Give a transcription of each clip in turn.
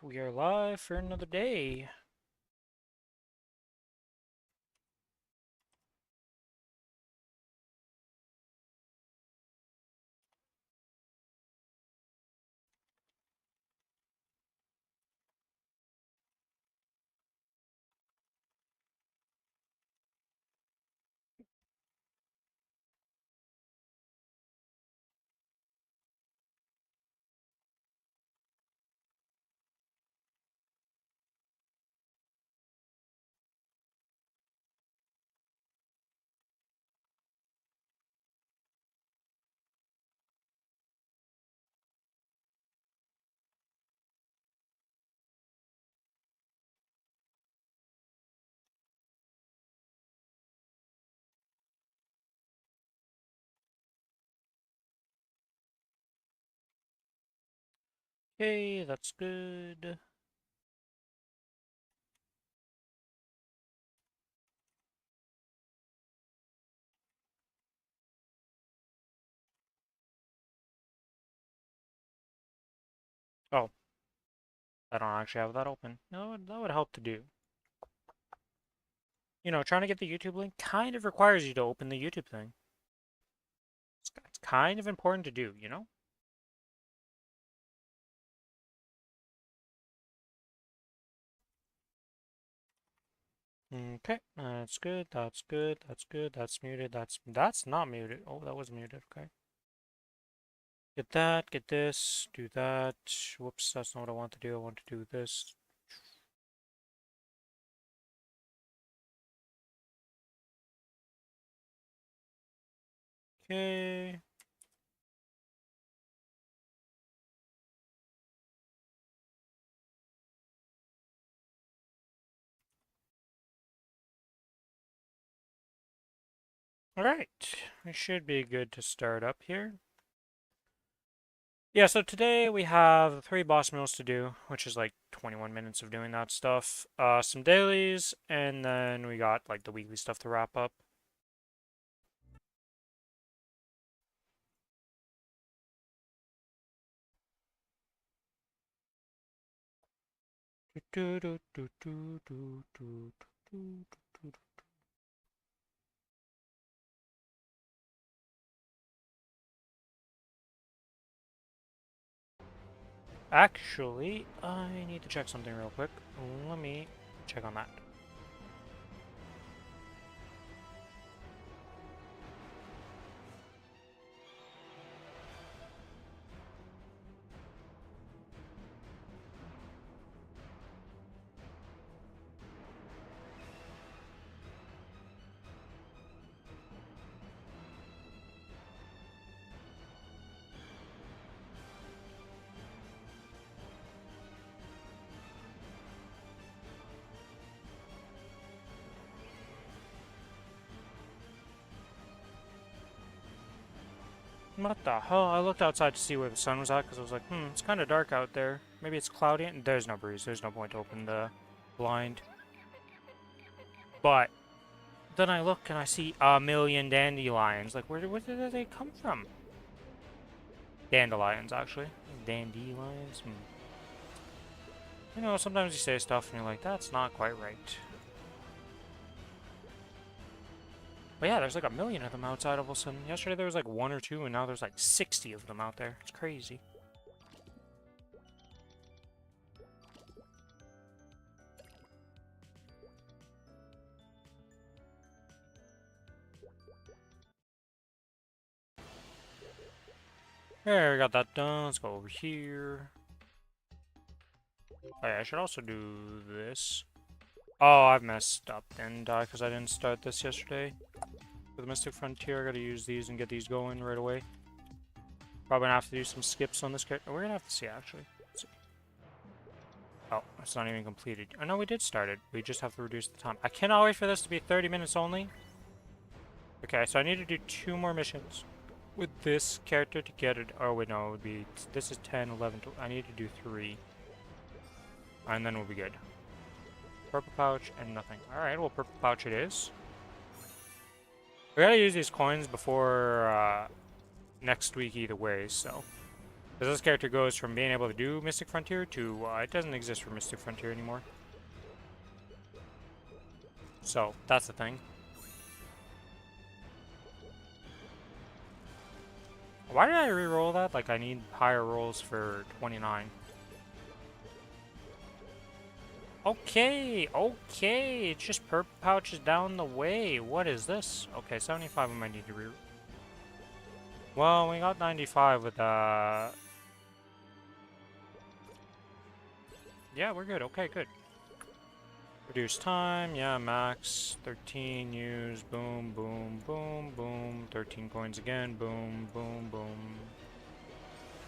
we are live for another day. Okay, that's good. Oh, I don't actually have that open. No, that would help to do. You know, trying to get the YouTube link kind of requires you to open the YouTube thing. It's kind of important to do, you know? Okay, that's good, that's good, that's good, that's muted, that's not muted. Oh, that was muted, okay. Get that, get this, do that. Whoops, that's not what I want to do. I want to do this. Okay. Alright, we should be good to start up here. Yeah, so today we have 3 boss meals to do, which is like 21 minutes of doing that stuff. Some dailies, and then we got like the weekly stuff to wrap up. Actually, I need to check something real quick. Let me check on that. What the hell? I looked outside to see where the sun was at because I was like, it's kind of dark out there. Maybe it's cloudy and there's no breeze. There's no point to open the blind. But then I look and I see a million dandelions. Like, where did they come from? Dandelions, actually. Dandelions. You know, sometimes you say stuff and you're like, that's not quite right. But yeah, there's like a million of them outside all of a sudden. Yesterday there was like 1 or 2, and now there's like 60 of them out there. It's crazy. There, we got that done. Let's go over here. Oh yeah, I should also do this. Oh, I've messed up, didn't I? Because I didn't start this yesterday. For the Mystic Frontier, I gotta use these and get these going right away. Probably gonna have to do some skips on this character. We're gonna have to see, actually. Let's see. Oh, it's not even completed. I know we did start it. We just have to reduce the time. I cannot wait for this to be 30 minutes only. Okay, so I need to do 2 more missions with this character to get it. Oh, wait, no, it would be... This is 10, 11, 12. I need to do 3. And then we'll be good. Purple pouch and nothing. Alright, well, purple pouch it is. We gotta use these coins before next week either way, so... Because this character goes from being able to do Mystic Frontier to it doesn't exist for Mystic Frontier anymore. So, that's the thing. Why did I re-roll that? Like, I need higher rolls for 29. Okay, okay, it's just purple pouches down the way. What is this? Okay, 75 I might need to re... Well, we got 95 with, Yeah, we're good. Okay, good. Reduce time, yeah, max. 13, use, boom, boom, boom, boom. 13 coins again, boom, boom, boom.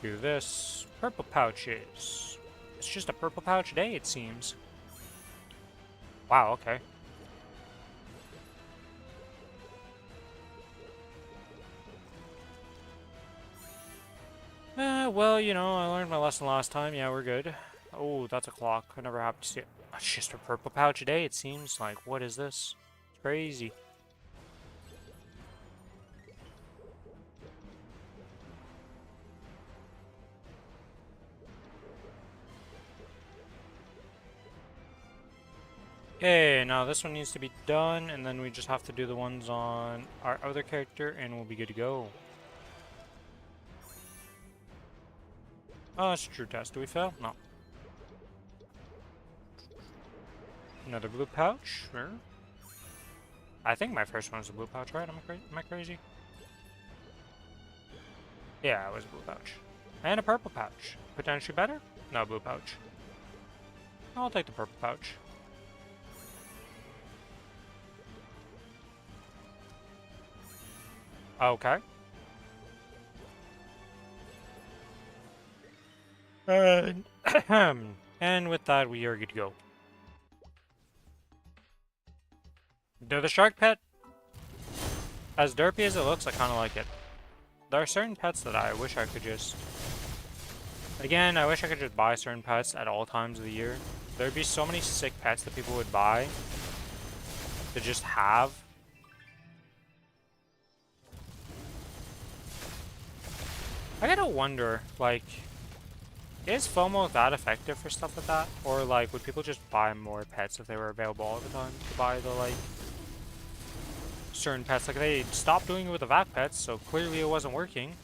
Do this. Purple pouches. It's just a purple pouch day, it seems. Wow, okay. Well, you know, I learned my lesson last time. Yeah, we're good. Oh, that's a clock. I never have to see it. It's just a purple pouch a day, it seems. Like, what is this? It's crazy. Okay, now this one needs to be done, and then we just have to do the ones on our other character, and we'll be good to go. Oh, it's a true test. Do we fail? No. Another blue pouch? Sure. I think my first one was a blue pouch, right? Am I crazy? Yeah, it was a blue pouch. And a purple pouch. Potentially better? No, blue pouch. I'll take the purple pouch. Okay. And with that, we are good to go. The shark pet, as derpy as it looks, I kind of like it. There are certain pets that I wish I could just... Again, I wish I could just buy certain pets at all times of the year. There'd be so many sick pets that people would buy to just have. I gotta wonder, like, is FOMO that effective for stuff like that? Or, like, would people just buy more pets if they were available all the time to buy the, like, certain pets? Like, they stopped doing it with the vac pets, so clearly it wasn't working.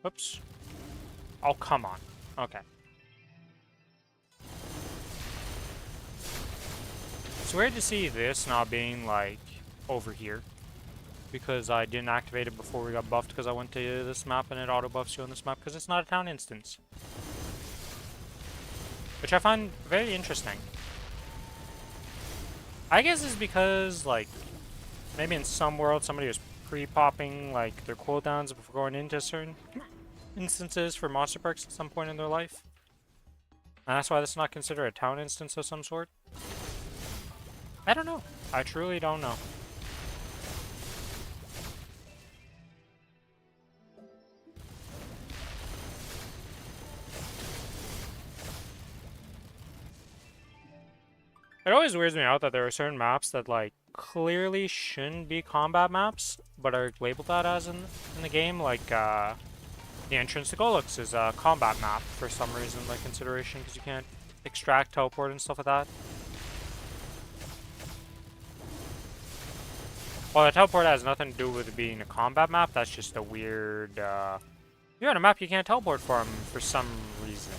Oops. Oh, come on. Okay. It's weird to see this not being, like, over here. Because I didn't activate it before we got buffed because I went to this map and it auto buffs you on this map because it's not a town instance. Which I find very interesting. I guess it's because, like, maybe in some world somebody was pre-popping, like, their cooldowns before going into certain instances for monster perks at some point in their life. And that's why this is not considered a town instance of some sort. I don't know. I truly don't know. It always weirds me out that there are certain maps that, like, clearly shouldn't be combat maps, but are labeled that as in the game. Like, the entrance to Golux is a combat map for some reason, like, consideration, because you can't extract, teleport, and stuff like that. Well, the teleport has nothing to do with it being a combat map, that's just a weird, You're on a map you can't teleport from for some reason.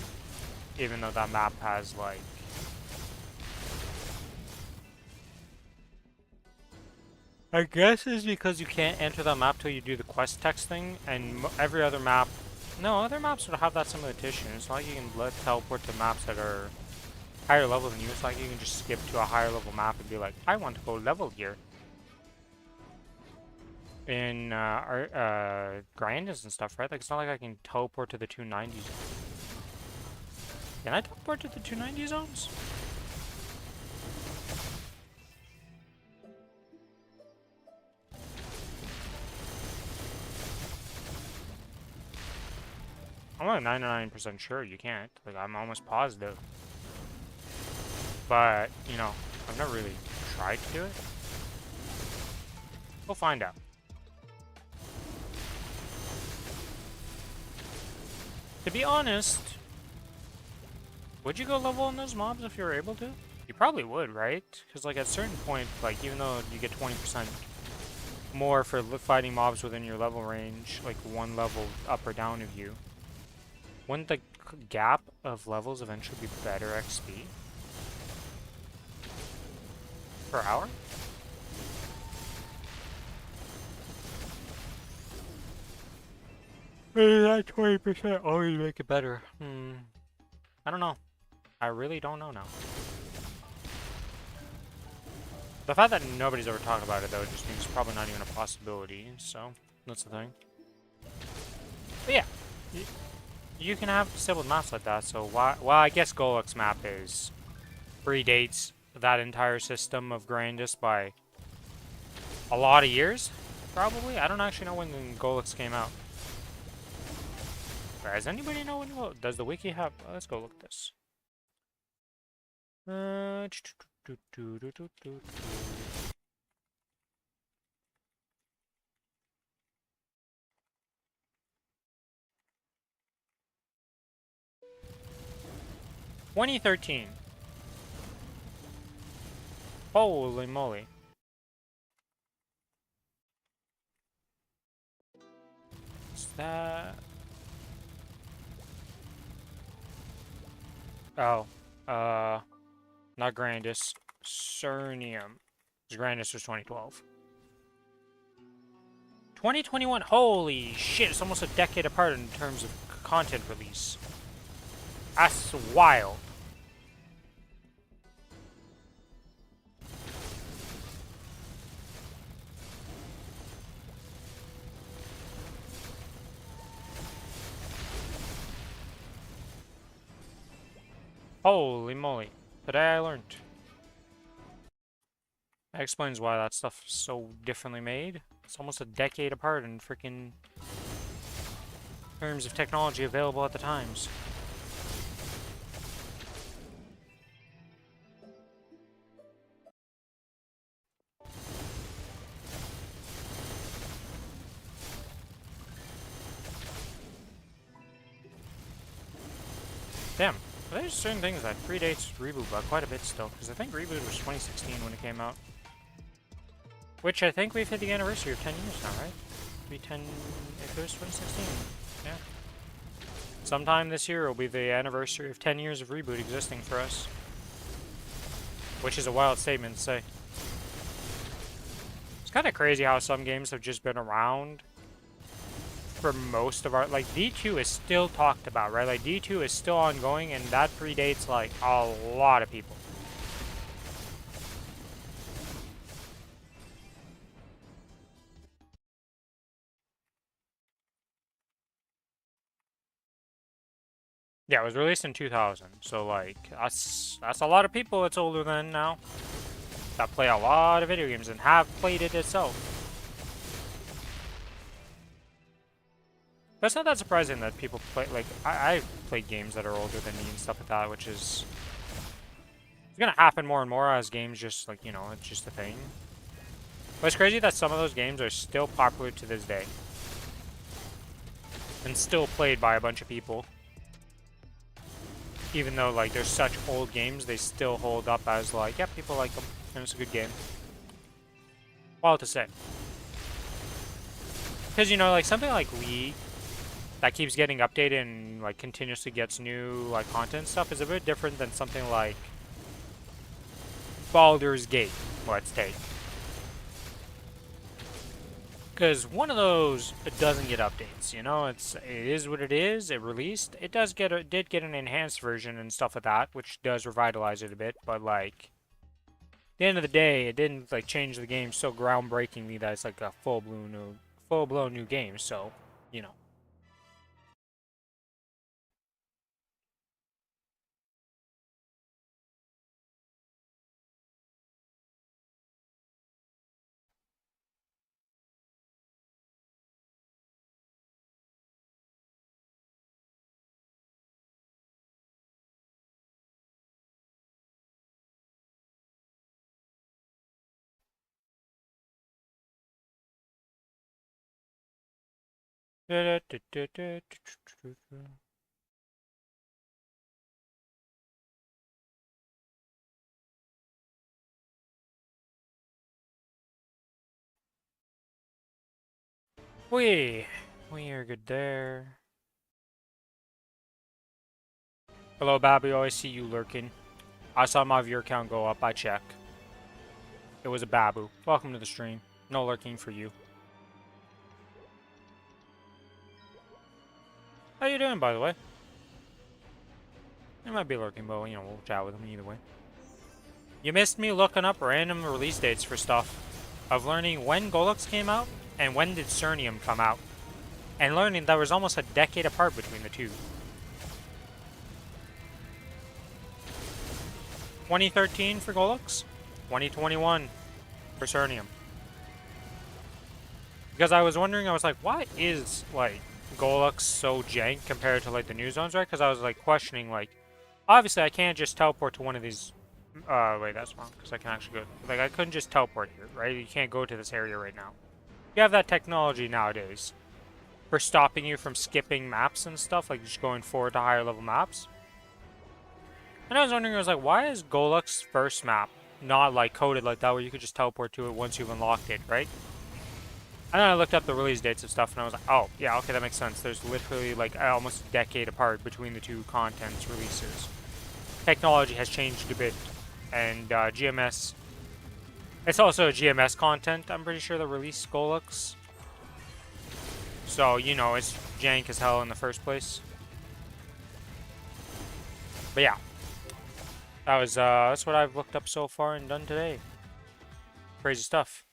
Even though that map has, like... I guess it's because you can't enter that map till you do the quest text thing, and every other map... No, other maps would have that same limitation. It's not like you can teleport to maps that are higher level than you. It's like you can just skip to a higher level map and be like, I want to go level here. In Grandis and stuff, right? Like, it's not like I can teleport to the 290 zone. Can I teleport to the 290 zones? I'm like 99% sure you can't. Like, I'm almost positive. But, you know, I've never really tried to do it. We'll find out. To be honest, would you go level on those mobs if you were able to? You probably would, right? Because, like, at a certain point, like, even though you get 20% more for fighting mobs within your level range, like, one level up or down of you, wouldn't the gap of levels eventually be better XP? Per hour? Maybe that 20% always make it better. I don't know. I really don't know now. The fact that nobody's ever talked about it, though, just means it's probably not even a possibility, so that's the thing. But yeah, you can have disabled maps like that, so why... Well, I guess Golux map predates that entire system of Grandis by a lot of years, probably. I don't actually know when Golux came out. Does anybody know when... Does the wiki have... Let's go look at this. 2013. Holy moly. Is that... Oh, not Grandis, Cernium. Grandis was 2012. 2021, holy shit, it's almost a decade apart in terms of content release. That's wild. Holy moly. Today I learned. That explains why that stuff is so differently made. It's almost a decade apart in freaking terms of technology available at the times. Damn. There's certain things that predates Reboot by quite a bit still, because I think Reboot was 2016 when it came out. Which I think we've hit the anniversary of 10 years now, right? Be 10... if it was 2016. Yeah. Sometime this year will be the anniversary of 10 years of Reboot existing for us. Which is a wild statement to say. It's kind of crazy how some games have just been around for most of our... Like, D2 is still talked about, right? Like, D2 is still ongoing, and that predates, like, a lot of people. Yeah, it was released in 2000, so, like, that's a lot of people that's older than now that play a lot of video games and have played it itself. But it's not that surprising that people play, like, I've played games that are older than me and stuff like that, which is... It's gonna happen more and more as games just, like, you know, it's just a thing. But it's crazy that some of those games are still popular to this day. And still played by a bunch of people. Even though, like, they're such old games, they still hold up as, like, yeah, people like them, and it's a good game. Wild to say. Because, you know, like, something like League that keeps getting updated and like continuously gets new like content and stuff is a bit different than something like Baldur's Gate, let's take. Because one of those, it doesn't get updates, you know? It is what it is. It released. It did get an enhanced version and stuff like that, which does revitalize it a bit. But like, at the end of the day, it didn't like change the game so groundbreakingly that it's like a full-blown new game. So, you know. We are good there. Hello, Babby. I see you lurking. I saw my viewer count go up. I check. It was a Babu. Welcome to the stream. No lurking for you. How you doing, by the way? He might be lurking, but, you know, we'll chat with him either way. You missed me looking up random release dates for stuff. Of learning when Golux came out, and when did Cernium come out. And learning there was almost a decade apart between the two. 2013 for Golux, 2021 for Cernium. Because I was wondering, I was like, why is, like, Golux so jank compared to, like, the new zones, right? Because I was, like, questioning, like, obviously I can't just teleport to one of these, wait, that's wrong, because I can actually go, like, I couldn't just teleport here, right? You can't go to this area right now. You have that technology nowadays for stopping you from skipping maps and stuff, like, just going forward to higher level maps. And I was wondering, I was like, why is Golux first map not, like, coded like that, where you could just teleport to it once you've unlocked it, right? And then I looked up the release dates of stuff, and I was like, oh, yeah, okay, that makes sense. There's literally, like, almost a decade apart between the two contents releases. Technology has changed a bit, and GMS... It's also a GMS content, I'm pretty sure, the release Golux. So, you know, it's jank as hell in the first place. But yeah. That was, that's what I've looked up so far and done today. Crazy stuff.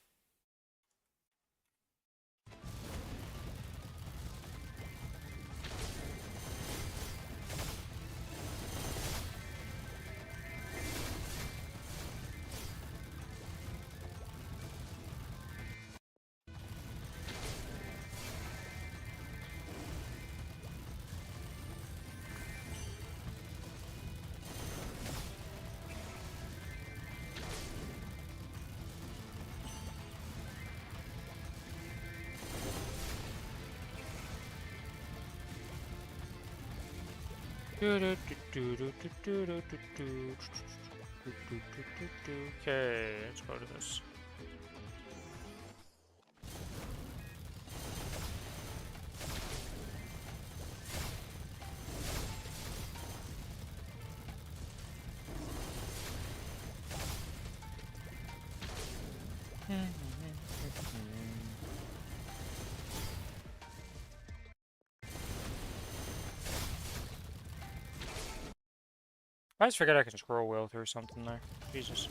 Okay, let's go to this. I just forget I can scroll wheel through something there. Jesus.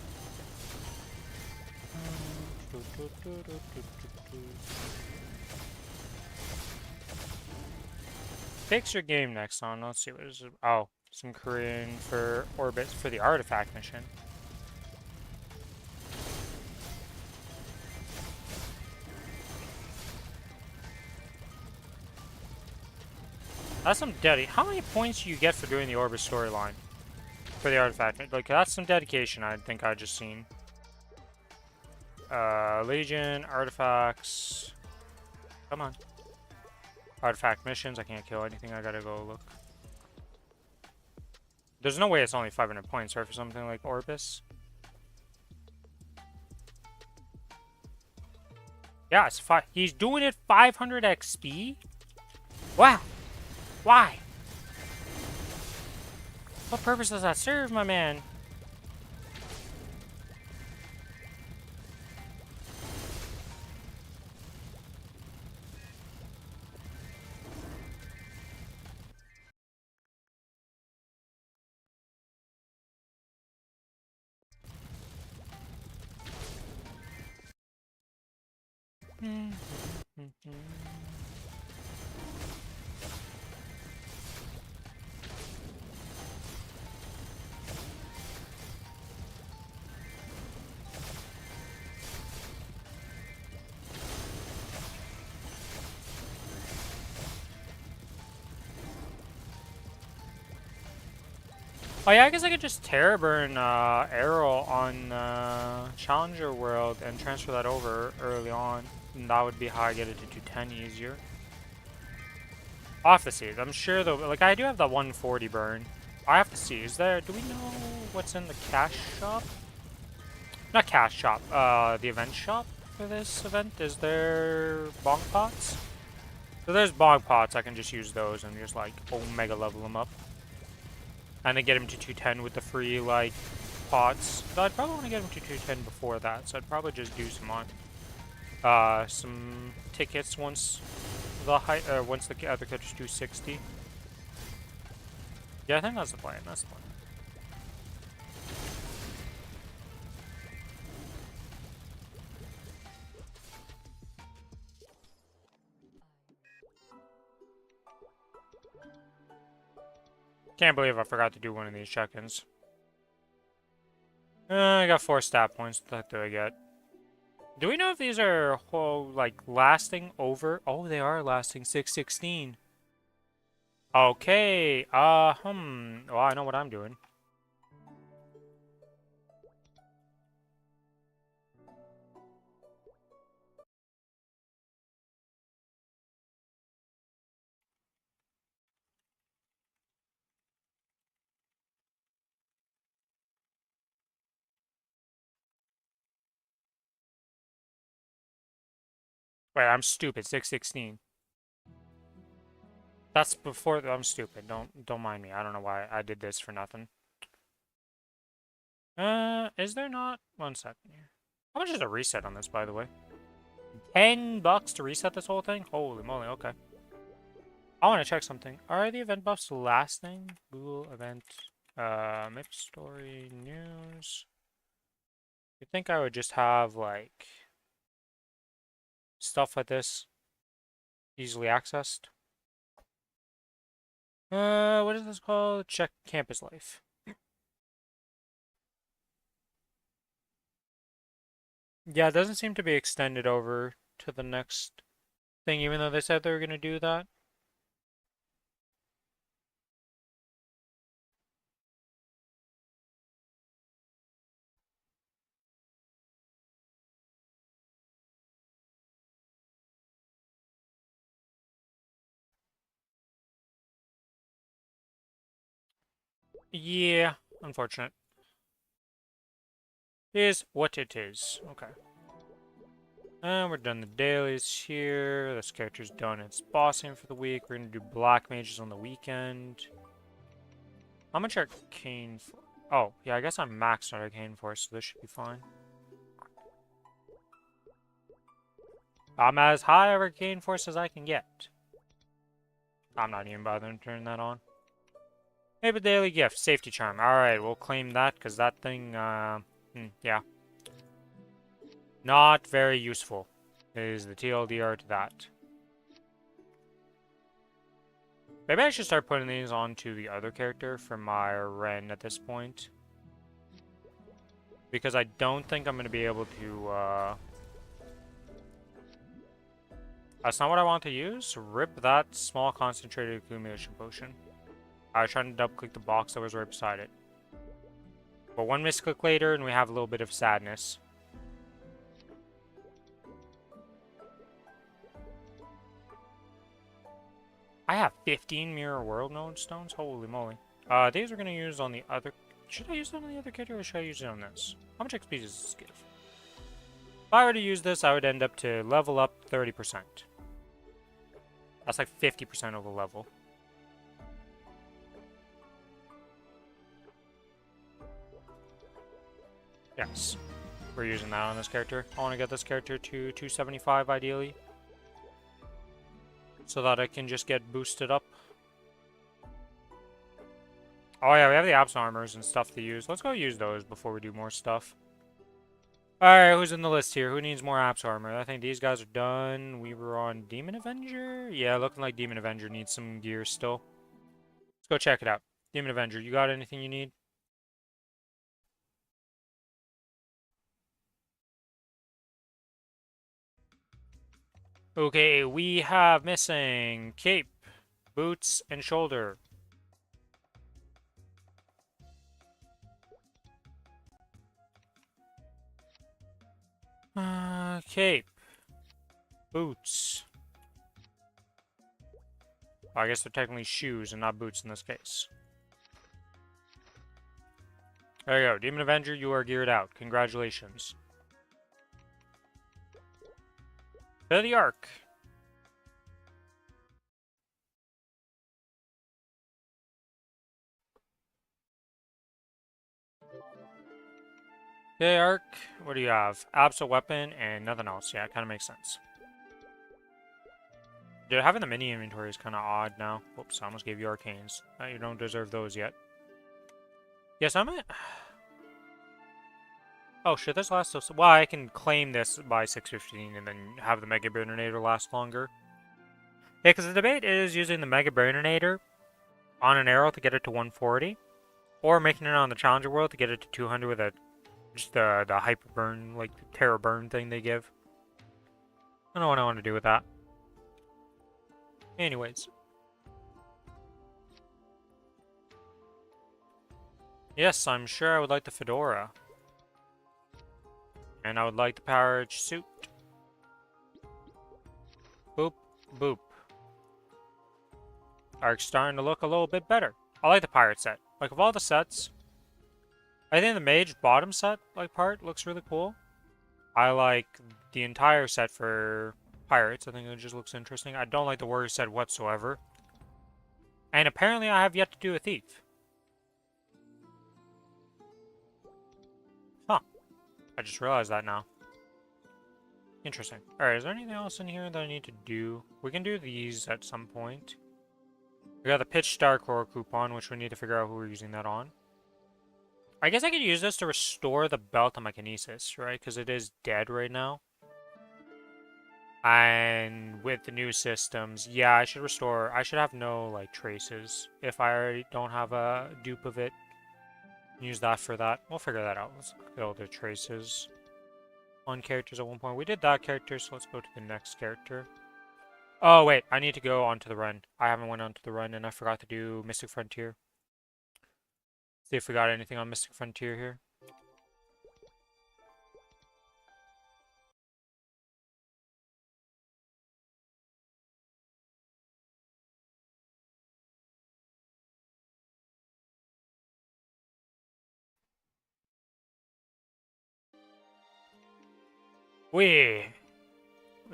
Fix your game next on. Let's see what is it. Oh, some Korean for orbits for the artifact mission. That's some dedication. How many points do you get for doing the orbit storyline? For the artifact. Like, that's some dedication I think I just seen. Legion, artifacts. Come on. Artifact missions. I can't kill anything. I gotta go look. There's no way it's only 500 points, right, for something like Orbis. Yeah, it's he's doing it 500 XP? Wow. Why? What purpose does that serve, my man? Oh yeah, I guess I could just Terror Burn Arrow on Challenger World and transfer that over early on. And that would be how I get it to 210 easier. I'll have to see. I'm sure though, like I do have the 140 burn. I have to see. Is there, do we know what's in the cash shop? Not cash shop, the event shop for this event? Is there bong pots? So there's bong pots, I can just use those and just like omega level them up. And then get him to 210 with the free, like, pots. But I'd probably want to get him to 210 before that, so I'd probably just do some tickets once the other catches do 60. Yeah, I think that's the plan. That's the plan. Can't believe I forgot to do one of these check-ins. I got 4 stat points. What the heck do I get? Do we know if these are whole, like, lasting over? Oh, they are lasting 616. Okay. Well, I know what I'm doing. Wait, I'm stupid. 616. That's before I'm stupid. Don't mind me. I don't know why I did this for nothing. Is there not? 1 second here. How much is a reset on this, by the way? $10 to reset this whole thing? Holy moly, okay. I want to check something. Are the event buffs lasting? Google event, Maplestory news. You'd think I would just have, like, stuff like this easily accessed. What is this called? Check campus life. Yeah, it doesn't seem to be extended over to the next thing, even though they said they were going to do that. Yeah, unfortunate. Is what it is. Okay. And we're done the dailies here. This character's done its bossing for the week. We're gonna do black mages on the weekend. How much arcane for? Oh, yeah, I guess I'm maxed out arcane for, so this should be fine. I'm as high of arcane force as I can get. I'm not even bothering to turn that on. Maybe daily gift, safety charm. Alright, we'll claim that, because that thing, yeah. Not very useful is the TLDR to that. Maybe I should start putting these onto the other character for my Ren at this point. Because I don't think I'm going to be able to, That's not what I want to use. Rip that small concentrated accumulation potion. I was trying to double click the box that was right beside it. But one misclick later and we have a little bit of sadness. I have 15 Mirror World Node Stones? Holy moly. These we're going to use on the other... Should I use it on the other character or should I use it on this? How much XP does this give? If I were to use this, I would end up to level up 30%. That's like 50% of the level. Yes. We're using that on this character. I want to get this character to 275 ideally. So that I can just get boosted up. Oh yeah, we have the Abs armors and stuff to use. Let's go use those before we do more stuff. Alright, who's in the list here? Who needs more Abs armor? I think these guys are done. We were on Demon Avenger? Yeah, looking like Demon Avenger needs some gear still. Let's go check it out. Demon Avenger, you got anything you need? Okay, we have missing cape, boots, and shoulder. Cape, boots. Oh, I guess they're technically shoes and not boots in this case. There you go, Demon Avenger, you are geared out. Congratulations. To the Ark. Okay, Ark, what do you have? Abs, a weapon, and nothing else. Yeah, it kind of makes sense. Dude, having the mini inventory is kind of odd now. Whoops, I almost gave you arcanes. You don't deserve those yet. Yes, I'm at... Oh shit, this lasts so... Well, I can claim this by 6:15 and then have the Mega Burninator last longer. Yeah, because the debate is using the Mega Burninator on an arrow to get it to 140, or making it on the Challenger World to get it to 200 with a just the Hyper Burn, like the Terra Burn thing they give. I don't know what I want to do with that. Anyways. Yes, I'm sure I would like the Fedora. And I would like the Power Edge suit. Boop, boop. Ark's starting to look a little bit better. I like the pirate set. Like, of all the sets, I think the mage bottom set, like, part looks really cool. I like the entire set for pirates. I think it just looks interesting. I don't like the warrior set whatsoever. And apparently I have yet to do a thief. Huh. I just realized that now. Interesting. Alright, is there anything else in here that I need to do? We can do these at some point. We got the Pitch Star Core coupon, which we need to figure out who we're using that on. I guess I could use this to restore the belt to my Kinesis, right? Because it is dead right now. And with the new systems, yeah, I should restore... I should have no, like, traces. If I already don't have a dupe of it, use that for that. We'll figure that out. Let's go to traces on characters at one point. We did that character, so let's go to the next character. Oh, wait, I need to go onto the run. I haven't went onto the run, and I forgot to do Mystic Frontier. See if we got anything on Mystic Frontier here.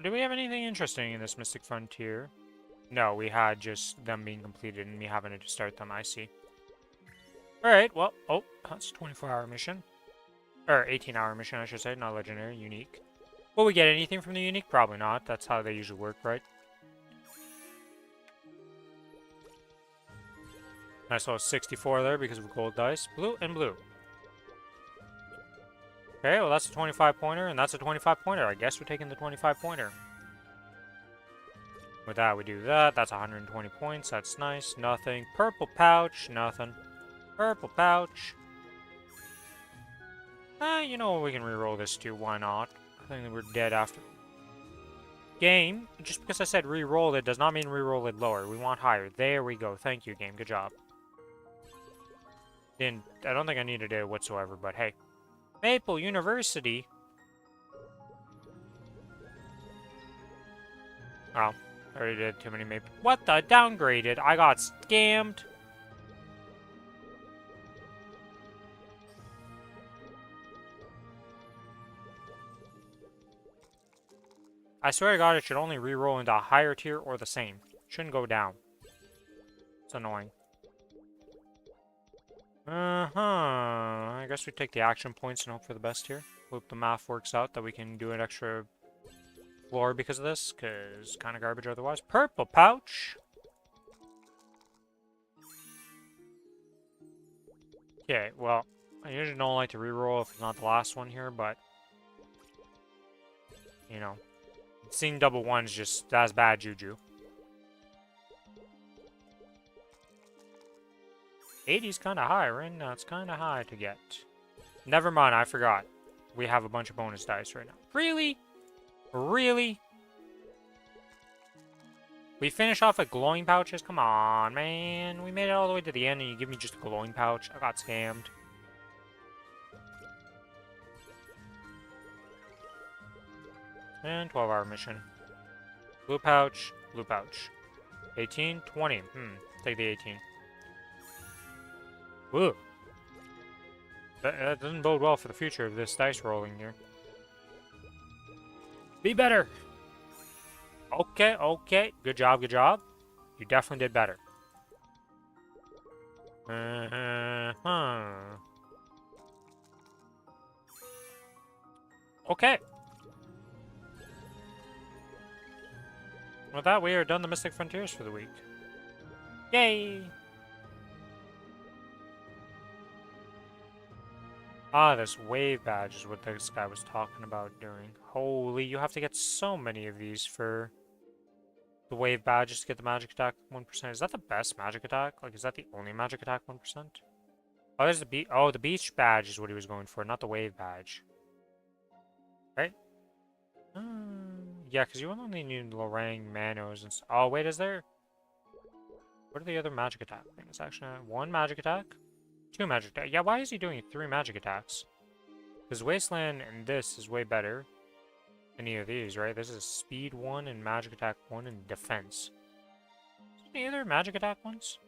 Do we have anything interesting in this Mystic Frontier? No, we had just them being completed and me having to start them, I see. Alright, well, oh, that's a 24-hour mission. Or 18-hour mission, I should say, not legendary, unique. Will we get anything from the unique? Probably not, that's how they usually work, right? Nice little 64 there because of gold dice. Blue and blue. Okay, well that's a 25-pointer, and that's a 25-pointer. I guess we're taking the 25-pointer. With that, we do that. That's 120 points. That's nice. Nothing. Purple pouch. Nothing. Purple pouch. You know what? We can reroll this too. Why not? I think that we're dead after. Game. Just because I said reroll it does not mean reroll it lower. We want higher. There we go. Thank you, game. Good job. I don't think I needed it whatsoever, but hey. Maple University. Oh, I already did too many Maple. What the? Downgraded. I got scammed. I swear to God, it should only reroll into a higher tier or the same. Shouldn't go down. It's annoying. I guess we take the action points and hope for the best here. Hope the math works out that we can do an extra floor because of this, because kind of garbage otherwise. Purple pouch! Okay, well, I usually don't like to reroll if it's not the last one here, but... You know, seeing double ones just, that's bad juju. 80's kind of high, right? No, it's kind of high to get. Never mind, I forgot. We have a bunch of bonus dice right now. Really? Really? We finish off with glowing pouches? Come on, man. We made it all the way to the end and you give me just a glowing pouch. I got scammed. And 12-hour mission. Blue pouch, blue pouch. 18, 20. Take the 18. Woo. That doesn't bode well for the future of this dice rolling here. Be better! Okay, okay. Good job, good job. You definitely did better. Okay. With that, we are done the Mystic Frontiers for the week. Yay! Ah, this wave badge is what this guy was talking about doing. Holy, you have to get so many of these for the wave badges to get the magic attack 1%. Is that the best magic attack? Like, is that the only magic attack 1%? Oh, there's the beach badge is what he was going for, not the wave badge. Right? Yeah, because you only need Lorang, Manos, and stuff. Oh, wait, is there? What are the other magic attack things? Actually, one magic attack? 2 magic attack. Yeah, why is he doing 3 magic attacks? Because Wasteland and this is way better than any of these, right? This is speed 1 and magic attack 1 and defense. Any other magic attack ones?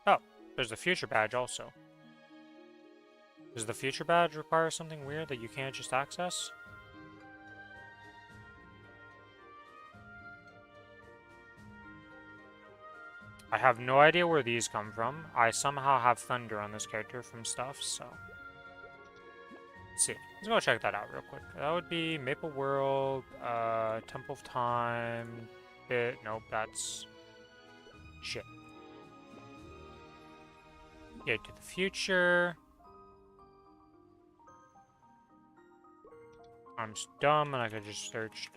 Oh, there's the future badge also. Does the future badge require something weird that you can't just access? I have no idea where these come from. I somehow have thunder on this character from stuff, so... Let's see. Let's go check that out real quick. That would be Maple World, Temple of Time... Nope, that's... Shit. Get to the future. I'm just dumb and I could just search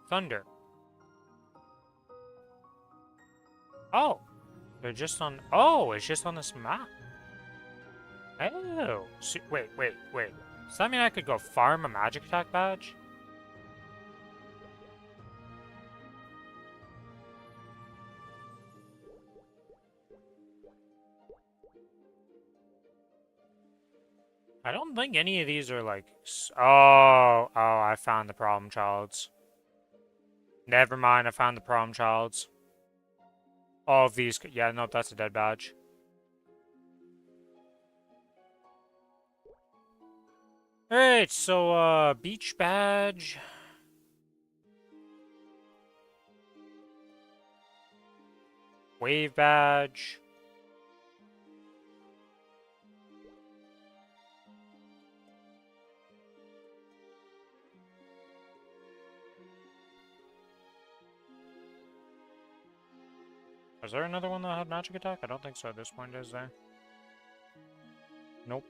thunder. Oh! They're just on... Oh, it's just on this map. Oh. So, wait. Does that mean I could go farm a magic attack badge? I don't think any of these are like... Oh, I found the problem childs. Never mind, I found the problem childs. All of these... Yeah, no, that's a dead badge. Alright, so, beach badge. Wave badge. Is there another one that had magic attack? I don't think so at this point, is there? Nope.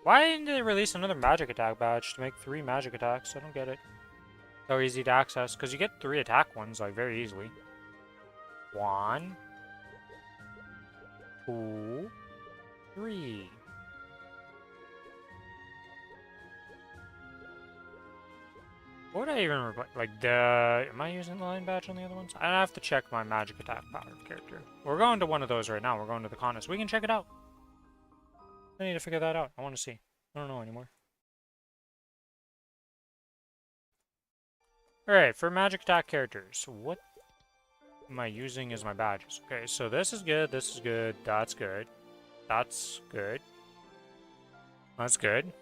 Why didn't they release another magic attack badge to make 3 magic attacks? I don't get it. So easy to access, because you get 3 attack ones, like, very easily. 1, 2, 3. What would I even like the... Am I using the line badge on the other ones? I have to check my magic attack power character. We're going to one of those right now. We're going to the Kronos. We can check it out. I need to figure that out. I want to see. I don't know anymore. Alright, for magic attack characters, what am I using as my badges? Okay, so this is good, that's good, that's good. That's good. That's good.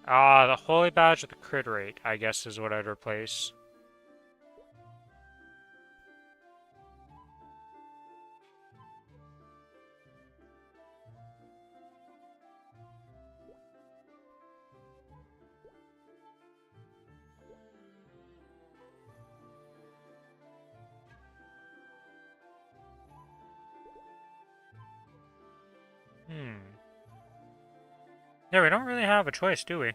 The holy badge with the crit rate, I guess, is what I'd replace. Yeah, we don't really have a choice, do we?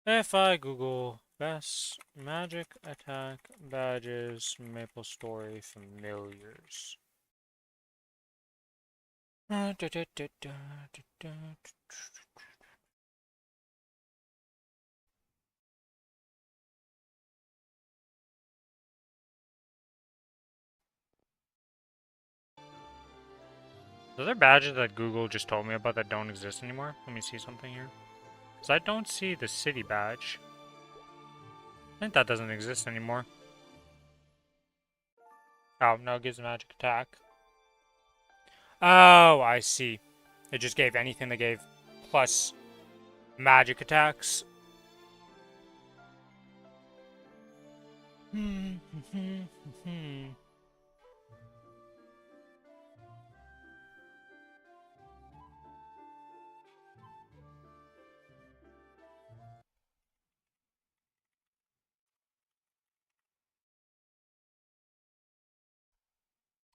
If I Google best magic attack badges, Maplestory familiars. Are there badges that Google just told me about that don't exist anymore? Let me see something here. Because I don't see the city badge. I think that doesn't exist anymore. Oh, no, it gives a magic attack. Oh, I see. It just gave anything that gave plus magic attacks.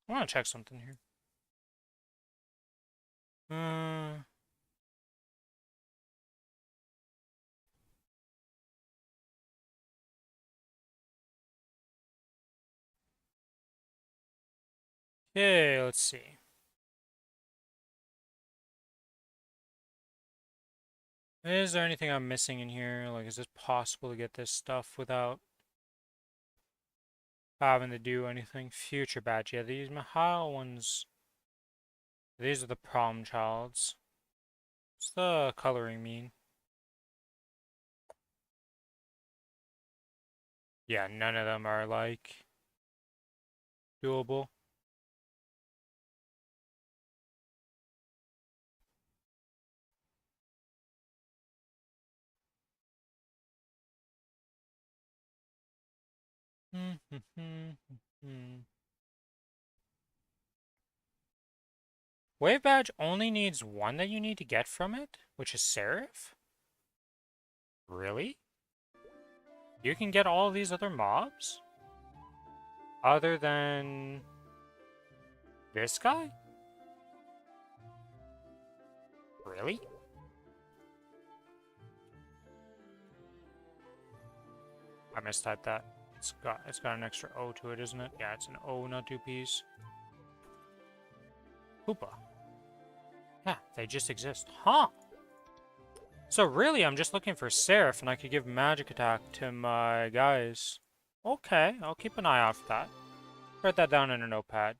I want to check something here. Okay, let's see. Is there anything I'm missing in here? Like, is it possible to get this stuff without having to do anything? Future badge. Yeah, these Mahal ones. These are the prom childs. What's the coloring mean? Yeah, none of them are, like, doable. Wave badge only needs one that you need to get from it, which is Seraph? Really? You can get all these other mobs? Other than this guy? Really? I mistyped that. It's got an extra O to it, isn't it? Yeah, it's an O, not two P's. Hoopa. Yeah, they just exist. Huh. So really, I'm just looking for Seraph, and I could give magic attack to my guys. Okay, I'll keep an eye out for that. Write that down in a notepad.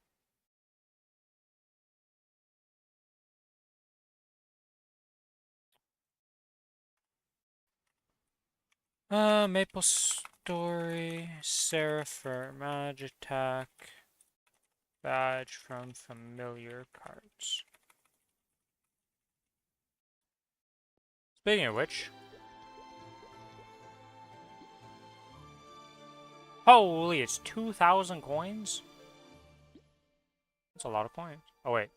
Maplestory, Seraph for magic attack, badge from familiar cards. Speaking of which, holy, it's 2,000 coins? That's a lot of coins. Oh, wait.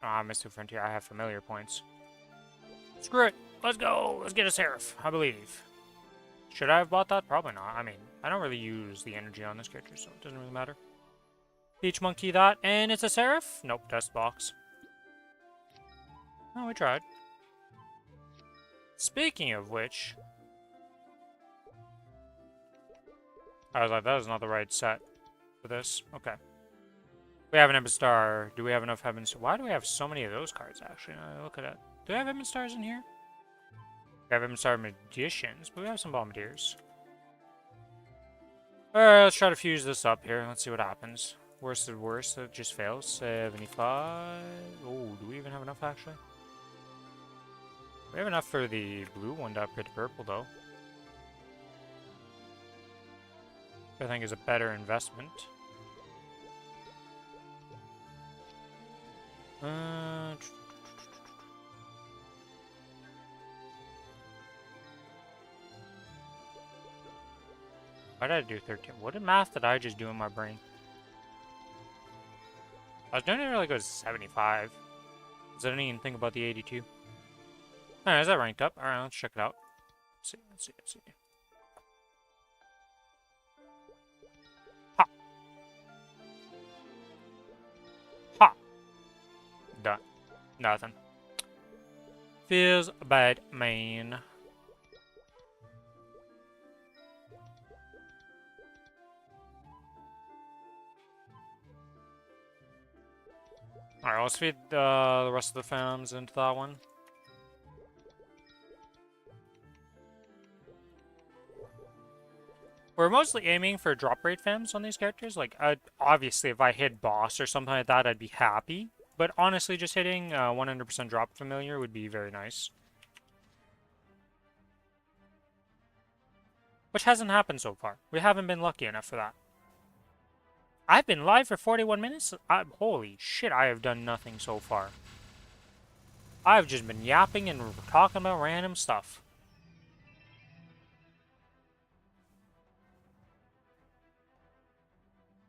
Ah, Mystic Frontier, I have familiar points. Screw it. Let's go. Let's get a Seraph, I believe. Should I have bought that? Probably not. I mean, I don't really use the energy on this character, so it doesn't really matter. Peach Monkey that, and it's a Seraph? Nope, dust box. Oh, we tried. Speaking of which, I was like, that is not the right set for this. Okay. We have an Epic Star. Do we have enough Heaven Stars? Why do we have so many of those cards, actually? Now look at it. Do we have Heaven Stars in here? We have Heaven Star Magicians, but we have some Bombardiers. Alright, let's try to fuse this up here. Let's see what happens. Worst of worst, it just fails. 75. Oh, do we even have enough, actually? We have enough for the blue one to upgrade to purple, though. I think is a better investment. Why did I do 13? What math did I just do in my brain? I was doing it really good 75. Is there anything think about the 82? Alright, is that ranked up? Alright, let's check it out. Let's see. Ha! Nothing. Feels bad, man. Alright, let's feed the rest of the fams into that one. We're mostly aiming for drop rate fams on these characters. Like, obviously, if I hit boss or something like that, I'd be happy. But honestly, just hitting 100% drop familiar would be very nice. Which hasn't happened so far. We haven't been lucky enough for that. I've been live for 41 minutes? Holy shit, I have done nothing so far. I've just been yapping and talking about random stuff.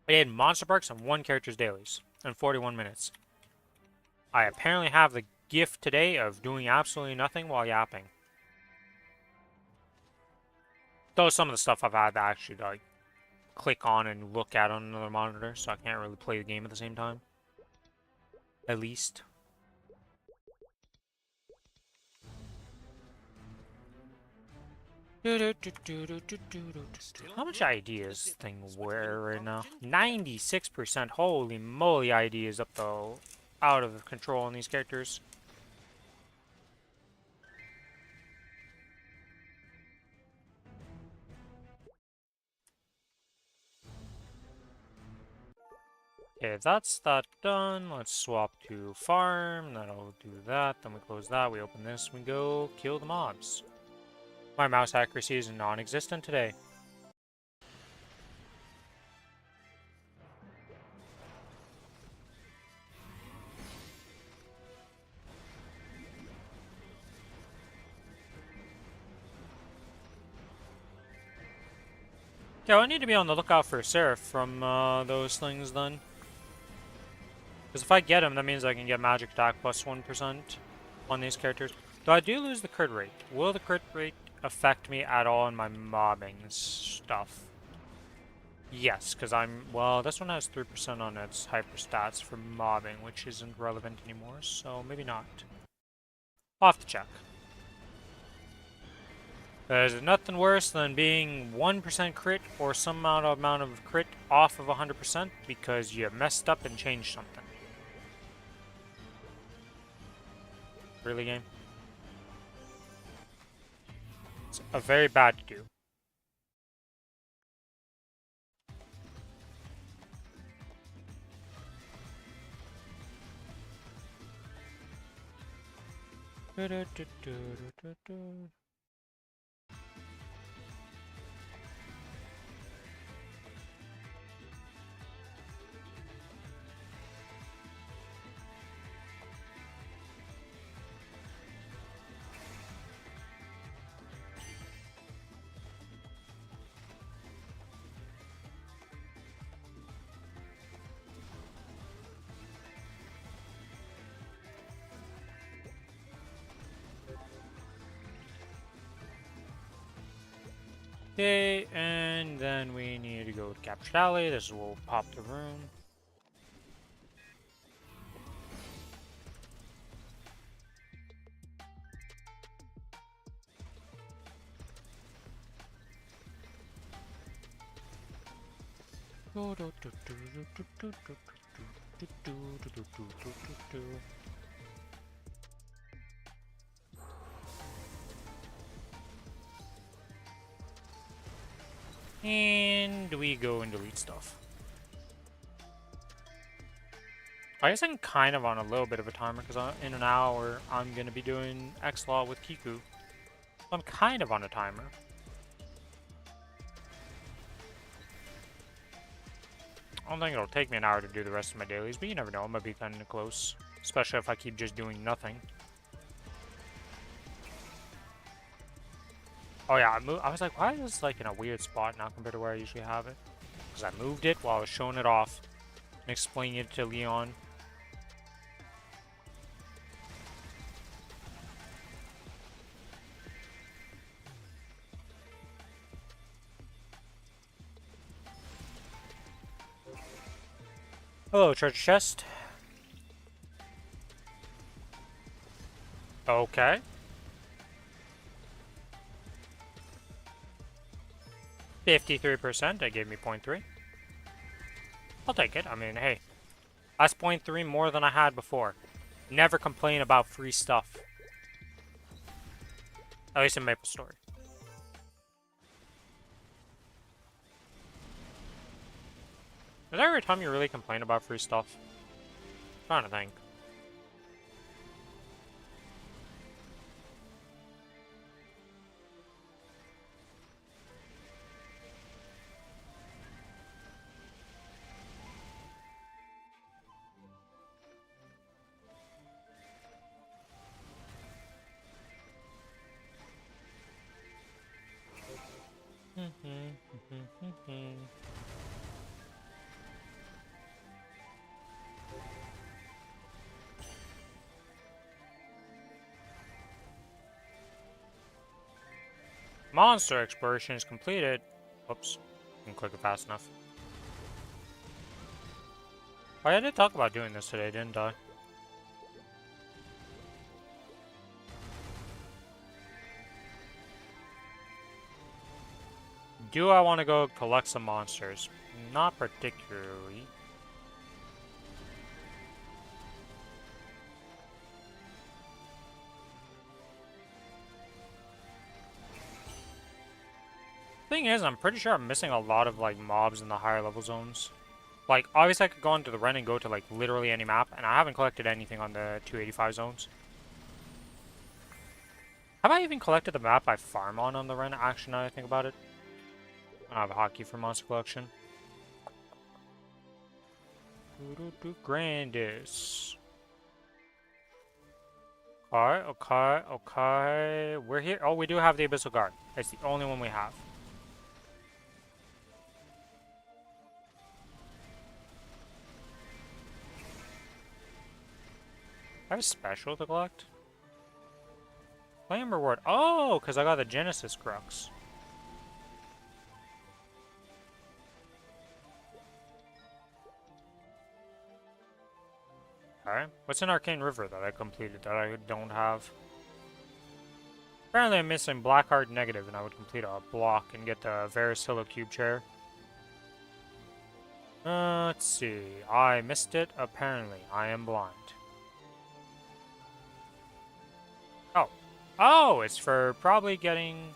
I did monster parks and 1 character's dailies in 41 minutes. I apparently have the gift today of doing absolutely nothing while yapping. Though some of the stuff I've had to actually like click on and look at on another monitor, so I can't really play the game at the same time. At least. How much ID is this thing wear right now? 96%. Holy moly, ID is up though. Out of control on these characters. Okay, that's that done. Let's swap to farm. That'll do that. Then we close that. We open this. We go kill the mobs. My mouse accuracy is non-existent today. Yeah, I need to be on the lookout for Seraph from those things then. Because if I get him, that means I can get magic attack plus 1% on these characters. Though I do lose the crit rate. Will the crit rate affect me at all in my mobbing stuff? Yes, because well, this one has 3% on its hyper stats for mobbing, which isn't relevant anymore, so maybe not. I'll have to check. There's nothing worse than being 1% crit or some amount of crit off of 100% because you messed up and changed something. Really, game? It's a very bad to do. Okay, and then we need to go to Captured Alley. This will pop the room. And we go and delete stuff. I guess I'm kind of on a little bit of a timer because in an hour I'm going to be doing xlotus with Kiku. I'm kind of on a timer. I don't think it'll take me an hour to do the rest of my dailies, but you never know, I might be kind of close. Especially if I keep just doing nothing. Oh yeah, I was like, why is this like in a weird spot now compared to where I usually have it? Because I moved it while I was showing it off and explaining it to Leon. Hello, treasure chest. Okay. 53%, that gave me 0.3. I'll take it. I mean, hey. That's 0.3 more than I had before. Never complain about free stuff. At least in Maplestory. Is there every time you really complain about free stuff? I'm trying to think. Monster exploration is completed. Oops. Didn't click it fast enough. Oh, I did talk about doing this today, didn't I? Do I want to go collect some monsters? Not particularly. Thing is, I'm pretty sure I'm missing a lot of like mobs in the higher level zones. Like, obviously I could go into the Ren and go to like literally any map, and I haven't collected anything on the 285 zones. Have I even collected the map I farm on the Ren? Actually, now that I think about it. I have a hotkey for monster collection. Grandis. Okay, okay, okay. We're here. Oh, we do have the Abyssal Guard. It's the only one we have. I have a special to collect? Claim reward. Oh, because I got the Genesis Crux. Alright. What's an Arcane River that I completed that I don't have? Apparently I'm missing Blackheart Negative, and I would complete a block and get the Varicilla Cube Chair. Let's see. I missed it, apparently. I am blind. Oh. Oh, it's for probably getting...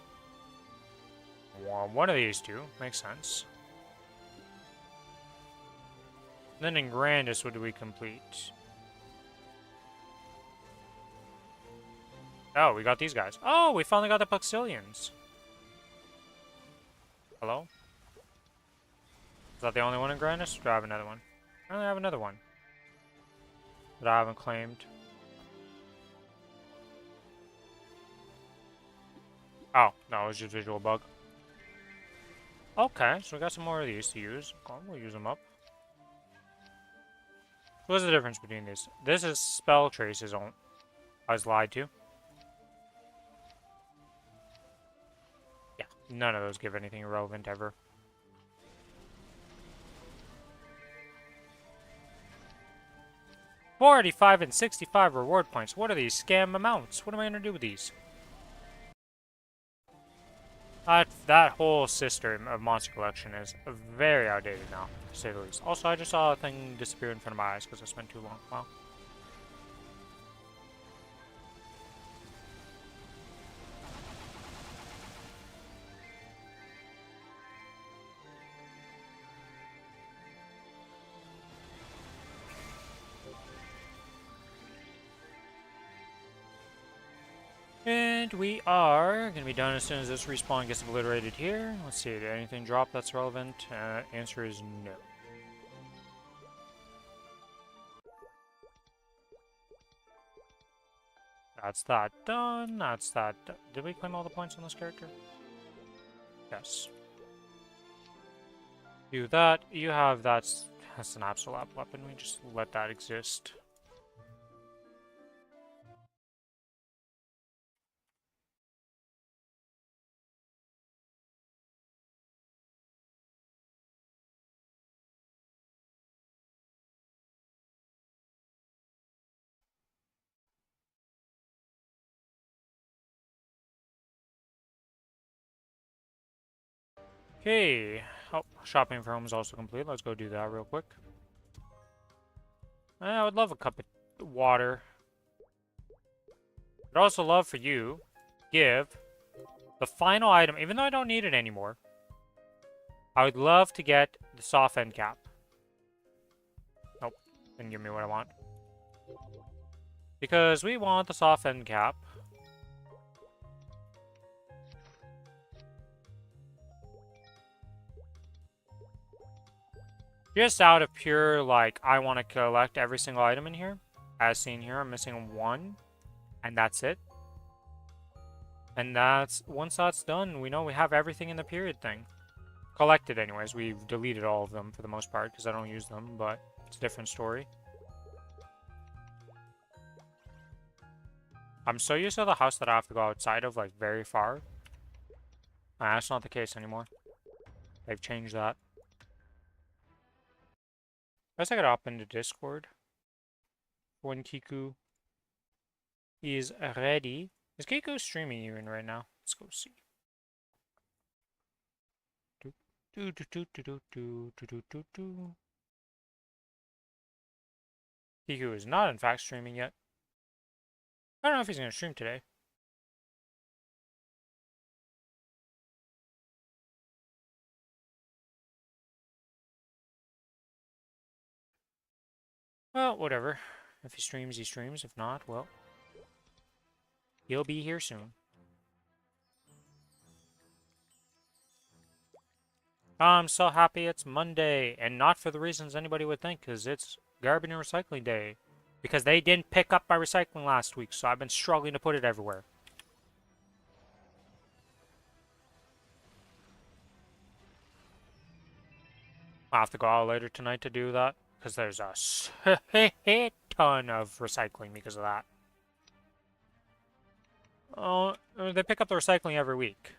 one of these two. Makes sense. Then in Grandis, what do we complete? Oh, we got these guys. Oh, we finally got the Puxilians. Hello? Is that the only one in Grandis? Or do I have another one? I only have another one that I haven't claimed. Oh, no, it was just visual bug. Okay, so we got some more of these to use. We'll use them up. What's the difference between these? This is spell traces. I was lied to. Yeah, none of those give anything relevant ever. $45 and 65 reward points. What are these scam amounts? What am I gonna do with these? That whole system of monster collection is very outdated now, to say the least. Also, I just saw a thing disappear in front of my eyes because I spent too long. Wow. And we are going to be done as soon as this respawn gets obliterated here. Let's see, did anything drop that's relevant? Answer is no. That's that done. That's that done. Did we claim all the points on this character? Yes. Do that. You have that's an absolute weapon. We just let that exist. Okay. Oh, shopping for home is also complete. Let's go do that real quick. I would love a cup of water. I'd also love for you give the final item, even though I don't need it anymore. I would love to get the soft end cap. Nope, didn't give me what I want. Because we want the soft end cap. Just out of pure, like, I want to collect every single item in here. As seen here, I'm missing one. And that's it. And once that's done, we know we have everything in the period thing. Collected anyways. We've deleted all of them for the most part because I don't use them, but it's a different story. I'm so used to the house that I have to go outside of, like, very far. That's not the case anymore. They've changed that. I guess I gotta hop into Discord. When Kiku is ready. Is Kiku streaming even right now? Let's go see. Kiku is not in fact streaming yet. I don't know if he's gonna stream today. Well, whatever. If he streams, he streams. If not, well, he'll be here soon. I'm so happy it's Monday, and not for the reasons anybody would think, because it's garbage and recycling day. Because they didn't pick up my recycling last week, so I've been struggling to put it everywhere. I'll have to go out later tonight to do that, because there's a ton of recycling because of that. Oh, they pick up the recycling every week.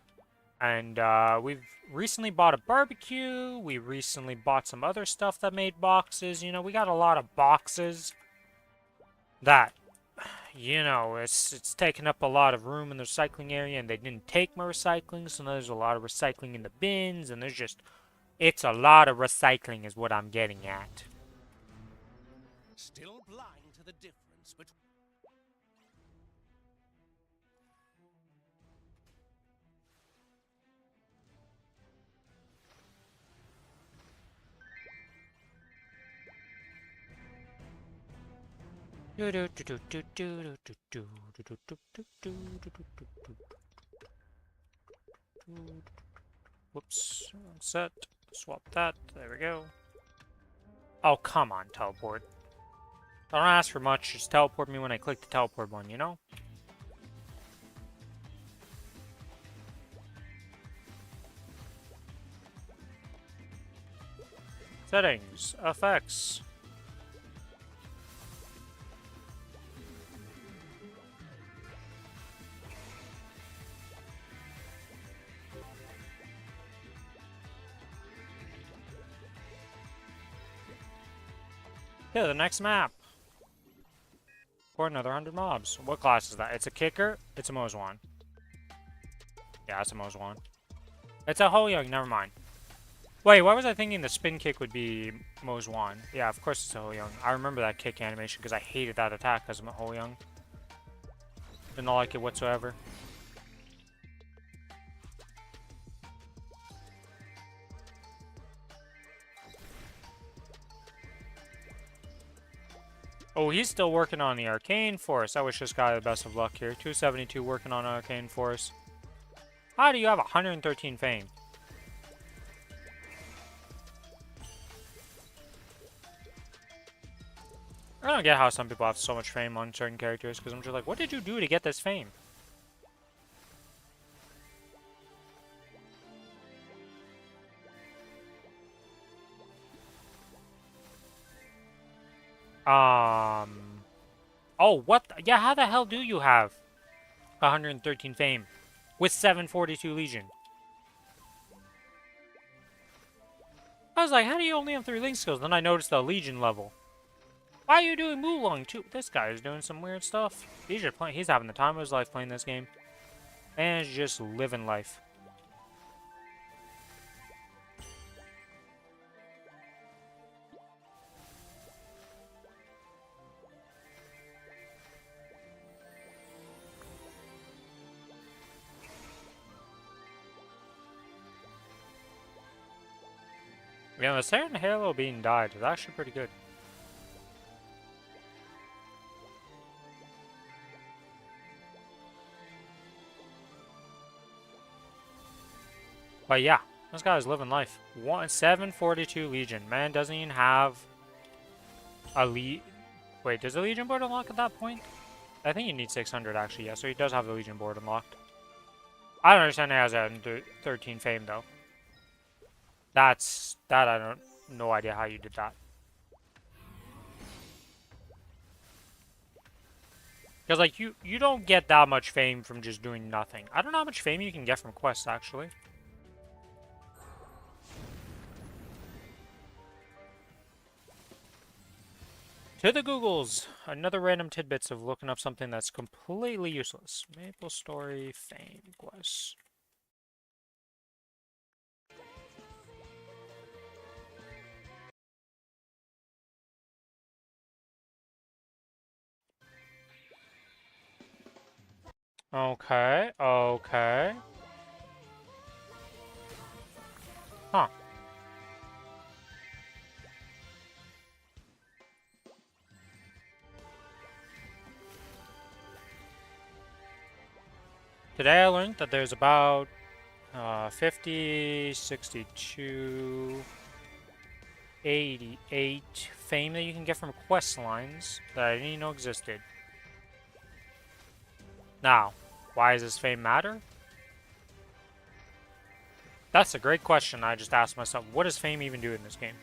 And we've recently bought a barbecue. We recently bought some other stuff that made boxes. You know, we got a lot of boxes that, you know, it's taking up a lot of room in the recycling area, and they didn't take my recycling, so now there's a lot of recycling in the bins, and there's just, it's a lot of recycling is what I'm getting at. Still blind to the difference between... Whoops. Set. Swap that. There we go. Oh, come on, teleport. Don't ask for much. Just teleport me when I click the teleport button, you know? Settings. Effects. Yeah, the next map. For another 100 mobs. What class is that? It's a kicker? It's a Mozwan. Yeah, it's a Mozwan. It's a Ho-Young, never mind. Wait, why was I thinking the spin kick would be Mozwan? Yeah, of course it's a Ho-Young. I remember that kick animation because I hated that attack because I'm a Ho-Young. Didn't like it whatsoever. Oh, he's still working on the Arcane Force. I wish this guy the best of luck here. 272 working on Arcane Force. How do you have 113 fame? I don't get how some people have so much fame on certain characters, because I'm just like, what did you do to get this fame? Oh, what? Yeah, how the hell do you have 113 fame with 742 Legion? I was like, how do you only have 3 Link skills? Then I noticed the Legion level. Why are you doing Mulong too? This guy is doing some weird stuff. He's just playing. He's having the time of his life playing this game, and he's just living life. Yeah, the second Halo being died is actually pretty good. But yeah, this guy's living life. 742 Legion. Man doesn't even have a Wait, does the Legion board unlock at that point? I think you need 600 actually, yeah, so he does have the Legion board unlocked. I don't understand how he has that in 13 Fame though. That I don't, no idea how you did that. Because like you don't get that much fame from just doing nothing. I don't know how much fame you can get from quests actually. To the Googles! Another random tidbits of looking up something that's completely useless. Maplestory fame quests. Okay, okay. Huh. Today I learned that there's about 50, 62, 88 fame that you can get from quest lines that I didn't even know existed. Now, why does this fame matter? That's a great question I just asked myself. What does fame even do in this game?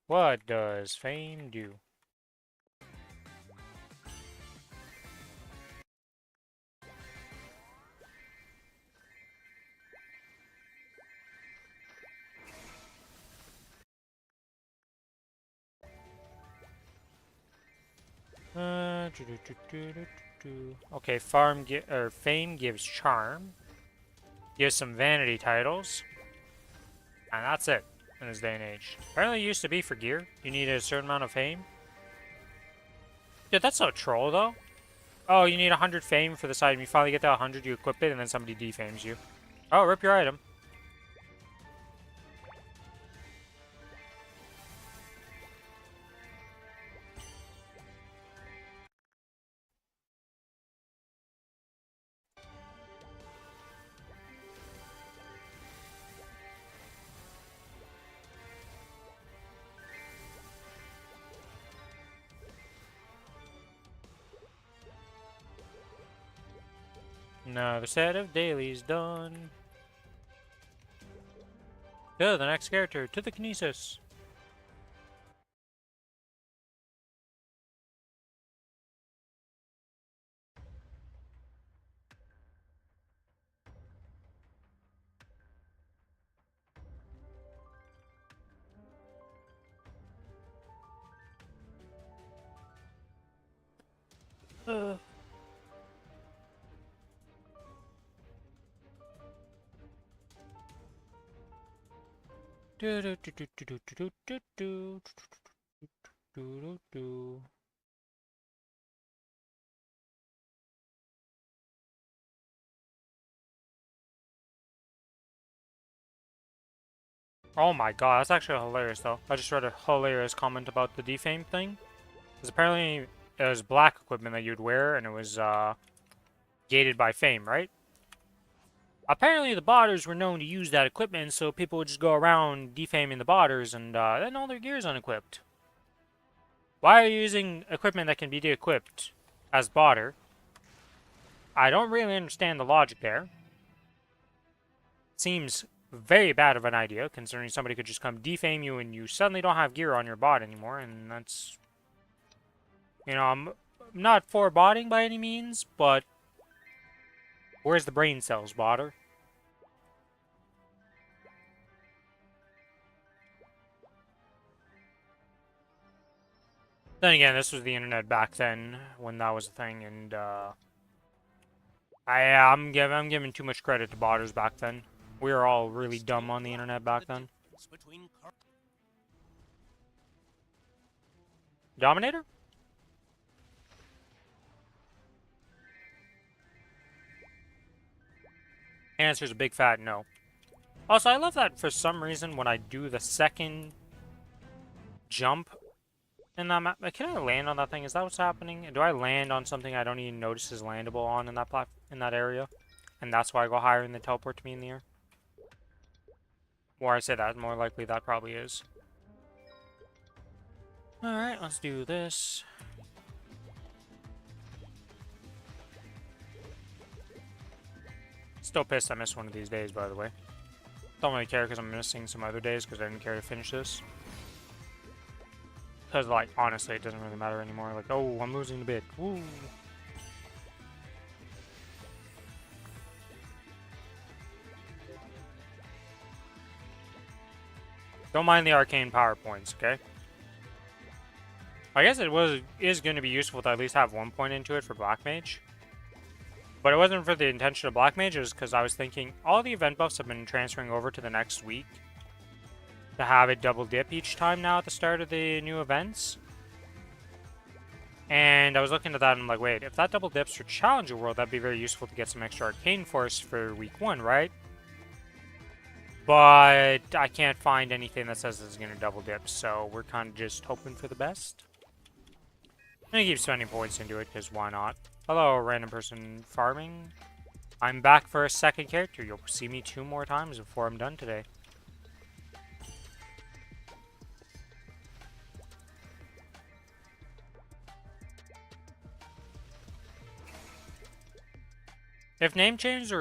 What does fame do? Okay, fame gives charm, gives some vanity titles, and that's it in this day and age. Apparently, it used to be for gear. You need a certain amount of fame. Dude, that's so troll though. Oh, you need 100 fame for this item. You finally get that 100, you equip it, and then somebody defames you. Oh, rip your item. Another set of dailies done. To the next character, to the Kinesis. Uh. Do do do do do do do do do do. Oh my god, that's actually hilarious though. I just read a hilarious comment about the defame thing. Because apparently it was black equipment that you'd wear and it was gated by fame, right? Apparently the botters were known to use that equipment, so people would just go around defaming the botters and then all their gear's unequipped. Why are you using equipment that can be de-equipped as botter? I don't really understand the logic there. Seems very bad of an idea, considering somebody could just come defame you and you suddenly don't have gear on your bot anymore, and that's... You know, I'm not for botting by any means, but... Where's the brain cells, botter? Then again, this was the internet back then, when that was a thing, and, I'm giving too much credit to botters back then. We were all really dumb on the internet back then. Dominator? Answer's a big fat no. Also, I love that for some reason when I do the second jump in that map, can I land on that thing? Is that what's happening? Do I land on something I don't even notice is landable on in that area? And that's why I go higher and they teleport to me in the air? Or I say that, more likely that probably is. Alright, let's do this. Still pissed I missed one of these days, by the way. Don't really care because I'm missing some other days because I didn't care to finish this. Because, like, honestly, it doesn't really matter anymore. Like, oh, I'm losing a bit. Woo! Don't mind the arcane power points, okay? I guess it is going to be useful to at least have 1 point into it for Black Mage. But it wasn't for the intention of Black Mage, it was because I was thinking all the event buffs have been transferring over to the next week to have it double dip each time now at the start of the new events. And I was looking at that and I'm like, wait, if that double dips for Challenger World, that'd be very useful to get some extra Arcane Force for week 1, right? But I can't find anything that says it's going to double dip, so we're kind of just hoping for the best. I'm going to keep spending points into it, because why not? Hello, random person farming. I'm back for a second character. You'll see me 2 more times before I'm done today. If name changes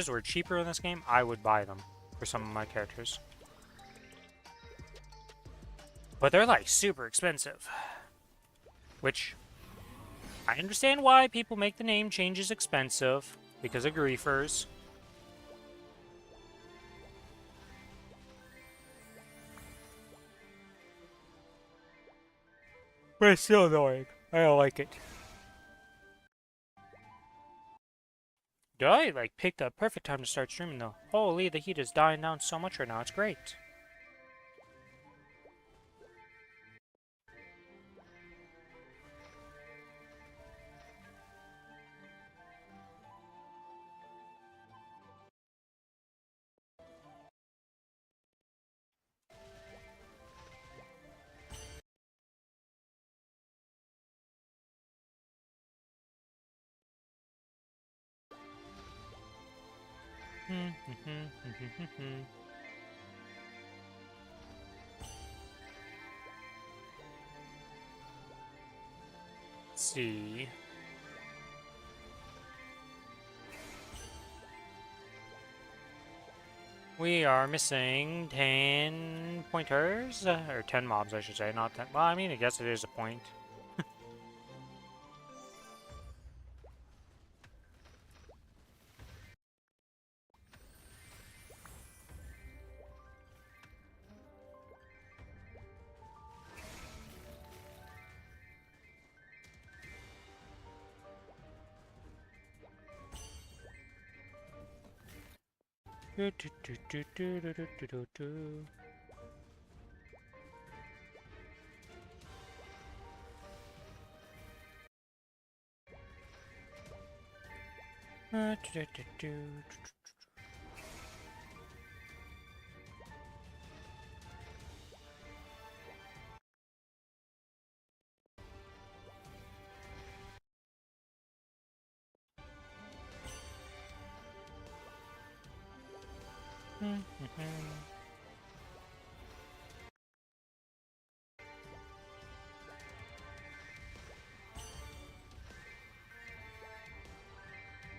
were cheaper in this game, I would buy them for some of my characters. But they're like super expensive. Which, I understand why people make the name changes expensive, because of griefers. But it's still annoying. I don't like it. I like picked a perfect time to start streaming though. Holy, the heat is dying down so much right now. It's great. Let's see. We are missing 10 pointers, or 10 mobs, I should say, not 10. Well, I mean, I guess it is a point.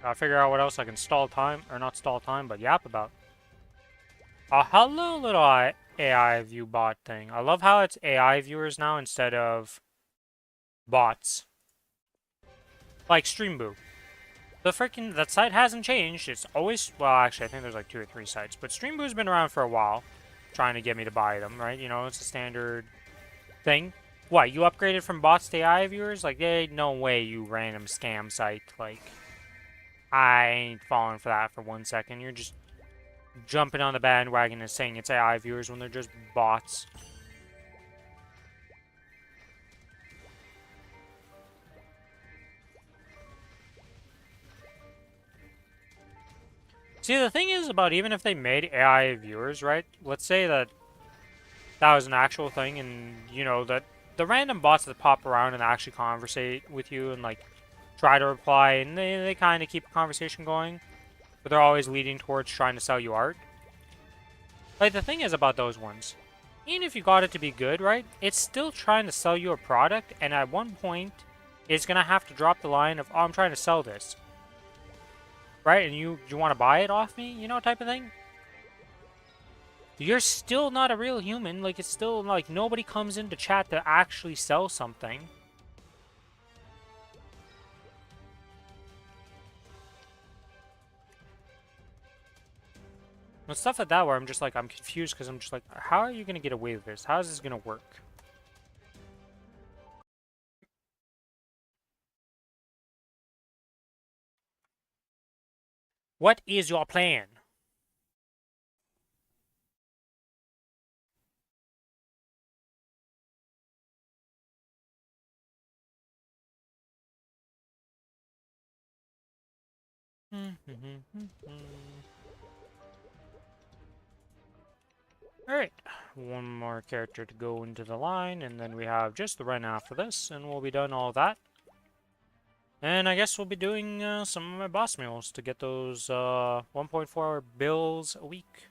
Gotta figure out what else I can stall time, or not stall time, but yap about. Hello, little AI view bot thing. I love how it's AI viewers now instead of bots. Like Streamboo. That site hasn't changed. It's always, well, actually, I think there's like 2 or 3 sites, but Streamboo's been around for a while, trying to get me to buy them, right? You know, it's a standard thing. What, you upgraded from bots to AI viewers? Like, no way, you random scam site. Like, I ain't falling for that for 1 second. You're just jumping on the bandwagon and saying it's AI viewers when they're just bots. See, the thing is about even if they made AI viewers, right? Let's say that that was an actual thing, and you know that the random bots that pop around and actually conversate with you and like try to reply, and they kind of keep a conversation going, but they're always leading towards trying to sell you art. Like, the thing is about those ones, even if you got it to be good, right, it's still trying to sell you a product, and at one point, it's going to have to drop the line of, oh, I'm trying to sell this. Right? And you want to buy it off me? You know, type of thing? You're still not a real human. Like, it's still, like, nobody comes into chat to actually sell something. And stuff like that where I'm just like, I'm confused because I'm just like, how are you going to get away with this? How is this going to work? What is your plan? Alright, one more character to go into the line, and then we have just the run after this, and we'll be done all that. And I guess we'll be doing some of my boss mules to get those 1.4 bills a week.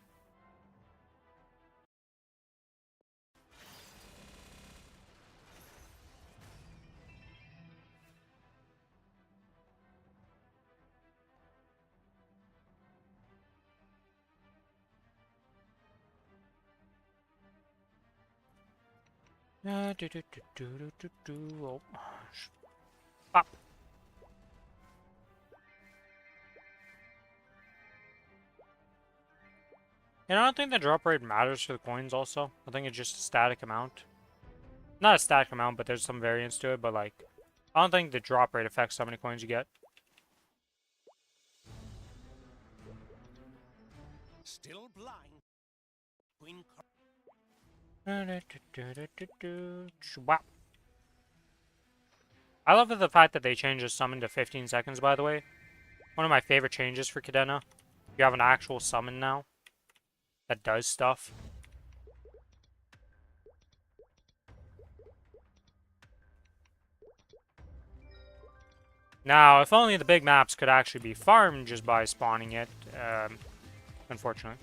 Oh. Pop. And I don't think the drop rate matters for the coins also. I think it's just a static amount. Not a static amount, but there's some variance to it, but like, I don't think the drop rate affects how many coins you get. Still blind. Queen Wow. I love the fact that they changed the summon to 15 seconds, by the way. One of my favorite changes for Cadena. You have an actual summon now that does stuff. Now, if only the big maps could actually be farmed just by spawning it, unfortunately.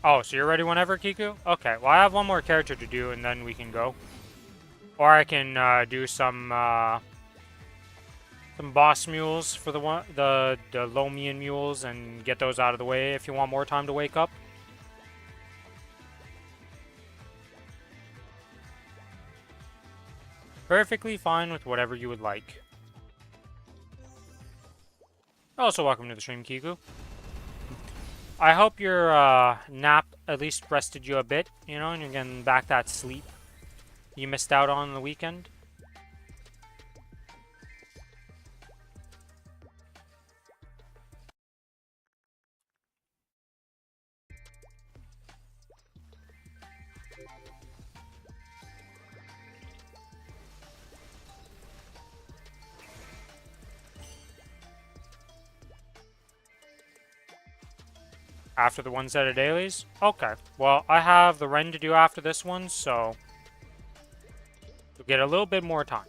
Oh, so you're ready whenever, Kiku? Okay, well I have one more character to do and then we can go. Or I can do some boss mules for the Lomian mules and get those out of the way if you want more time to wake up. Perfectly fine with whatever you would like. Also, welcome to the stream, Kiku. I hope your nap at least rested you a bit, you know, and you're getting back that sleep you missed out on the weekend. After the one set of dailies? Okay. Well, I have the Ren to do after this one, so you'll get a little bit more time.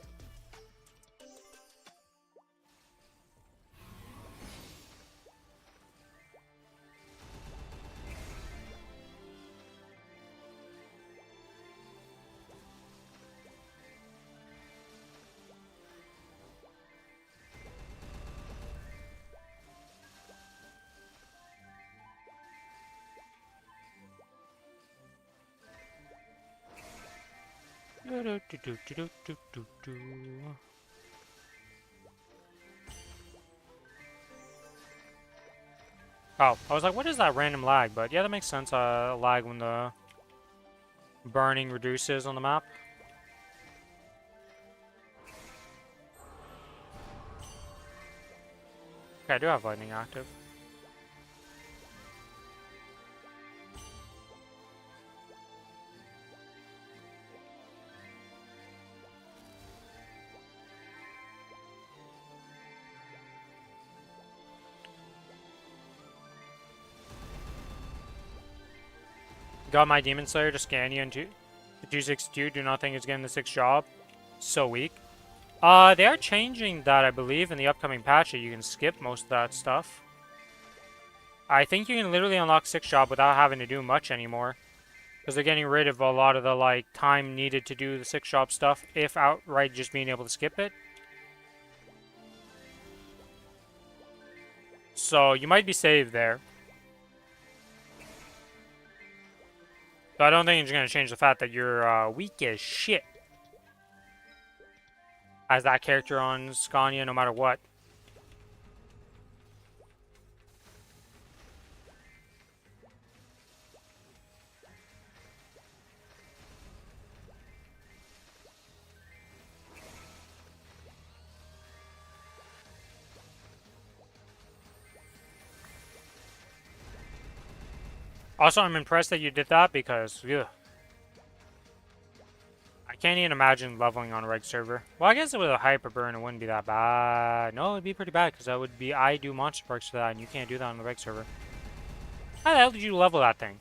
Oh, I was like, what is that random lag? But yeah, that makes sense. Lag when the burning reduces on the map. Okay, I do have lightning active. Got my Demon Slayer to scan you into the 262. Do not think it's getting the 6th job. So weak. They are changing that, I believe, in the upcoming patch. You can skip most of that stuff. I think you can literally unlock 6th job without having to do much anymore. Because they're getting rid of a lot of the, like, time needed to do the 6th job stuff, if outright just being able to skip it. So, you might be saved there. But I don't think it's going to change the fact that you're weak as shit as that character on Scania, no matter what. Also, I'm impressed that you did that because, ugh. I can't even imagine leveling on a reg server. Well, I guess with a hyper burn, it wouldn't be that bad. No, it'd be pretty bad because I do monster perks for that, and you can't do that on the reg server. How the hell did you level that thing?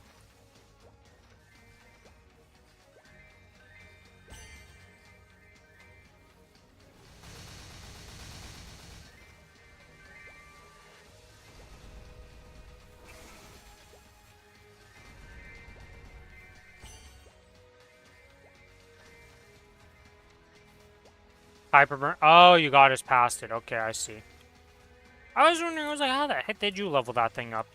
Hyperburn. Oh, you got us past it. Okay, I see. I was wondering, I was like, how the heck did you level that thing up?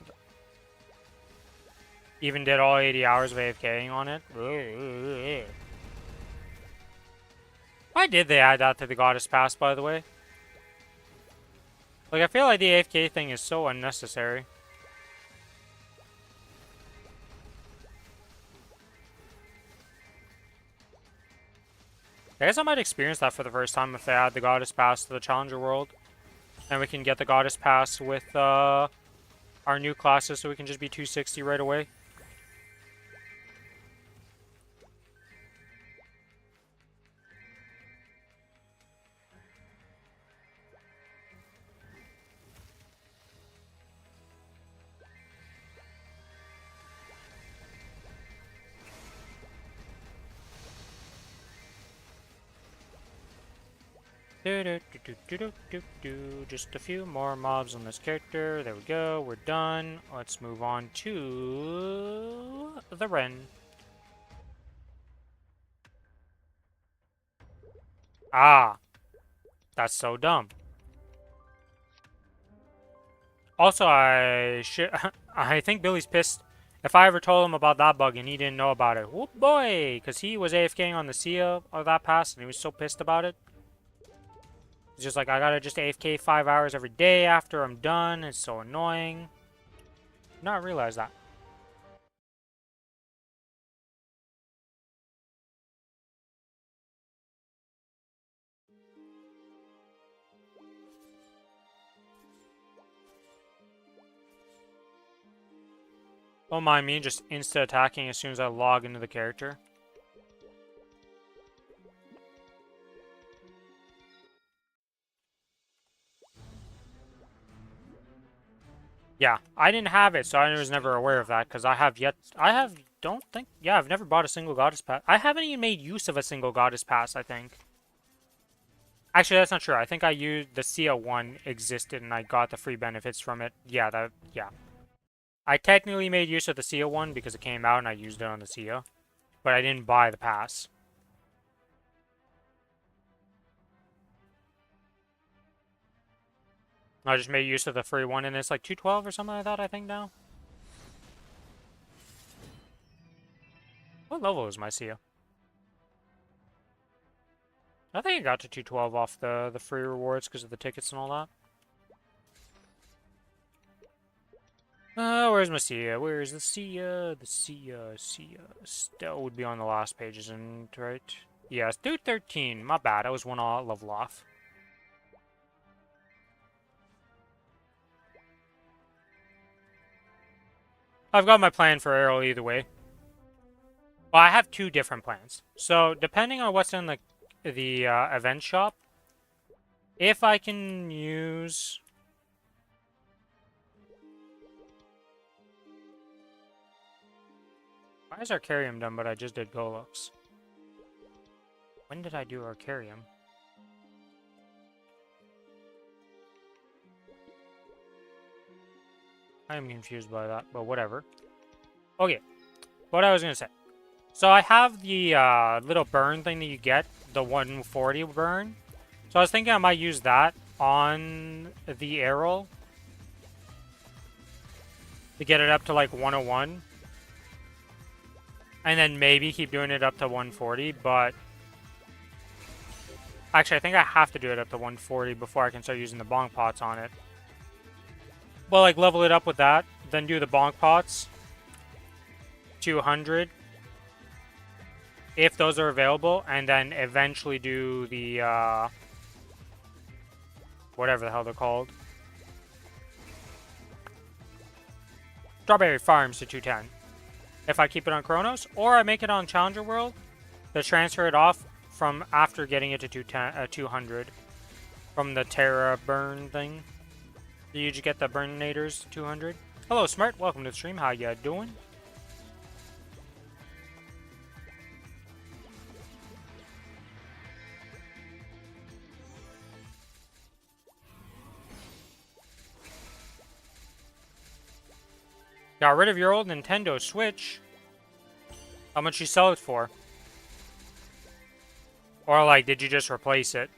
Even did all 80 hours of AFKing on it? Why did they add that to the Goddess Pass, by the way? Like, I feel like the AFK thing is so unnecessary. I guess I might experience that for the first time if they add the Goddess Pass to the Challenger World. And we can get the Goddess Pass with our new classes so we can just be 260 right away. Just a few more mobs on this character. There we go. We're done. Let's move on to the Ren. Ah, that's so dumb. Also, I think Billy's pissed. If I ever told him about that bug and he didn't know about it, whoop boy, because he was AFKing on the Sia of that pass and he was so pissed about it. It's just like, I gotta just AFK 5 hours every day after I'm done. It's so annoying. Not realize that. Don't mind me just insta-attacking as soon as I log into the character. Yeah, I didn't have it, so I was never aware of that, because I've never bought a single Goddess Pass. I haven't even made use of a single Goddess Pass, I think. Actually, that's not true. I think I used the Sia one existed and I got the free benefits from it. Yeah. I technically made use of the Sia one because it came out and I used it on the Sia, but I didn't buy the pass. I just made use of the free one, and it's like 212 or something like that, I think, now. What level is my Sia? I think I got to 212 off the free rewards because of the tickets and all that. Where's my Sia? Where's the Sia? The Sia. Still would be on the last page, isn't it, right? Yeah, it's 213. My bad. I was one level off. I've got my plan for Arrow either way. Well, I have two different plans. So, depending on what's in the event shop, if I can use... Why is Arcarium done, but I just did Golux? When did I do Arcarium? I am confused by that, but whatever. Okay, what I was gonna say. So I have the little burn thing that you get, the 140 burn. So I was thinking I might use that on the arrow to get it up to like 101. And then maybe keep doing it up to 140, but actually I think I have to do it up to 140 before I can start using the bonk pots on it. Well, like level it up with that, then do the bonk pots 200 if those are available, and then eventually do the whatever the hell they're called, Strawberry Farms to 210. If I keep it on Kronos, or I make it on Challenger World to transfer it off from after getting it to 200 from the Terra burn thing. You just get the Burnators to 200. Hello, Smart. Welcome to the stream. How ya doing? Got rid of your old Nintendo Switch. How much you sell it for? Or like, did you just replace it?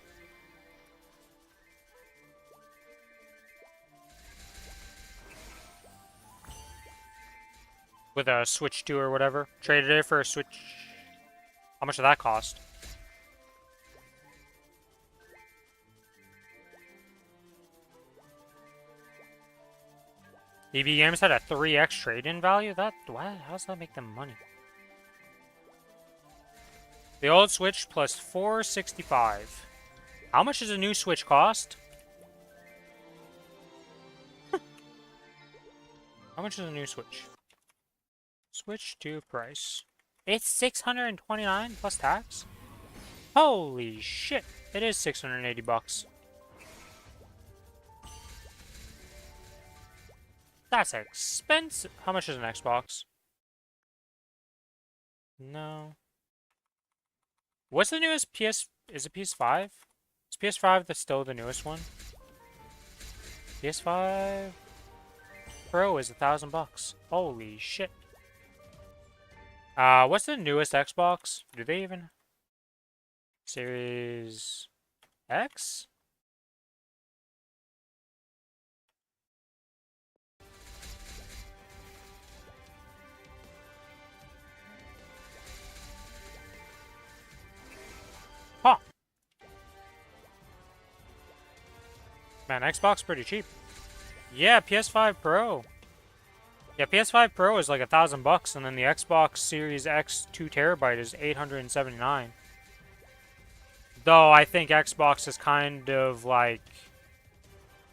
With a Switch 2 or whatever. Traded it for a Switch. How much did that cost? EB Games had a 3x trade-in value? That, what? How does that make them money? The old Switch plus 465. How much does a new Switch cost? How much is a new Switch? Switch to price. It's 629 plus tax? Holy shit. It is 680 bucks. That's expensive. How much is an Xbox? No. What's the newest PS? Is it PS5? Is PS5 still the newest one? PS5 Pro is $1,000. Holy shit. What's the newest Xbox? Do they even? Series X? Huh. Man, Xbox pretty cheap. Yeah, PS5 Pro. Yeah, PS5 Pro is like $1,000, and then the Xbox Series X 2 terabyte is $879. Though I think Xbox is kind of like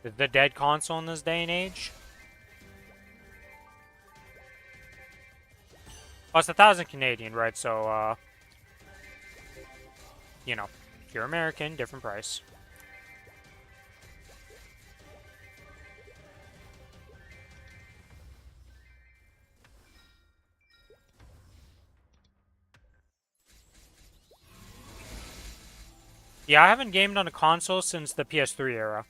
the dead console in this day and age. Oh, it's 1,000 Canadian, right? So, you know, if you're American, different price. Yeah, I haven't gamed on a console since the PS3 era.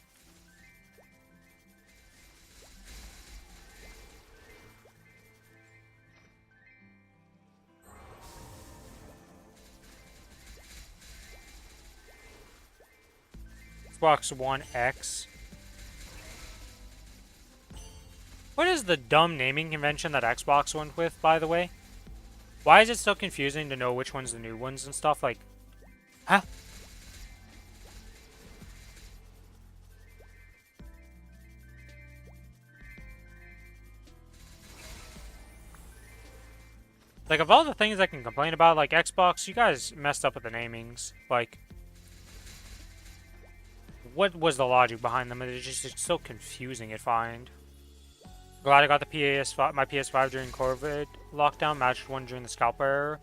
Xbox One X. What is the dumb naming convention that Xbox went with, by the way? Why is it so confusing to know which one's the new ones and stuff? Like, huh? Like, of all the things I can complain about, like, Xbox, you guys messed up with the namings. Like, what was the logic behind them? It's just so confusing, I find. Glad I got the PS5, my PS5 during COVID lockdown, matched one during the scalper era.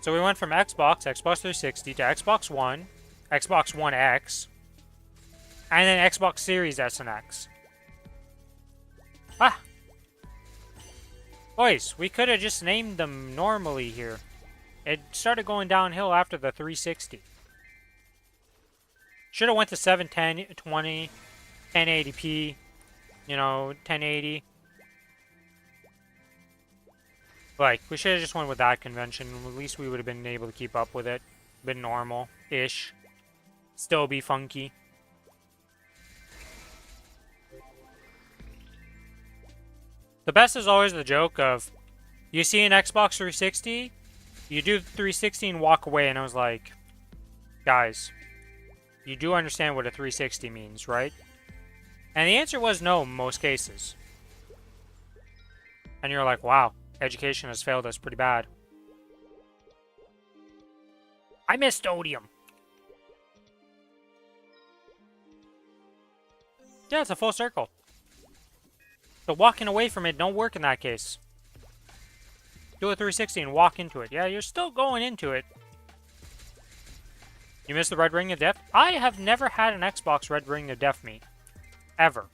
So we went from Xbox, Xbox 360 to Xbox One, Xbox One X, and then Xbox Series S and X. Ah! Boys, we could have just named them normally here. It started going downhill after the 360. Should have went to 710, 20, 1080p, 1080. Like, we should have just went with that convention. At least we would have been able to keep up with it. Been normal-ish. Still be funky. The best is always the joke of, you see an Xbox 360, you do 360 and walk away, and I was like, guys, you do understand what a 360 means, right? And the answer was no in most cases. And you're like, wow, education has failed us pretty bad. I missed Odium. Yeah, it's a full circle. So walking away from it don't work in that case. Do a 360 and walk into it. Yeah, you're still going into it. You missed the Red Ring of Death? I have never had an Xbox Red Ring of Death me. Ever.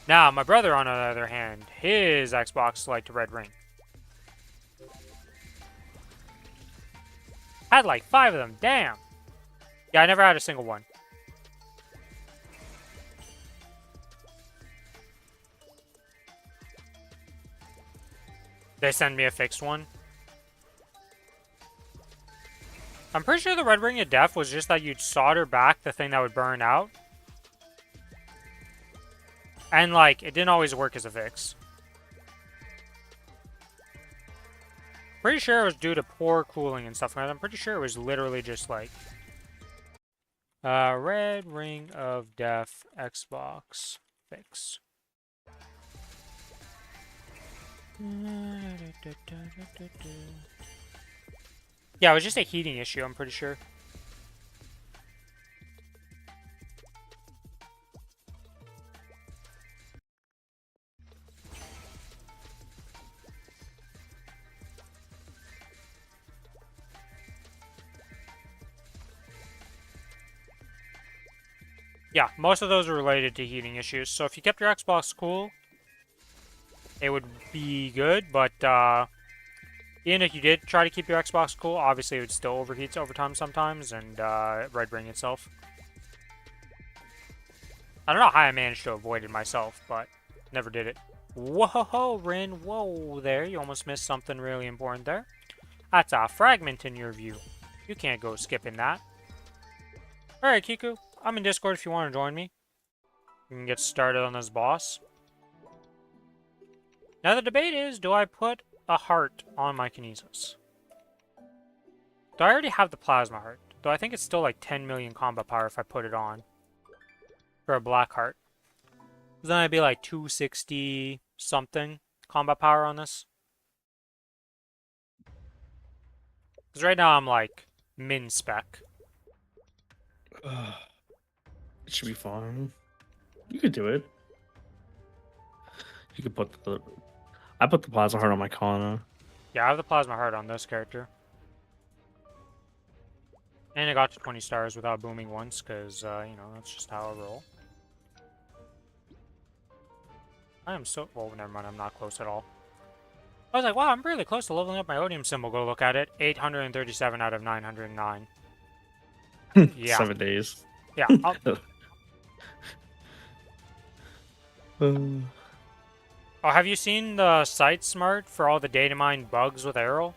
Now, my brother, on the other hand, his Xbox liked a Red Ring. Had like 5 of them. Damn. Yeah, I never had a single one. They send me a fixed one. I'm pretty sure the Red Ring of Death was just that you'd solder back the thing that would burn out. And, like, it didn't always work as a fix. Pretty sure it was due to poor cooling and stuff like that. I'm pretty sure it was literally just, like... Red Ring of Death Xbox fix. Yeah, it was just a heating issue, I'm pretty sure. Yeah, most of those are related to heating issues. So if you kept your Xbox cool, it would be good, but even if you did try to keep your Xbox cool, obviously it would still overheat over time sometimes, and Red Ring itself. I don't know how I managed to avoid it myself, but never did it. Whoa, Rin, whoa there, you almost missed something really important there. That's a fragment in your view. You can't go skipping that. Alright, Kiku, I'm in Discord if you want to join me. We can get started on this boss. Now the debate is, do I put a heart on my Kinesis? Do I already have the plasma heart? Though I think it's still like 10 million combat power if I put it on. For a black heart. Then I'd be like 260 something combat power on this. Because right now I'm like min spec. It should be fine. You could do it. You could put the... I put the plasma heart on my Kana. Yeah, I have the plasma heart on this character. And I got to 20 stars without booming once, because, that's just how I roll. I am so... Well, never mind, I'm not close at all. I was like, wow, I'm really close to leveling up my Odium symbol. Go look at it. 837 out of 909. Yeah. 7 days. Yeah. Oh, have you seen the site smart for all the data mine bugs with Arrow?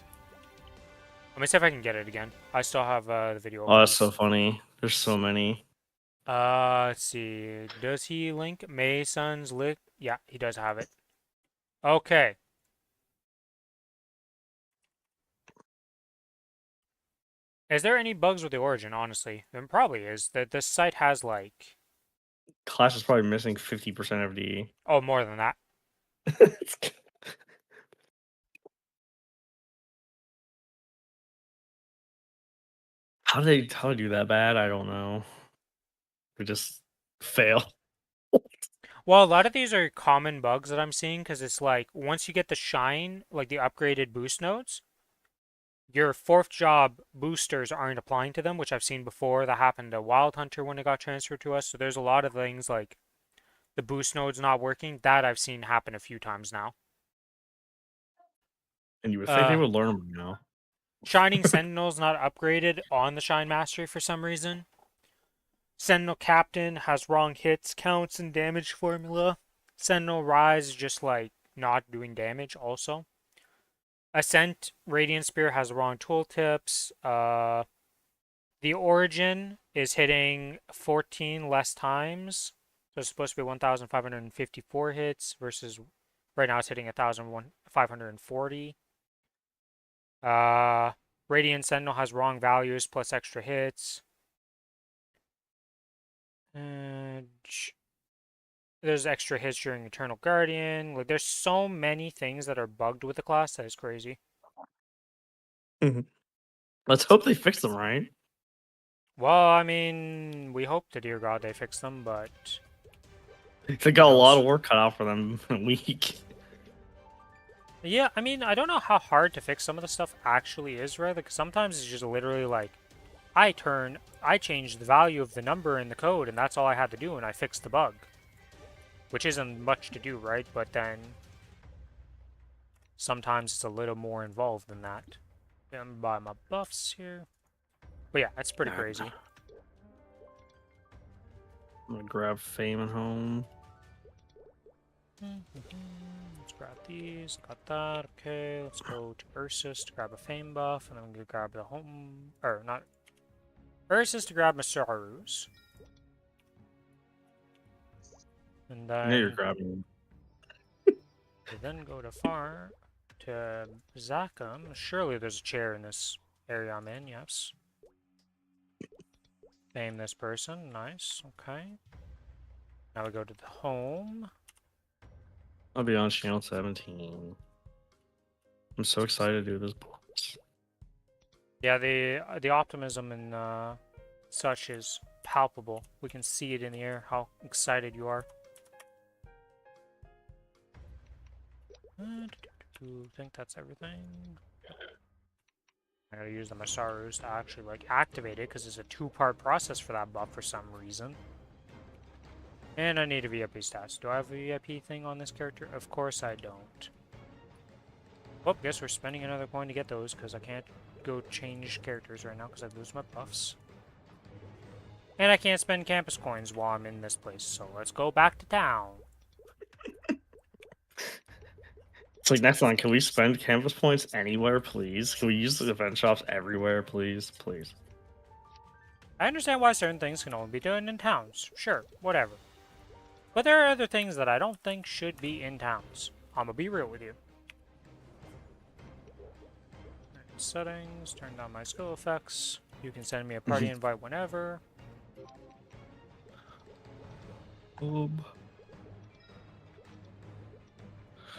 Let me see if I can get it again. I still have the video. Oh, that's so funny. There's so many. Let's see. Does he link Mason's lick? Yeah, he does have it. Okay. Is there any bugs with the origin, honestly? There probably is. That this site has, like... Clash is probably missing 50% of the... Oh, more than that. How do they do that bad? I don't know. They just fail. Well, a lot of these are common bugs that I'm seeing, because it's like, once you get the shine, like the upgraded boost nodes, your 4th job boosters aren't applying to them, which I've seen before. That happened to Wild Hunter when it got transferred to us. So there's a lot of things like the boost node's not working. That I've seen happen a few times now. And you would think they would learn by now. Shining Sentinel's not upgraded on the Shine Mastery for some reason. Sentinel Captain has wrong hits, counts, and damage formula. Sentinel Rise is just like not doing damage also. Ascent Radiant Spear has the wrong tooltips. The Origin is hitting 14 less times. So it's supposed to be 1,554 hits versus right now it's hitting 1,540. Radiant Sentinel has wrong values plus extra hits. There's extra hits during Eternal Guardian. Like, there's so many things that are bugged with the class that is crazy. Let's hope they fix them, right? Well, I mean, we hope to dear God they fix them, but They got a lot of work cut out for them in a week. yeah, I mean, I don't know how hard to fix some of the stuff actually is, right? Like, sometimes it's just literally like, I change the value of the number in the code, and that's all I had to do, and I fixed the bug. Which isn't much to do, right? But then sometimes it's a little more involved than that. I'm buy my buffs here. But yeah, that's pretty crazy. I'm gonna grab Fame and Home. Let's grab these. Got that. Okay, let's go to Ursus to grab a Fame buff, and then I'm gonna grab the home. Or not. Ursus to grab Masaru's. And then You're grabbing. we then go to farm to Zakum. Surely there's a chair in this area I'm in. Yes. Name this person. Nice. Okay. Now we go to the home. I'll be on channel 17. I'm so excited to do this. Yeah, the optimism and such is palpable. We can see it in the air. How excited you are. I think that's everything. I gotta use the Masaru's to actually like activate it because it's a 2-part process for that buff for some reason. And I need a VIP stats. Do I have a VIP thing on this character? Of course I don't. Oh, guess we're spending another coin to get those because I can't go change characters right now because I lose my buffs. And I can't spend campus coins while I'm in this place, so let's go back to town. It's like, next one, can we spend campus points anywhere, please? Can we use the event shops everywhere, please? Please. I understand why certain things can only be done in towns. Sure, whatever. But there are other things that I don't think should be in towns. I'm gonna be real with you. Settings, turn down my skill effects. You can send me a party invite whenever.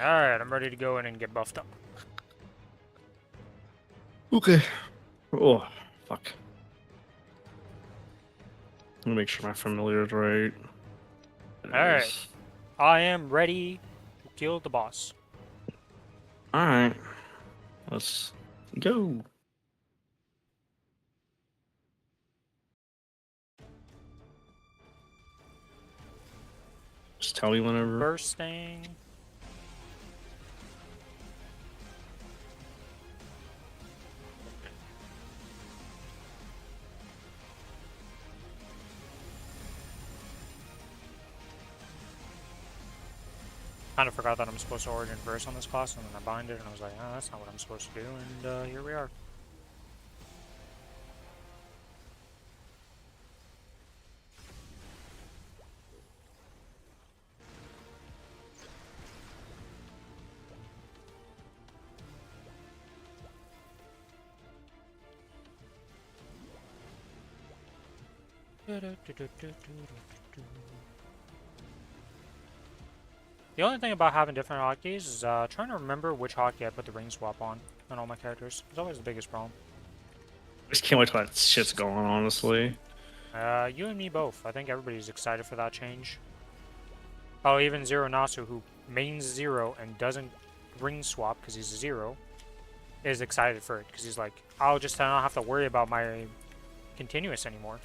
Alright, I'm ready to go in and get buffed up. Okay. Oh, fuck. Let me make sure my familiar's right. Alright. I am ready to kill the boss. Alright. Let's go. Just tell me whenever. Bursting. Kind of forgot that I'm supposed to origin first on this class, and then I bind it, and I was like, oh, that's not what I'm supposed to do, and here we are. The only thing about having different hotkeys is trying to remember which hotkey I put the ring swap on all my characters. It's always the biggest problem. I just can't wait till that shit's going, honestly. You and me both. I think everybody's excited for that change. Oh, even Zero Nasu, who mains 0 and doesn't ring swap because he's a 0. is excited for it because he's like, I'll just not have to worry about my continuous anymore.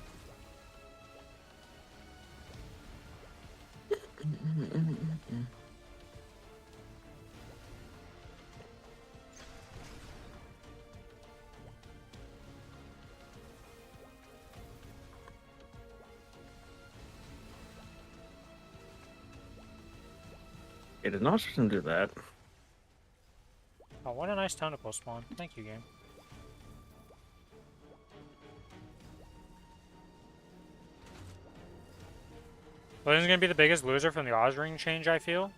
It did not just do that. Oh, what a nice tentacle spawn. Thank you, game. Well, this is gonna be the biggest loser from the Ozring change, I feel.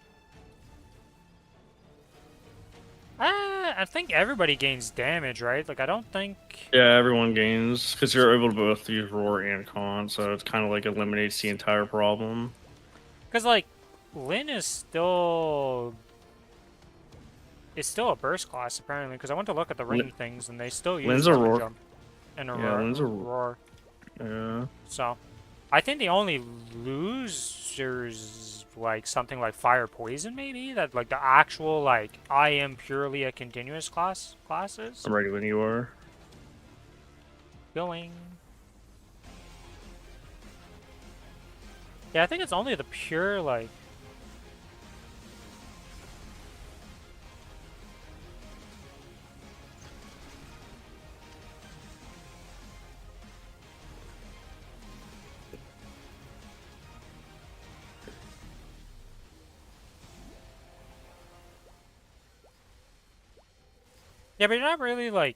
I think everybody gains damage, right? Like, I don't think... Yeah, everyone gains because you're able to both use roar and con, so it's kind of like eliminates the entire problem. Because, like, Lyn is still... It's still a burst class, apparently, because I went to look at the ring things, and they still use Lyn's a roar. jump and a Yeah, roar. Lyn's a roar. Yeah. So, I think the only losers, like, something like Fire Poison, maybe? That, like, the actual, like, I am purely a continuous classes? I'm ready when you are. Going. Yeah, I think it's only the pure, like... Yeah, but you're not really, like,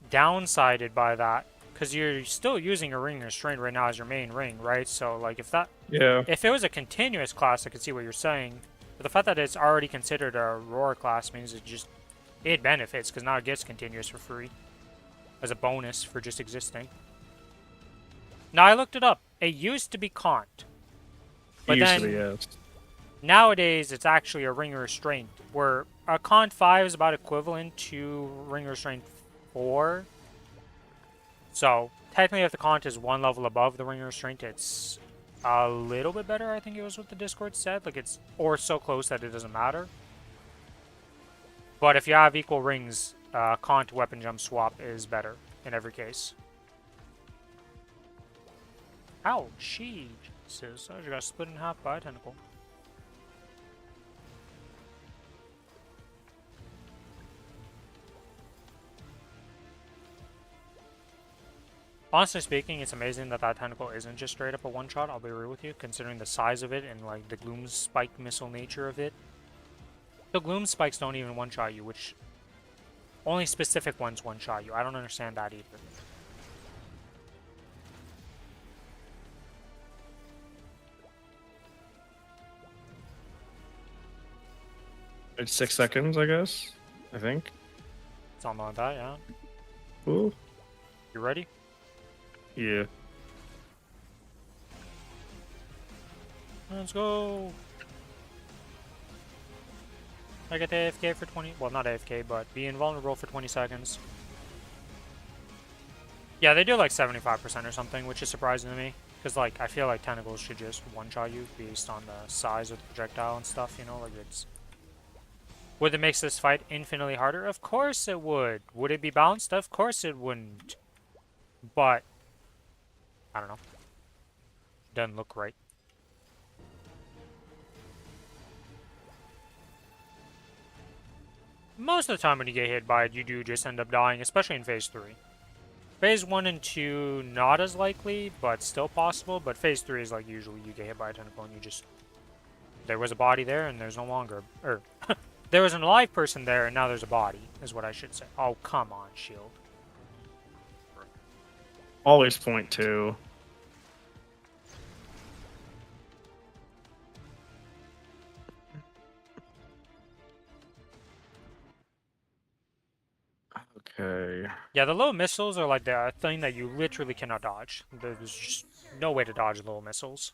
downsided by that, because you're still using a ring restraint right now as your main ring, right? So, like, if it was a continuous class, I could see what you're saying. But the fact that it's already considered a roar class means it benefits, because now it gets continuous for free. As a bonus for just existing. Now, I looked it up. It used to be Kant. But then, yes. nowadays, it's actually a ring restraint, where a Kant 5 is about equivalent to ring restraint 4. So, technically, if the Kant is one level above the ring restraint, it's a little bit better, I think it was what the Discord said. Like, it's, or so close that it doesn't matter. But if you have equal rings, Kant weapon jump swap is better in every case. Ouch, Jesus. I just got split in half by a tentacle. Honestly speaking, it's amazing that that tentacle isn't just straight up a one-shot, I'll be real with you, considering the size of it and, like, the Gloom Spike missile nature of it. The Gloom Spikes don't even one-shot you, which... Only specific ones one-shot you. I don't understand that either. It's 6 seconds, I guess. I think. Something like that, yeah. Ooh. You ready? Yeah. Let's go! I get the AFK for 20... Well, not AFK, but be invulnerable for 20 seconds. Yeah, they do like 75% or something, which is surprising to me. Because, like, I feel like tentacles should just one-shot you based on the size of the projectile and stuff, you know? Like, it's... Would it make this fight infinitely harder? Of course it would. Would it be balanced? Of course it wouldn't. But... I don't know. Doesn't look right. Most of the time when you get hit by it, you do just end up dying, especially in Phase 3. Phase 1 and 2, not as likely, but still possible. But Phase 3 is like usually you get hit by a tentacle and you just... There was a body there and there's no longer... Or, there was an alive person there and now there's a body, is what I should say. Oh, come on, Shield. Always point 2. Okay. Yeah, the little missiles are like the thing that you literally cannot dodge. There's just no way to dodge little missiles.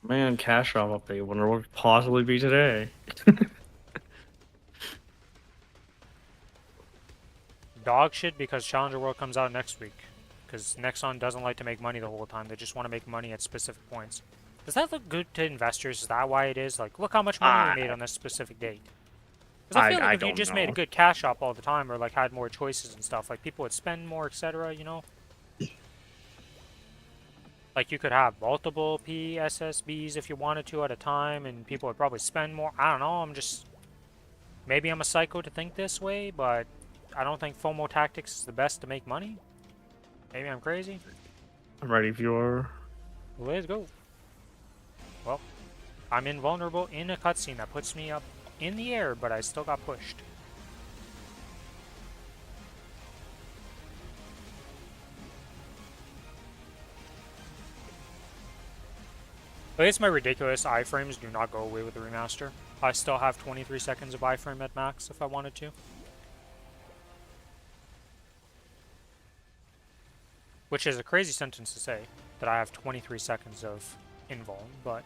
Man, cash shop update. Wonder what could possibly be today. Dog shit because Challenger World comes out next week. Because Nexon doesn't like to make money the whole time. They just want to make money at specific points. Does that look good to investors? Is that why it is? Like, look how much money we made on this specific date. Because I feel like I if you don't just know. made a good cash shop all the time, or like had more choices and stuff, like people would spend more, etc. You know, like you could have multiple PSSBs if you wanted to at a time, and people would probably spend more. I don't know. Maybe I'm a psycho to think this way, but I don't think FOMO tactics is the best to make money. Maybe I'm crazy. I'm ready if you are. Let's go. Well, I'm invulnerable in a cutscene that puts me up in the air, but I still got pushed. But it's my ridiculous iframes do not go away with the remaster. I still have 23 seconds of iframe at max if I wanted to. Which is a crazy sentence to say, that I have 23 seconds of invuln, but...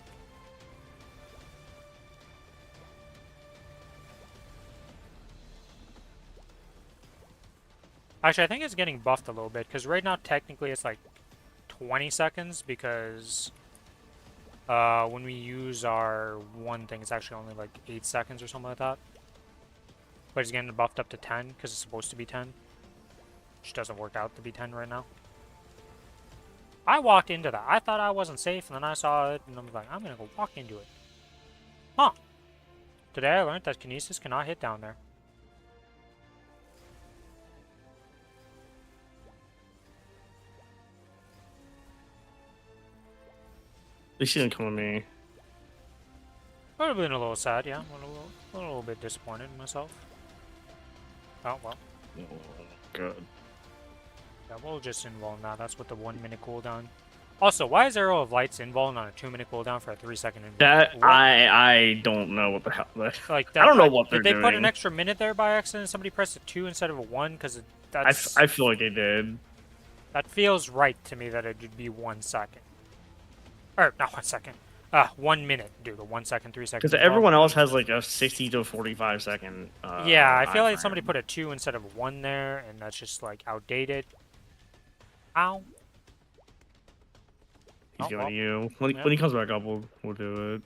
Actually, I think it's getting buffed a little bit, because right now technically it's like 20 seconds, because when we use our one thing, it's actually only like 8 seconds or something like that. But it's getting buffed up to 10, because it's supposed to be 10. Which doesn't work out to be 10 right now. I walked into that. I thought I wasn't safe, and then I saw it, and I was like, I'm gonna go walk into it. Huh. Today I learned that Kinesis cannot hit down there. At least she didn't come to me. I would have been a little sad, yeah. A little bit disappointed in myself. Oh, well. Oh, good. Yeah, we'll just invuln that. That's what the 1 minute cooldown. Also, why is Arrow of Light's invuln on a 2 minute cooldown for a 3 second invuln? That what? I don't know what the hell. Like that, I don't know what they're doing. Did they put an doing. extra minute there by accident? Somebody pressed a 2 instead of a 1 because that's. I feel like they did. That feels right to me that it would be 1 second. Or not 1 second. 1 minute, dude. A 1 second, 3 seconds. Because everyone else has like a 60 to 45 second. Yeah, I feel like iframe. somebody put a 2 instead of a 1 there, and that's just like outdated. Ow. He's Oh, going well. to you. When he comes back up, we'll do it.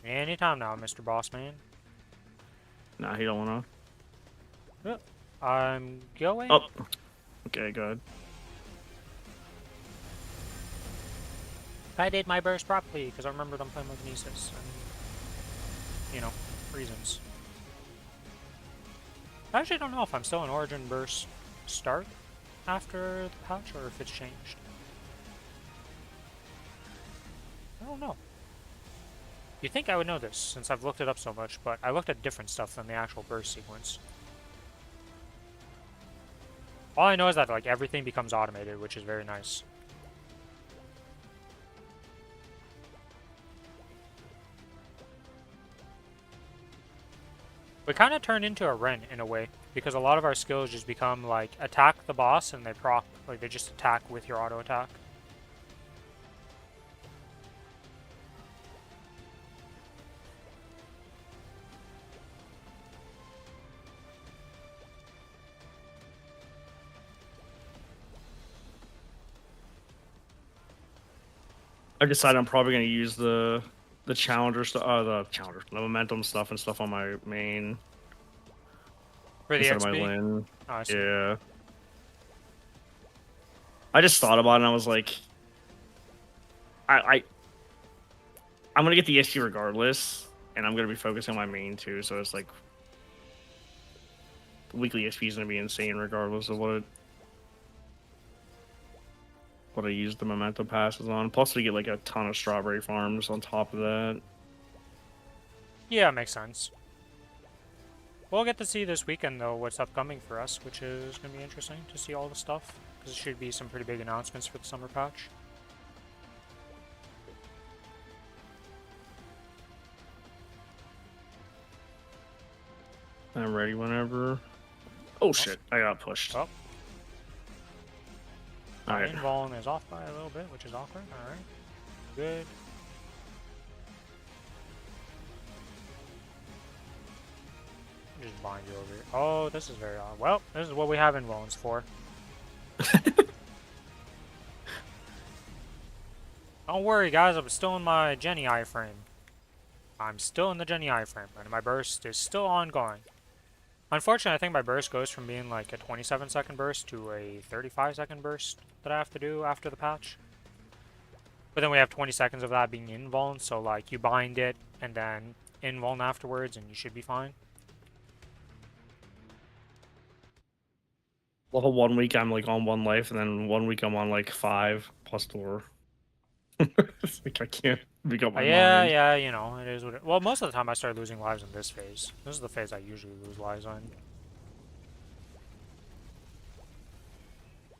Anytime now, Mr. Boss Man. Nah, he don't wanna. I'm going. Oh. Okay, good. I did my burst properly because I remembered I'm playing with Kinesis and, you know, reasons. I actually don't know if I'm still in Origin Burst start after the patch or if it's changed. I don't know. You'd think I would know this since I've looked it up so much, but I looked at different stuff than the actual burst sequence. All I know is that like everything becomes automated, which is very nice. We kind of turned into a Ren in a way, because a lot of our skills just become like attack the boss and they proc, like they just attack with your auto attack. I decided I'm probably gonna use the challenger stuff, the momentum stuff and stuff on my main For the instead of my XP? Lin. Oh, I see. Yeah. I just thought about it and I was like, I'm gonna get the XP regardless, and I'm gonna be focusing on my main too. So it's like the weekly XP is gonna be insane regardless of what I use the memento passes on. Plus, we get like a ton of strawberry farms on top of that. Yeah, makes sense. We'll get to see this weekend, though, what's upcoming for us, which is going to be interesting to see all the stuff. Because there should be some pretty big announcements for the summer patch. I'm ready whenever. Oh shit, I got pushed. Oh. Alright. Invuln is off by a little bit, which is awkward. Alright. Good. Just bind you over here. Oh, this is very odd. Well, this is what we have Invulns for. Don't worry, guys. I'm still in my Jenny iframe. I'm still in the Jenny iframe, and my burst is still ongoing. Unfortunately, I think my burst goes from being like a 27-second burst to a 35-second burst that I have to do after the patch. But then we have 20 seconds of that being invuln, so like you bind it and then invuln afterwards, and you should be fine. Level 1 week I'm like on 1 life, and then 1 week I'm on like 5 plus 4. It's like I can't make up my mind. Yeah, you know, it is what it... Well, most of the time I start losing lives in this phase. This is the phase I usually lose lives on.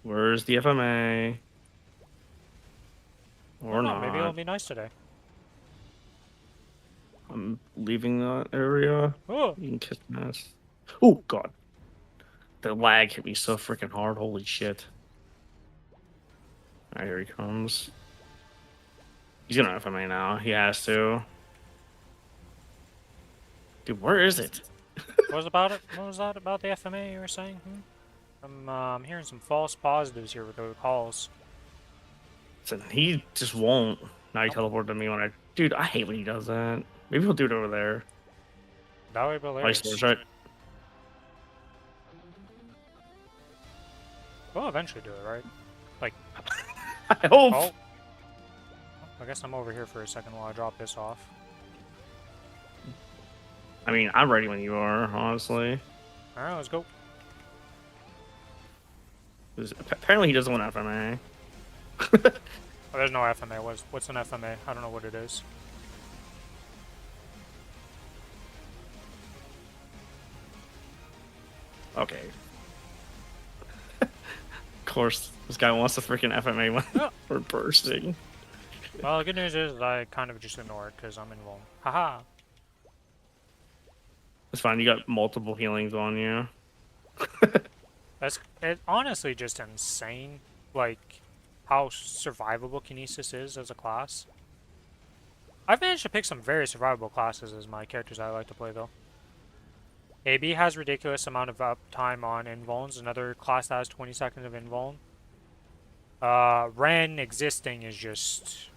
Where's the FMA? Or not? Maybe it'll be nice today. I'm leaving that area. Oh! You can kiss my ass. Oh, God. The lag hit me so freaking hard. Holy shit. Alright, here he comes. He's gonna FMA now. He has to. Dude, where is it? What was about it? What was that about the FMA you were saying? I'm hearing some false positives here with the calls. So he just won't. Now he teleported me when I... Dude, I hate when he does that. Maybe he'll do it over there. That would be hilarious. Vice versa, right? We'll eventually do it, right? Like... I hope! Oh. I guess I'm over here for a second while I drop this off. I mean, I'm ready when you are, honestly. Alright, let's go. Apparently he doesn't want FMA. Oh, there's no FMA. What's an FMA? I don't know what it is. Okay. Of course, this guy wants to freaking FMA when we're bursting. Well, the good news is I kind of just ignore it because I'm invuln. Haha! It's fine, you got multiple healings on you. It's honestly just insane, like, how survivable Kinesis is as a class. I've managed to pick some very survivable classes as my characters I like to play, though. AB has ridiculous amount of uptime on invulns, another class that has 20 seconds of invuln. Ren existing is just...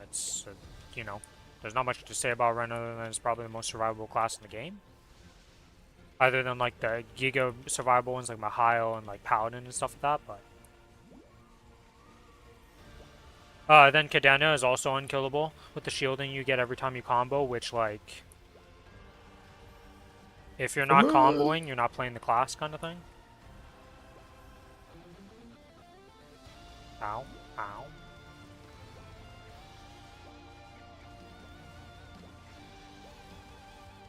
It's, you know, there's not much to say about Ren other than it's probably the most survivable class in the game. Other than, like, the Giga survivable ones like Mihail and, like, Paladin and stuff like that, but... then Cadena is also unkillable with the shielding you get every time you combo, which, like... If you're not comboing, you're not playing the class kind of thing. Ow. Ow.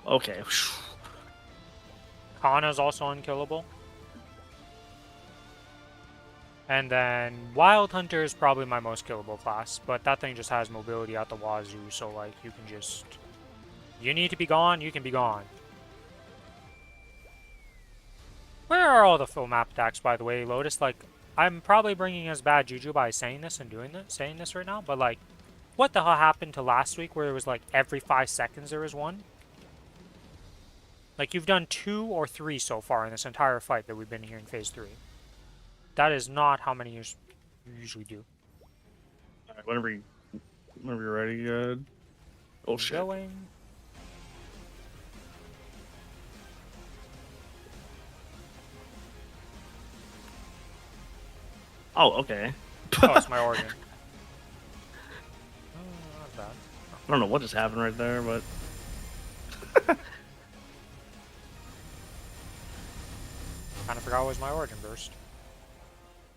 Okay. Kana is also unkillable. And then Wild Hunter is probably my most killable class, but that thing just has mobility out the wazoo, so like you can just... You need to be gone, you can be gone. Where are all the full map attacks, by the way, Lotus? Like, I'm probably bringing us bad juju by saying this and saying this right now, but like, what the hell happened to last week where it was like every 5 seconds there was one? Like, you've done 2 or 3 so far in this entire fight that we've been here in Phase 3. That is not how many you usually do. Alright, whenever you're ready, good. Oh shit. Going. Oh, okay. Oh, it's my organ. Oh, not bad. I don't know what just happened right there, but... Kinda forgot it was my origin burst.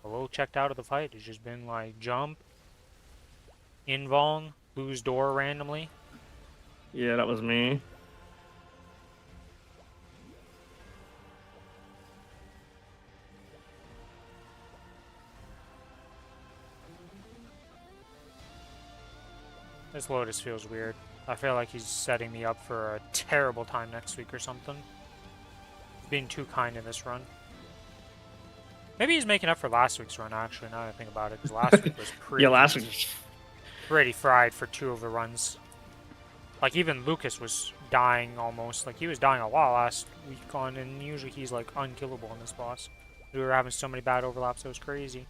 A little checked out of the fight. It's just been like jump, invuln, lose door randomly. Yeah, that was me. This Lotus feels weird. I feel like he's setting me up for a terrible time next week or something. He's being too kind in this run. Maybe he's making up for last week's run, actually, now that I think about it, because last week was pretty... Yeah, last week was... pretty fried for 2 of the runs. Like, even Lucas was dying almost. Like, he was dying a lot last week on, and usually he's, like, unkillable in this boss. We were having so many bad overlaps, it was crazy.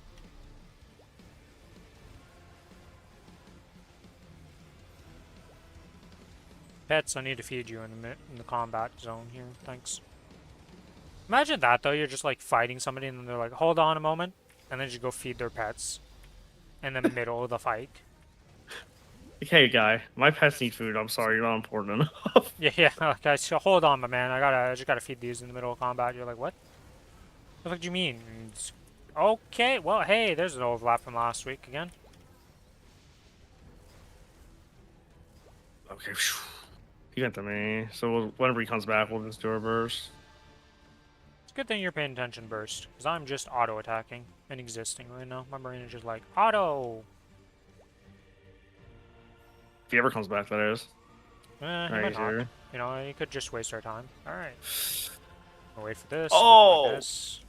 Pets, I need to feed you in the combat zone here. Thanks. Imagine that though. You're just like fighting somebody, and then they're like, "Hold on a moment," and then you go feed their pets in the middle of the fight. Hey, guy, my pets need food. I'm sorry, you're not important enough. Yeah. Okay, so hold on, my man. I just gotta feed these in the middle of combat. You're like, what? What the fuck do you mean? Okay. Well, hey, there's an overlap from last week again. Okay, he got to me. So whenever he comes back, we'll just do our burst. It's a good thing you're paying attention, Burst, because I'm just auto-attacking and existing right now. My brain is just like, auto! If he ever comes back, that is. He Right, might not. here. You know, he could just waste our time. Alright. We'll wait for this. Oh! Like this.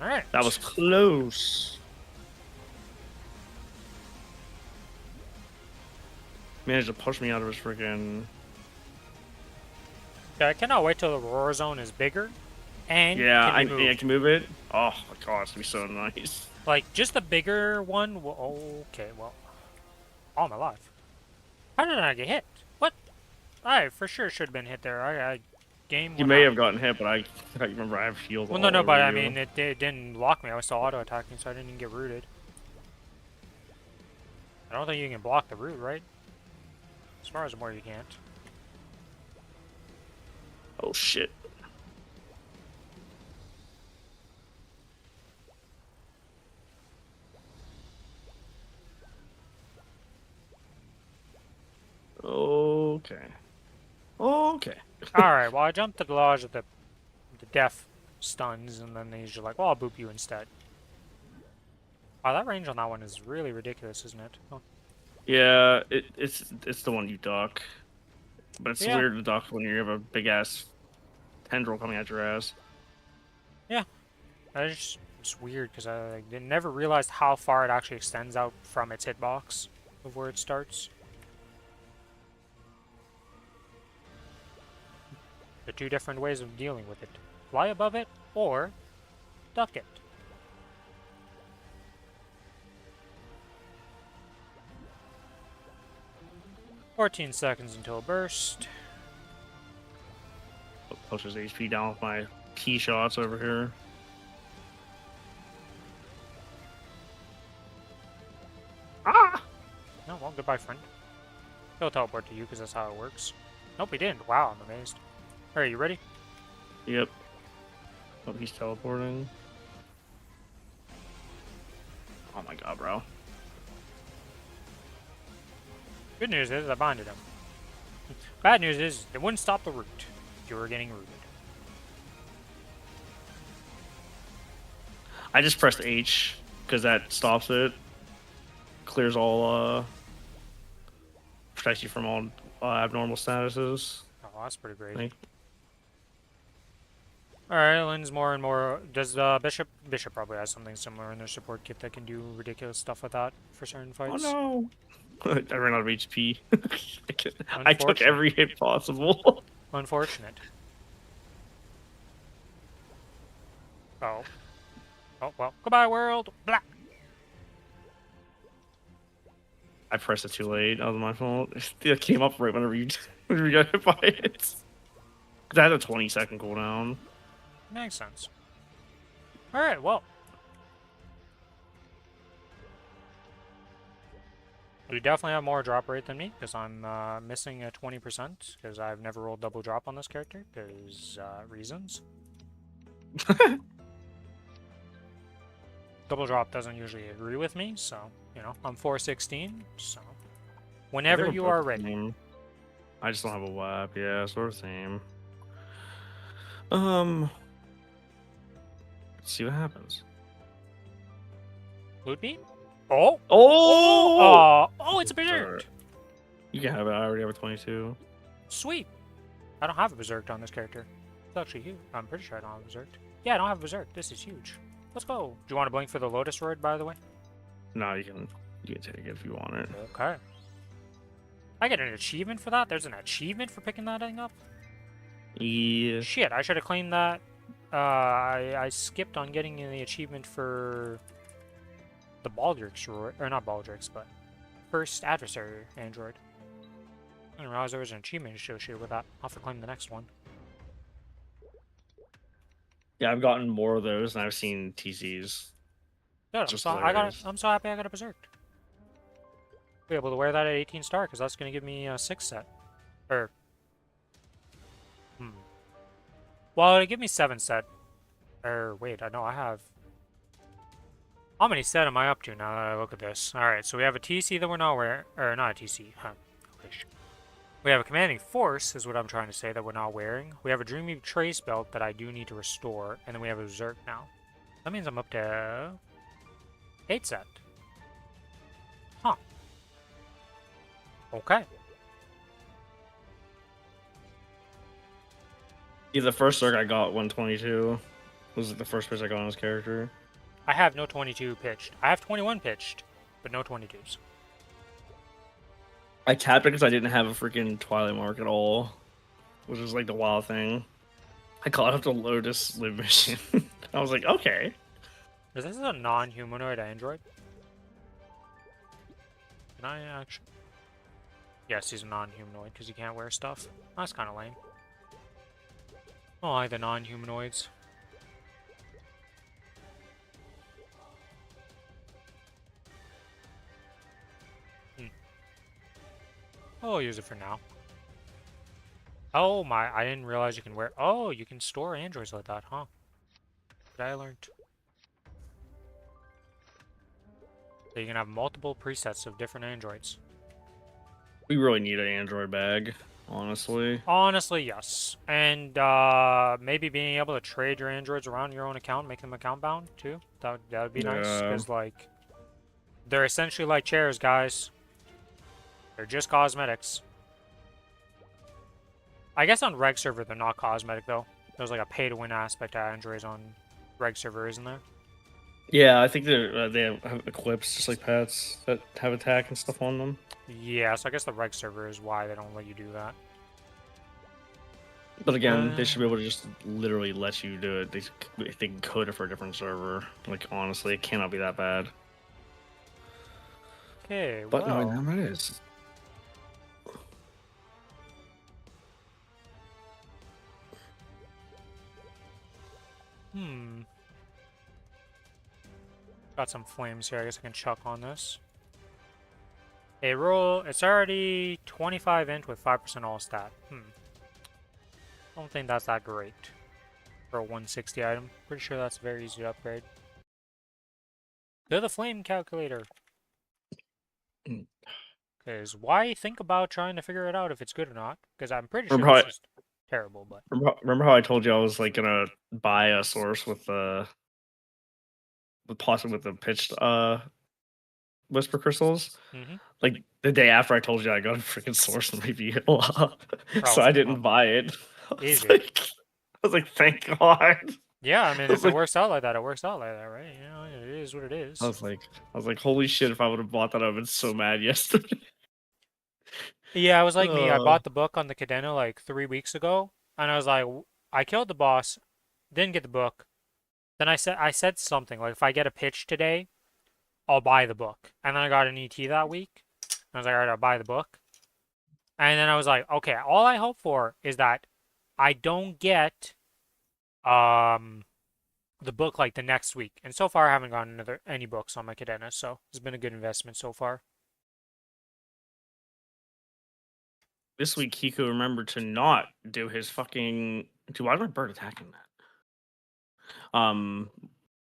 Alright. That was close. Managed to push me out of his freaking. Yeah, I cannot wait till the roar zone is bigger. And Yeah, can be moved. I can move it. Oh my god, it's gonna be so nice. Like, just the bigger one okay, well. All my life. How did I get hit? What? I for sure should have been hit there. I game. You may have gotten hit, but I remember I have shields. Well, no, but I mean, it didn't lock me. I was still auto-attacking, so I didn't even get rooted. I don't think you can block the root, right? As far as I'm aware, you can't. Oh shit. Okay. Okay. Alright, well, I jumped the dodge of the death stuns, and then he's just like, well, I'll boop you instead. Wow, that range on that one is really ridiculous, isn't it? Oh. Yeah, it's the one you duck. But it's Yeah. weird to duck when you have a big ass tendril coming at your ass. Yeah. It's weird, because I never realized how far it actually extends out from its hitbox of where it starts. There are two different ways of dealing with it. Fly above it, or duck it. "14 seconds until burst." Pushes HP down with my key shots over here. Ah! No, well, goodbye, friend. He'll teleport to you, because that's how it works. Nope, he didn't. Wow, I'm amazed. Alright, you ready? Yep. Oh, he's teleporting. Oh my god, bro. Good news is I bonded him. Bad news is it wouldn't stop the root. You were getting rooted. I just pressed H because that stops it. Clears all, protects you from all abnormal statuses. Oh, that's pretty great. Like, Alright, Lynn's more and more. Does Bishop probably has something similar in their support kit that can do ridiculous stuff with that for certain fights? oh no! I ran out of HP. I took every hit possible. Unfortunate. Oh. Oh, well. Goodbye, world! Blah! I pressed it too late. That was my fault. It came up right whenever you got hit by it. Cause I had a 20-second cooldown. Makes sense. Alright, well. You definitely have more drop rate than me, because I'm missing a 20%, because I've never rolled double drop on this character, because reasons. Double drop doesn't usually agree with me, so, you know, I'm 416, so whenever you are ready. Same. I just don't have a WAP, yeah, sort of same. Let's see what happens. Loot beam? Oh! Oh! Oh, it's a berserk! You can have it. I already have a 22. Sweet! I don't have a berserk on this character. It's actually huge. I'm pretty sure I don't have a berserk. Yeah, I don't have a berserk. This is huge. Let's go. Do you want to blink for the Lotus Roid, by the way? No, you can take it if you want it. Okay. I get an achievement for that? There's an achievement for picking that thing up? Yeah. Shit, I should have claimed that. I skipped on getting the achievement for the Baldrix Roid, or not Baldrix, but first adversary android. I didn't realize there was an achievement associated with that. I'll have to claim the next one. Yeah, I've gotten more of those, and I've seen TCs. Dude, It's just hilarious. I'm so happy I got a Berserk. Be able to wear that at 18 star because that's gonna give me a 6 set. Or well, it'll give me 7 set. Or wait, I know I have. How many set am I up to now that I look at this? Alright, so we have a TC that we're not wearing, or not a TC, huh. We have a Commanding Force, is what I'm trying to say, that we're not wearing. We have a Dreamy Trace Belt that I do need to restore, and then we have a Berserk now. That means I'm up to 8 set. Huh. Okay. Yeah, the first Zerg I got 122 was the first pitch I got on his character. I have no 22 pitched. I have 21 pitched, but no 22s. I tapped it because I didn't have a freaking Twilight Mark at all, which was like the wild thing. I caught up to Lotus Live Mission. I was like, okay. Is this a non-humanoid android? Can I actually? Yes, he's a non-humanoid because he can't wear stuff. That's kind of lame. Oh, I like the non-humanoids. I'll use it for now. Oh my, I didn't realize you can wear... Oh, you can store androids like that, huh? That I learned. So you can have multiple presets of different androids. We really need an Android bag, honestly. Honestly, yes. And maybe being able to trade your androids around your own account, make them account bound too. That would be nice, because like they're essentially like chairs, guys. They're just cosmetics. I guess on Reg server they're not cosmetic though. There's like a pay-to-win aspect to androids on Reg server, isn't there? Yeah, I think they have equips just like pets that have attack and stuff on them. Yeah, so I guess the Reg server is why they don't let you do that. But again, they should be able to just literally let you do it. They can code it for a different server. Like honestly, it cannot be that bad. Okay, But well... no, it is. Got some flames here. I guess I can chuck on this. A roll. It's already 25 int with 5% all stat. I don't think that's that great for a 160 item. Pretty sure that's very easy to upgrade. To the flame calculator. Because why think about trying to figure it out if it's good or not? Because I'm pretty sure it's just terrible. But remember how I told you I was like gonna buy a source with possibly with the pitched whisper crystals? Like the day after I told you, I got a freaking source and maybe heal up. So I didn't buy it. I was like, thank God. Yeah, I mean, if it works out like that, it works out like that, right? You know, it is what it is. I was like, holy shit! If I would have bought that, I've been so mad yesterday. Yeah, it was like me. I bought the book on the Cadena like 3 weeks ago, and I was like, I killed the boss, didn't get the book. Then I said something like, if I get a pitch today, I'll buy the book. And then I got an ET that week. I was like, all right, I'll buy the book. And then I was like, okay, all I hope for is that I don't get the book like the next week. And so far I haven't gotten any books on my Cadena, so it's been a good investment so far. This week Kiku remembered to not do his fucking dude, why is my bird attacking that?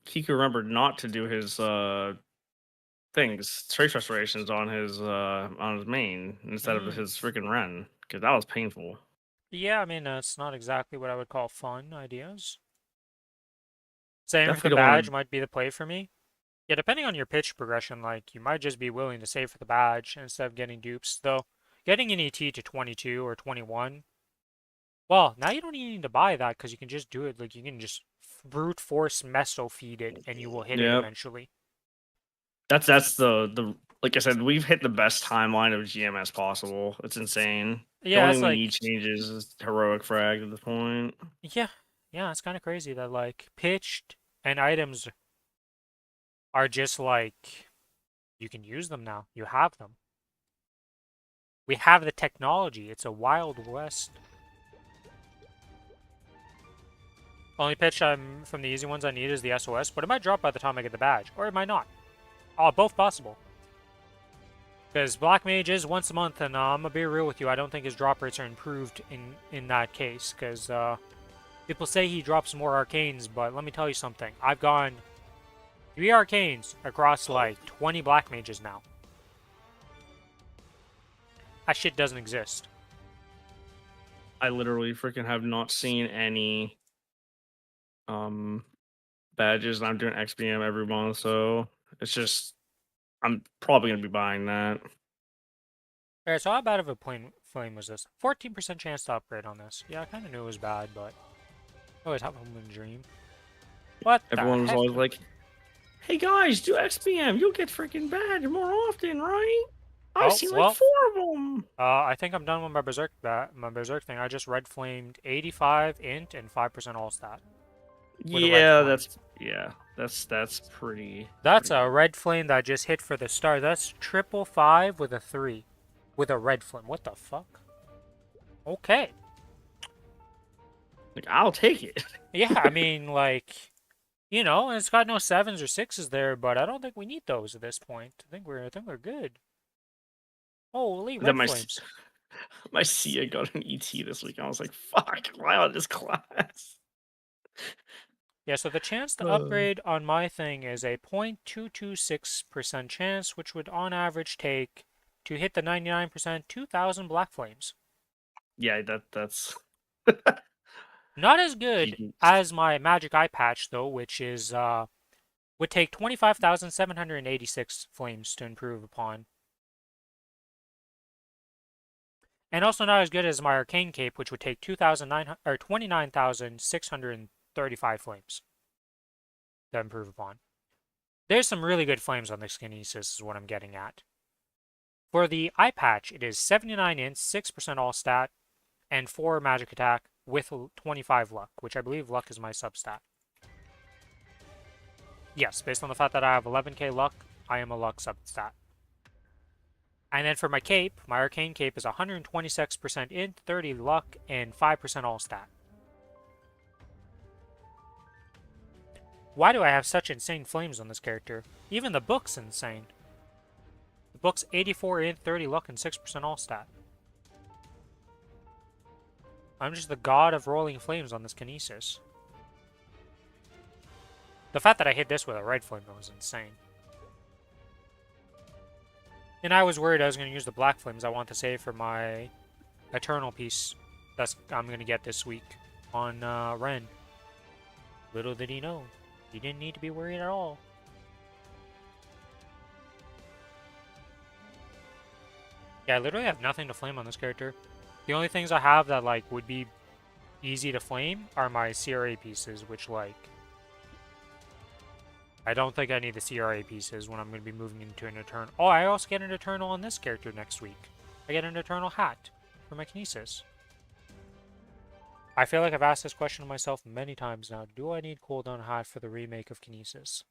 Kiku remembered not to do his things, trace restorations on his main instead of his freaking Ren, because that was painful. Yeah, I mean, it's not exactly what I would call fun ideas. Saving for Definitely the don't wanna- badge might be the play for me. Yeah, depending on your pitch progression, like, you might just be willing to save for the badge instead of getting dupes, though. Getting an ET to 22 or 21, well, now you don't even need to buy that because you can just do it. Like, you can just brute force meso feed it and you will hit it eventually. That's the like I said, we've hit the best timeline of GMS possible. It's insane. Yeah, the only thing we need changes is heroic frag at this point. Yeah, it's kind of crazy that like pitched and items are just like you can use them now. You have them. We have the technology. It's a Wild West. Only pitch from the easy ones I need is the SOS, but it might drop by the time I get the badge, or it might not. Both possible. Because Black Mage is once a month, and I'm gonna be real with you, I don't think his drop rates are improved in that case, because people say he drops more arcanes, but let me tell you something. I've gone 3 arcanes across like 20 Black Mages now. That shit doesn't exist. I literally freaking have not seen any badges, and I'm doing XPM every month, so it's just I'm probably gonna be buying that. Alright, so how bad of a flame was this? 14% chance to upgrade on this. Yeah, I kind of knew it was bad, but I always have a dream. What Everyone the was heck? always like, "Hey guys, do XPM. You'll get freaking badge more often, right?" I've Oh, seen like well, 4 of them. I think I'm done with my berserk thing. I just red flamed 85 int and 5% all stat. With a red Yeah, flame. that's pretty. That's pretty a good. red flame that just hit for the star. That's 555 with a 3. With a red flame. What the fuck? Okay. Like, I'll take it. Yeah, I mean, like, you know, it's got no 7s or 6s there, but I don't think we need those at this point. I think we're good. Holy That red flames. my Cia got an ET this week. I was like, "Fuck! Why on this class?" Yeah, so the chance to Uh, upgrade on my thing is a 0.226% chance, which would on average take, to hit the 99%, 2,000 black flames. yeah, that's Not as good GG. as my magic eye patch, though, which is, would take 25,786 flames to improve upon. And also not as good as my arcane cape, which would take 29,635 flames to improve upon. There's some really good flames on this kinesis, is what I'm getting at. For the eye patch, it is 79 int, 6% all stat, and 4 magic attack with 25 luck, which I believe luck is my substat. Yes, based on the fact that I have 11k luck, I am a luck substat. And then for my cape, my arcane cape is 126% int, 30 luck, and 5% all stat. Why do I have such insane flames on this character? Even the book's insane. The book's 84 int, 30 luck, and 6% all stat. I'm just the god of rolling flames on this kinesis. The fact that I hit this with a red flame was insane. And I was worried I was going to use the black flames I want to save for my eternal piece I'm going to get this week on Ren. Little did he know. He didn't need to be worried at all. Yeah, I literally have nothing to flame on this character. The only things I have that, like, would be easy to flame are my CRA pieces, which, like, I don't think I need the CRA pieces when I'm going to be moving into an Eternal. Oh, I also get an Eternal on this character next week. I get an Eternal hat for my Kinesis. I feel like I've asked this question to myself many times now. Do I need cooldown hat for the remake of Kinesis?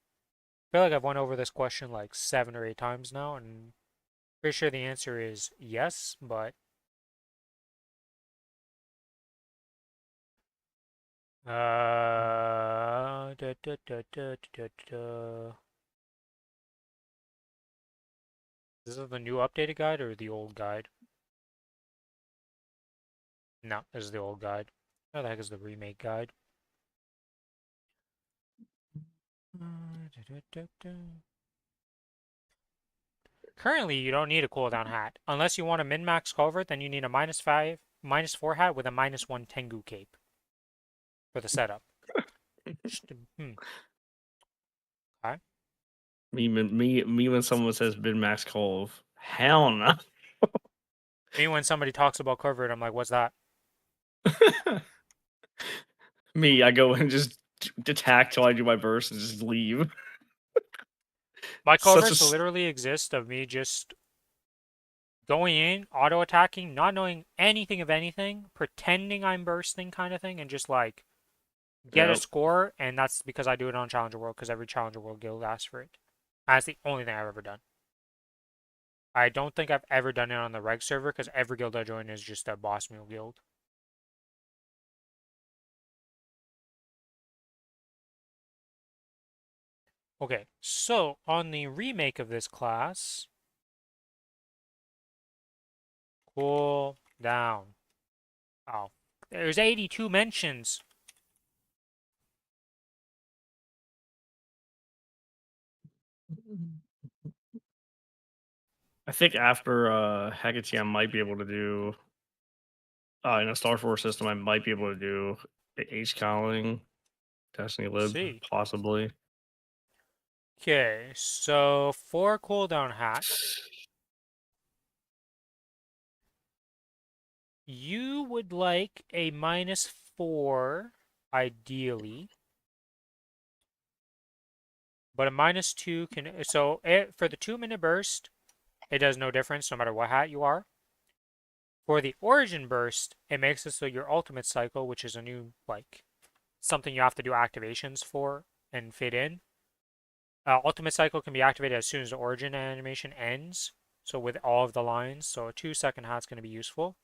I feel like I've went over this question like 7 or 8 times now, and pretty sure the answer is yes, but da, da, da, da, da, da. This is the new updated guide or the old guide? No, this is the old guide. Where the heck is the remake guide? Currently, you don't need a cooldown hat. Unless you want a min-max covert, then you need a -5, -4 hat with a -1 Tengu cape for the setup. Okay. Me when someone says bid max Cove, hell no. Me, when somebody talks about covert, I'm like, what's that? Me, I go and just attack till I do my burst and just leave. My Such coverts a literally exist of me just going in, auto-attacking, not knowing anything of anything, pretending I'm bursting kind of thing, and just like get a Yep. score, and that's because I do it on Challenger World, because every Challenger World guild asks for it. That's the only thing I've ever done. I don't think I've ever done it on the reg server because every guild I join is just a boss mule guild. Okay, so on the remake of this class, cool down. Oh, there's 82 mentions. I think after Hecate, I might be able to do in a Star Force system. I might be able to do the H cowling, Destiny Lib, See. possibly. Okay, so for cooldown hat, you would like a -4, ideally. But a -2 can... So for the 2-minute burst, it does no difference no matter what hat you are. For the origin burst, it makes it so your ultimate cycle, which is a new, like, something you have to do activations for and fit in. Ultimate cycle can be activated as soon as the origin animation ends. So with all of the lines, so a 2-second hat's going to be useful.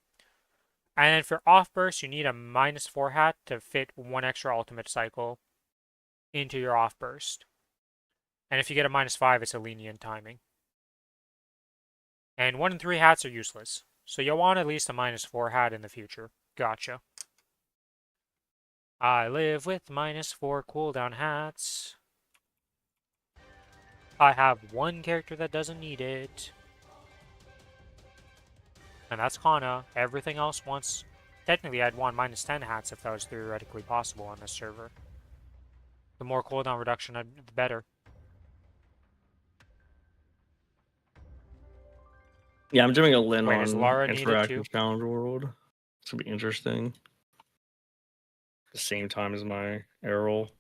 And then for off burst, you need a -4 hat to fit 1 extra ultimate cycle into your off burst. And if you get a -5, it's a lenient timing. And 1 and 3 hats are useless. So you'll want at least a -4 hat in the future. Gotcha. I live with -4 cooldown hats. I have one character that doesn't need it. And that's Kana. Everything else wants... Technically, I'd want -10 hats if that was theoretically possible on this server. The more cooldown reduction, the better. Yeah, I'm doing a Lin Wait, on is Lara needed too? Interactive Challenge World. It's gonna be interesting. The same time as my Errol.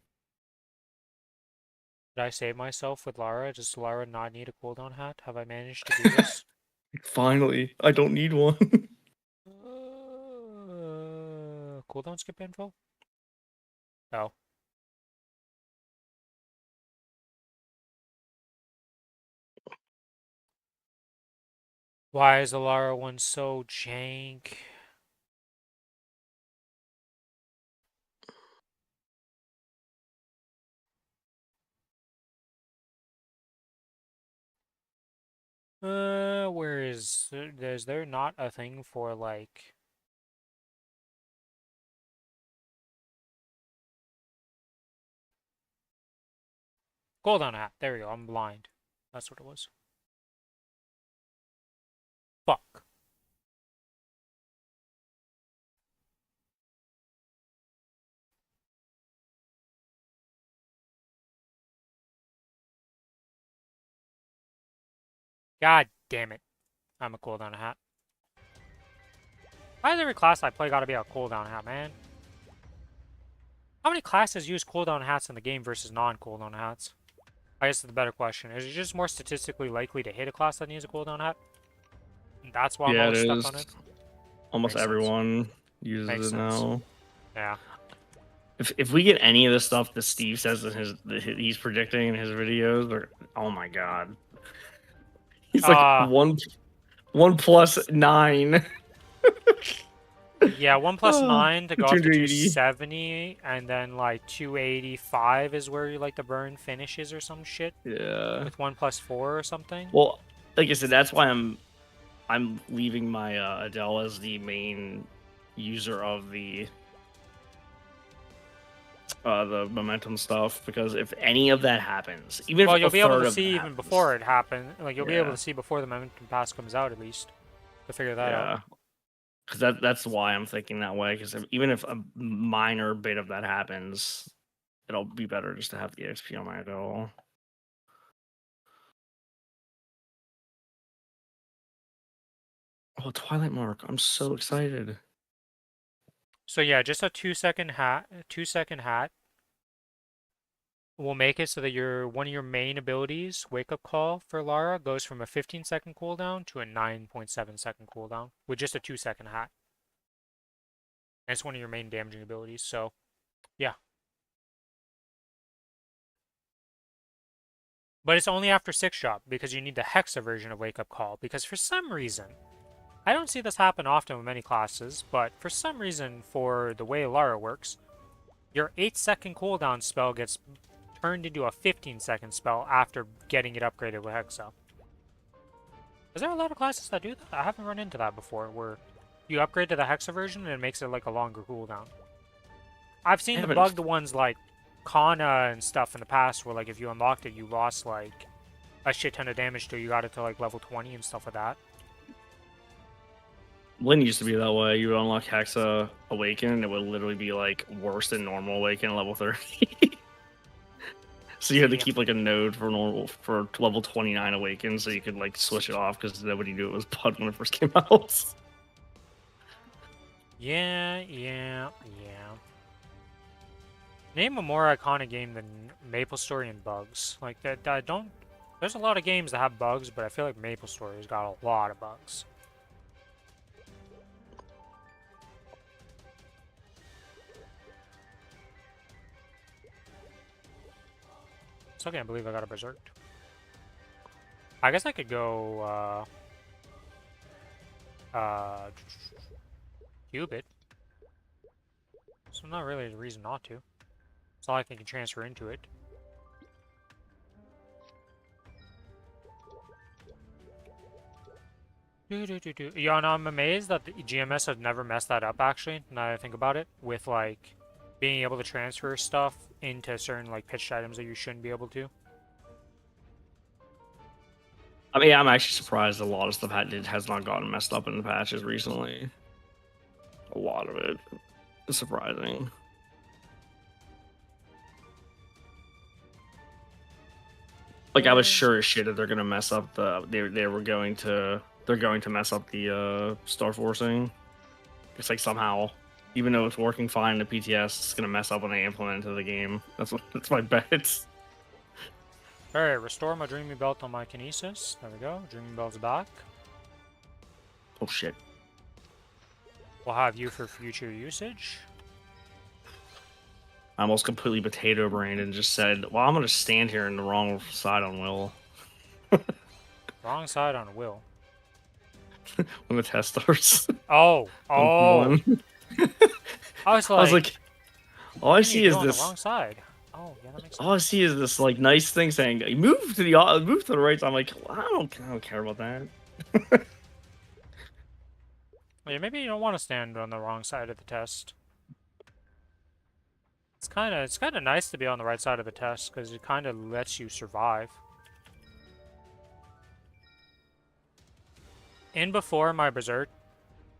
Did I save myself with Lara? Does Lara not need a cooldown hat? Have I managed to do this? Finally, I don't need one. Cooldown skip info? Oh. Why is the Lara one so jank? Where is there not a thing for like cooldown hat? There we go. I'm blind. That's what it was. Fuck. God damn it. I'm a cooldown hat. Why is every class I play gotta be a cooldown hat, man? How many classes use cooldown hats in the game versus non-cooldown hats? I guess that's the better question. Is it just more statistically likely to hit a class that needs a cooldown hat? And that's why I'm Yeah, it always stuck is. on it? Almost Makes sense. everyone uses Makes it sense. now. Yeah. If we get any of the stuff that Steve says in he's predicting in his videos, or oh my god, he's like 1+9. Yeah, 1 plus 9 to go up to 280. 270, and then like 285 is where like the burn finishes or some shit. Yeah. With 1 plus 4 or something. Well, like I said, that's why I'm leaving my Adele as the main user of the momentum stuff, because if any of that happens, even Well, if you'll a be able third to of see that even happens, before it happened. Like you'll be able Yeah. to see before the momentum pass comes out at least to figure that out. Yeah, because that's why I'm thinking that way. Because even if a minor bit of that happens, it'll be better just to have the XP on my Adele. Oh, Twilight Mark! I'm so excited. So yeah, just a 2-second hat. 2-second hat will make it so that one of your main abilities, Wake Up Call for Lara, goes from a 15-second cooldown to a 9.7-second cooldown with just a 2-second hat. And it's one of your main damaging abilities, so yeah. But it's only after 6 drop, because you need the Hexa version of Wake Up Call. Because for some reason, I don't see this happen often with many classes, but for some reason, for the way Lara works, your 8-second cooldown spell gets turned into a 15-second spell after getting it upgraded with Hexa. Is there a lot of classes that do that? I haven't run into that before, where you upgrade to the Hexa version and it makes it like a longer cooldown. I've seen the bugged ones like Kana and stuff in the past, where like if you unlocked it, you lost like a shit ton of damage till you got it to like level 20 and stuff like that. Lynn used to be that way. You would unlock Hexa Awaken, and it would literally be like worse than normal Awaken at level 30. So you had to keep like a node for level 29 Awaken, so you could like switch it off because nobody knew it was Bud when it first came out. Yeah. Name a more iconic game than Maplestory and bugs. Like that don't. There's a lot of games that have bugs, but I feel like Maplestory's got a lot of bugs. Still can't believe I got a Berserk. I guess I could go, Cubit. So not really a reason not to. It's not like I can transfer into it. Yeah, no, I'm amazed that the GMS has never messed that up, actually, now that I think about it, with, like, being able to transfer stuff into certain, like, pitched items that you shouldn't be able to. I mean, I'm actually surprised a lot of stuff has not gotten messed up in the patches recently. A lot of it. It's surprising. Like, I was sure as shit that they're gonna mess up they're going to mess up the star forcing. It's like somehow, even though it's working fine in the PTS, it's gonna mess up when they implement it into the game. That's my bet. Alright, restore my Dreamy Belt on my Kinesis. There we go. Dreamy Belt's back. Oh shit. We'll have you for future usage. I almost completely potato brained and just said, well, I'm gonna stand here in the wrong side on Will. Wrong side on Will. When the test starts. Oh! I was like, all I see is on this. The wrong side. Oh, yeah, that makes sense. All I see is this like nice thing saying, move to the right. I'm like, well, I don't care about that. Yeah, maybe you don't want to stand on the wrong side of the test. It's kind of nice to be on the right side of the test because it kind of lets you survive. In before my Berserk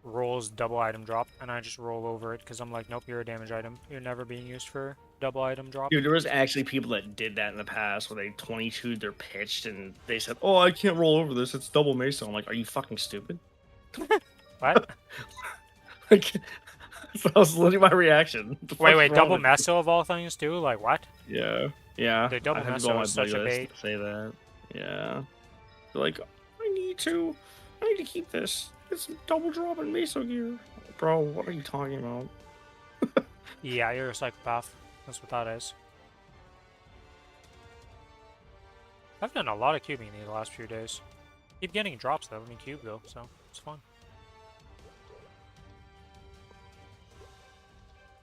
rolls double item drop, and I just roll over it because I'm like, nope, you're a damage item. You're never being used for double item drop. Dude, there was actually people that did that in the past where they 22'd their pitched and they said, oh, I can't roll over this. It's double Mesa. I'm like, are you fucking stupid? What? Like, that was literally my reaction. Wait, double Meso of all things too? Like what? Yeah. The double Meso is such a bait. Say that. Yeah. They're like, I need to keep this. It's double drop in Meso gear. Bro, what are you talking about? Yeah, you're a psychopath. That's what that is. I've done a lot of cubing these last few days. Keep getting drops though, cube though, so it's fun.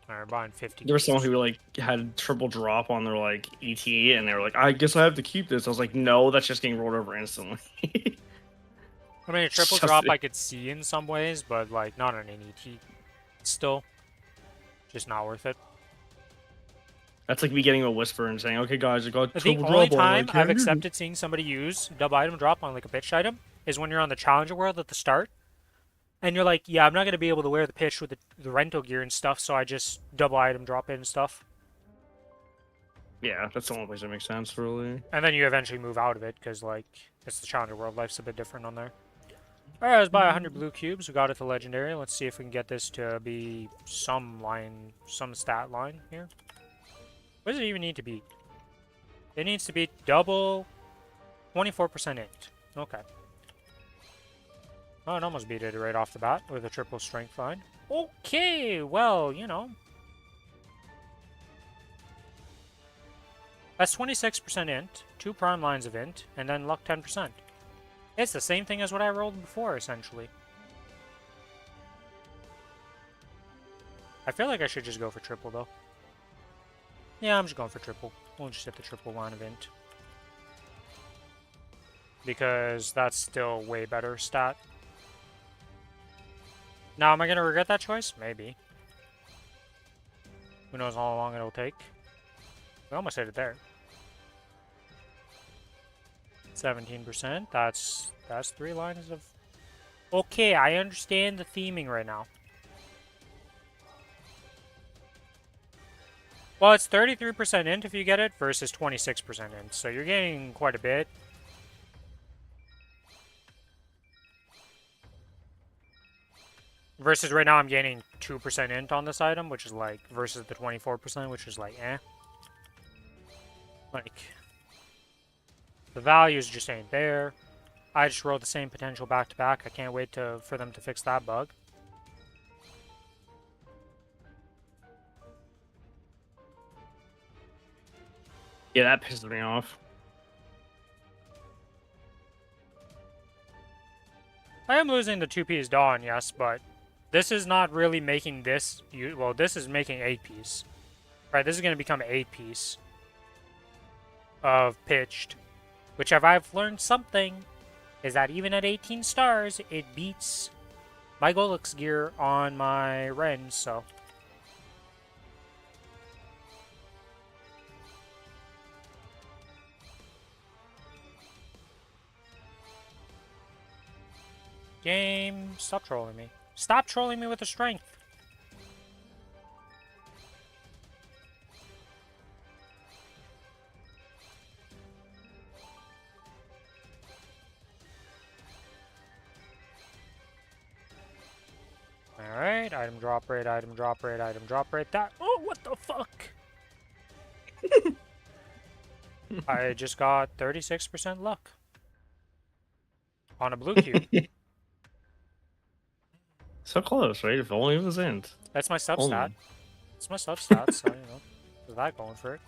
Alright, buying 50. There was someone who like had triple drop on their like ET, and they were like, "I guess I have to keep this." I was like, "No, that's just getting rolled over instantly." I mean, a triple drop I could see in some ways, but like not on an ET. Still, just not worth it. That's like me getting a whisper and saying, "Okay, guys, I got triple drop." The only time I've accepted seeing somebody use double item drop on like a pitched item is when you're on the Challenger World at the start. And you're like, yeah, I'm not going to be able to wear the pitch with the rental gear and stuff, so I just double item drop in and stuff. Yeah, that's the only place that makes sense, really. And then you eventually move out of it, because, like, it's the Challenger World. Life's a bit different on there. Alright, let's buy 100 blue cubes. We got it to Legendary. Let's see if we can get this to be some stat line here. What does it even need to be? It needs to be double 24% int. Okay. Oh, it almost beat it right off the bat with a triple strength line. Okay, well, you know. That's 26% int, 2 prime lines of int, and then luck 10%. It's the same thing as what I rolled before, essentially. I feel like I should just go for triple, though. Yeah, I'm just going for triple. We'll just hit the triple line of int. Because that's still way better stat. Now, am I going to regret that choice? Maybe. Who knows how long it'll take. We almost hit it there. 17%. That's 3 lines of... Okay, I understand the theming right now. Well, it's 33% int if you get it versus 26% int, so you're getting quite a bit. Versus right now I'm gaining 2% int on this item, which is like, versus the 24%, which is like, eh. Like, the values just ain't there. I just rolled the same potential back to back. I can't wait for them to fix that bug. Yeah, that pisses me off. I am losing the 2-piece Dawn, yes, but this is not really making this... Well, this is making 8-piece. Right, this is going to become 8-piece of pitched. Which, if I've learned something, is that even at 18 stars, it beats my Golux gear on my Ren, so... Game, stop trolling me. Stop trolling me with the strength. Alright, item drop rate, item drop rate, item drop rate. That. Oh, what the fuck? I just got 36% luck on a blue cube. So close, right? If only it was int. That's my sub Only. stat. It's my sub stat, so, you know, there's that going for it.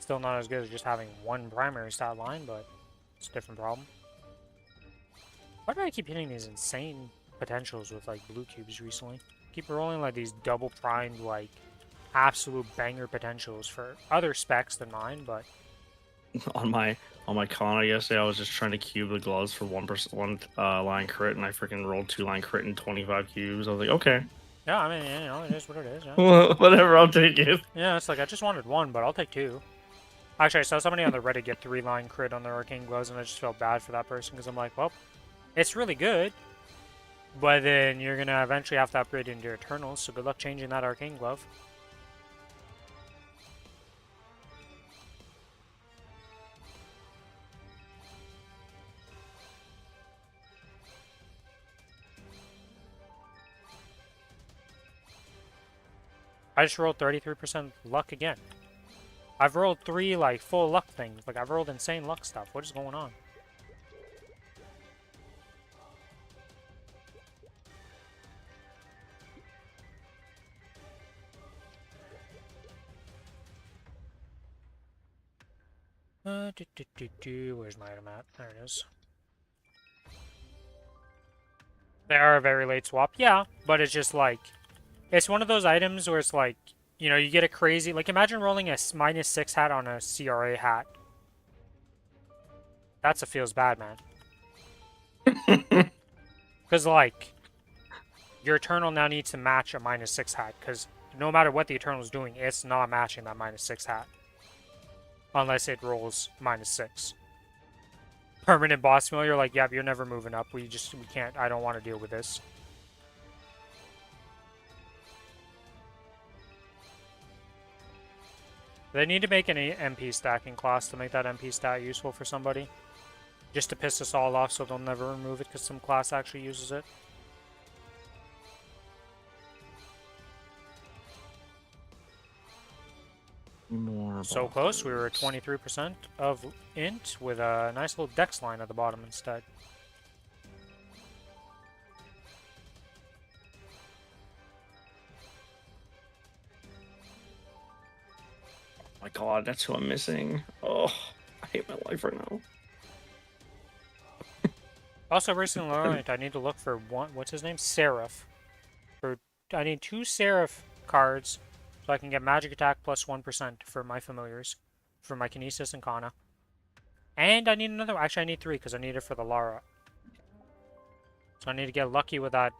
Still not as good as just having one primary stat line, but it's a different problem. Why do I keep hitting these insane potentials with, like, blue cubes recently? Keep rolling, like, these double primed, like, absolute banger potentials for other specs than mine, but... On my Kana yesterday, I was just trying to cube the gloves for one line crit, and I freaking rolled 2-line crit and 25 cubes. I was like, okay. Yeah, I mean, you know, it is what it is, yeah. Whatever, I'll take it. Yeah, it's like, I just wanted one, but I'll take 2. Actually, I saw somebody on the Reddit get 3-line crit on their arcane gloves, and I just felt bad for that person, because I'm like, well, it's really good, but then you're gonna eventually have to upgrade into your Eternals, so good luck changing that arcane glove. I just rolled 33% luck again. I've rolled 3, like, full luck things. Like, I've rolled insane luck stuff. What is going on? Where's my item at? There it is. They are a very late swap. Yeah, but it's just like... It's one of those items where it's like, you know, you get a crazy... Like, imagine rolling a -6 hat on a CRA hat. That's a feels bad, man. Because, like, your Eternal now needs to match a -6 hat. Because no matter what the Eternal's doing, it's not matching that -6 hat. Unless it rolls -6. Permanent boss mill, you're like, yep, you're never moving up. We can't, I don't want to deal with this. They need to make an MP stacking class to make that MP stat useful for somebody. Just to piss us all off so they'll never remove it because some class actually uses it. So close, we were at 23% of int with a nice little dex line at the bottom instead. my god, that's who I'm missing. Oh, I hate my life right now. Also, recently learned I need to look for one. What's his name? Seraph. I need 2 Seraph cards so I can get magic attack plus 1% for my familiars, for my Kinesis and Kana. And I need another. Actually, I need 3 because I need it for the Lara. So I need to get lucky with that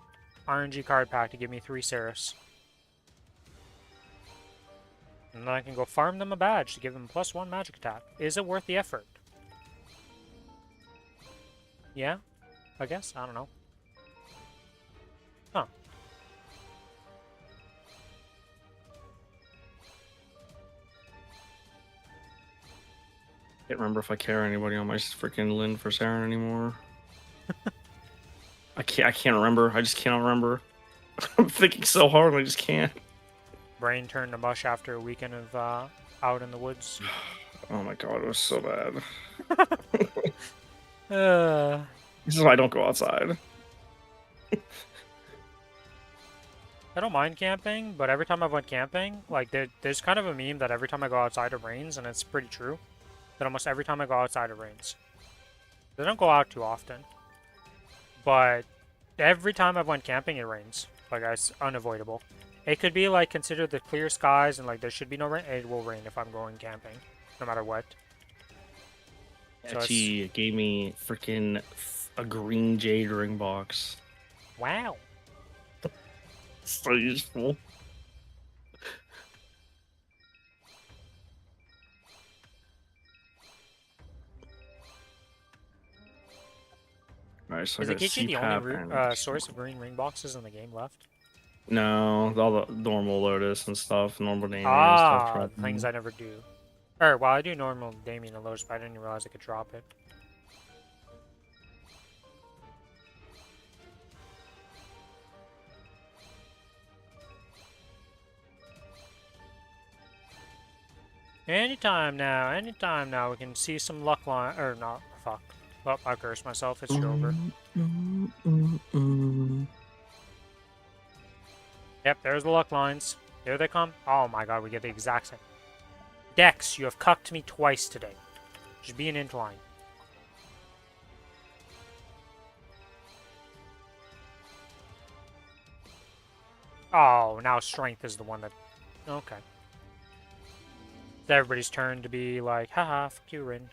RNG card pack to give me 3 Seraphs. And then I can go farm them a badge to give them plus 1 magic attack. Is it worth the effort? Yeah, I guess. I don't know. Huh. Can't remember if I carry anybody on my freaking Lin for Saren anymore. I can't remember. I just can't remember. I'm thinking so hard and I just can't. Brain turned to mush after a weekend of out in the woods. Oh my god, it was so bad. uh, This is why I don't go outside. I don't mind camping, but every time I've went camping, like there's kind of a meme that every time I go outside it rains, and it's pretty true. That almost every time I go outside it rains. They don't go out too often, but every time I've went camping it rains. Like it's unavoidable. It could be like consider the clear skies and like there should be no rain. It will rain if I'm going camping, no matter what. So She gave me freaking a green jade ring box. Wow. So useful. Alright, so Is I got Akichi the only CPAP source of green ring boxes in the game left? No, all the normal Lotus and stuff, normal Damien and Ah, stuff. things I never do. Or, well, I do normal Damien and Lotus, but I didn't realize I could drop it. Anytime now, we can see some luck line, or not, fuck. Well, I cursed myself, it's over. Yep, there's the luck lines. There they come. Oh my god, we get the exact same. Dex, you have cucked me twice today. Just be an int line. Oh, now strength is the one that... Okay. It's everybody's turn to be like, haha, fuck you, Rin.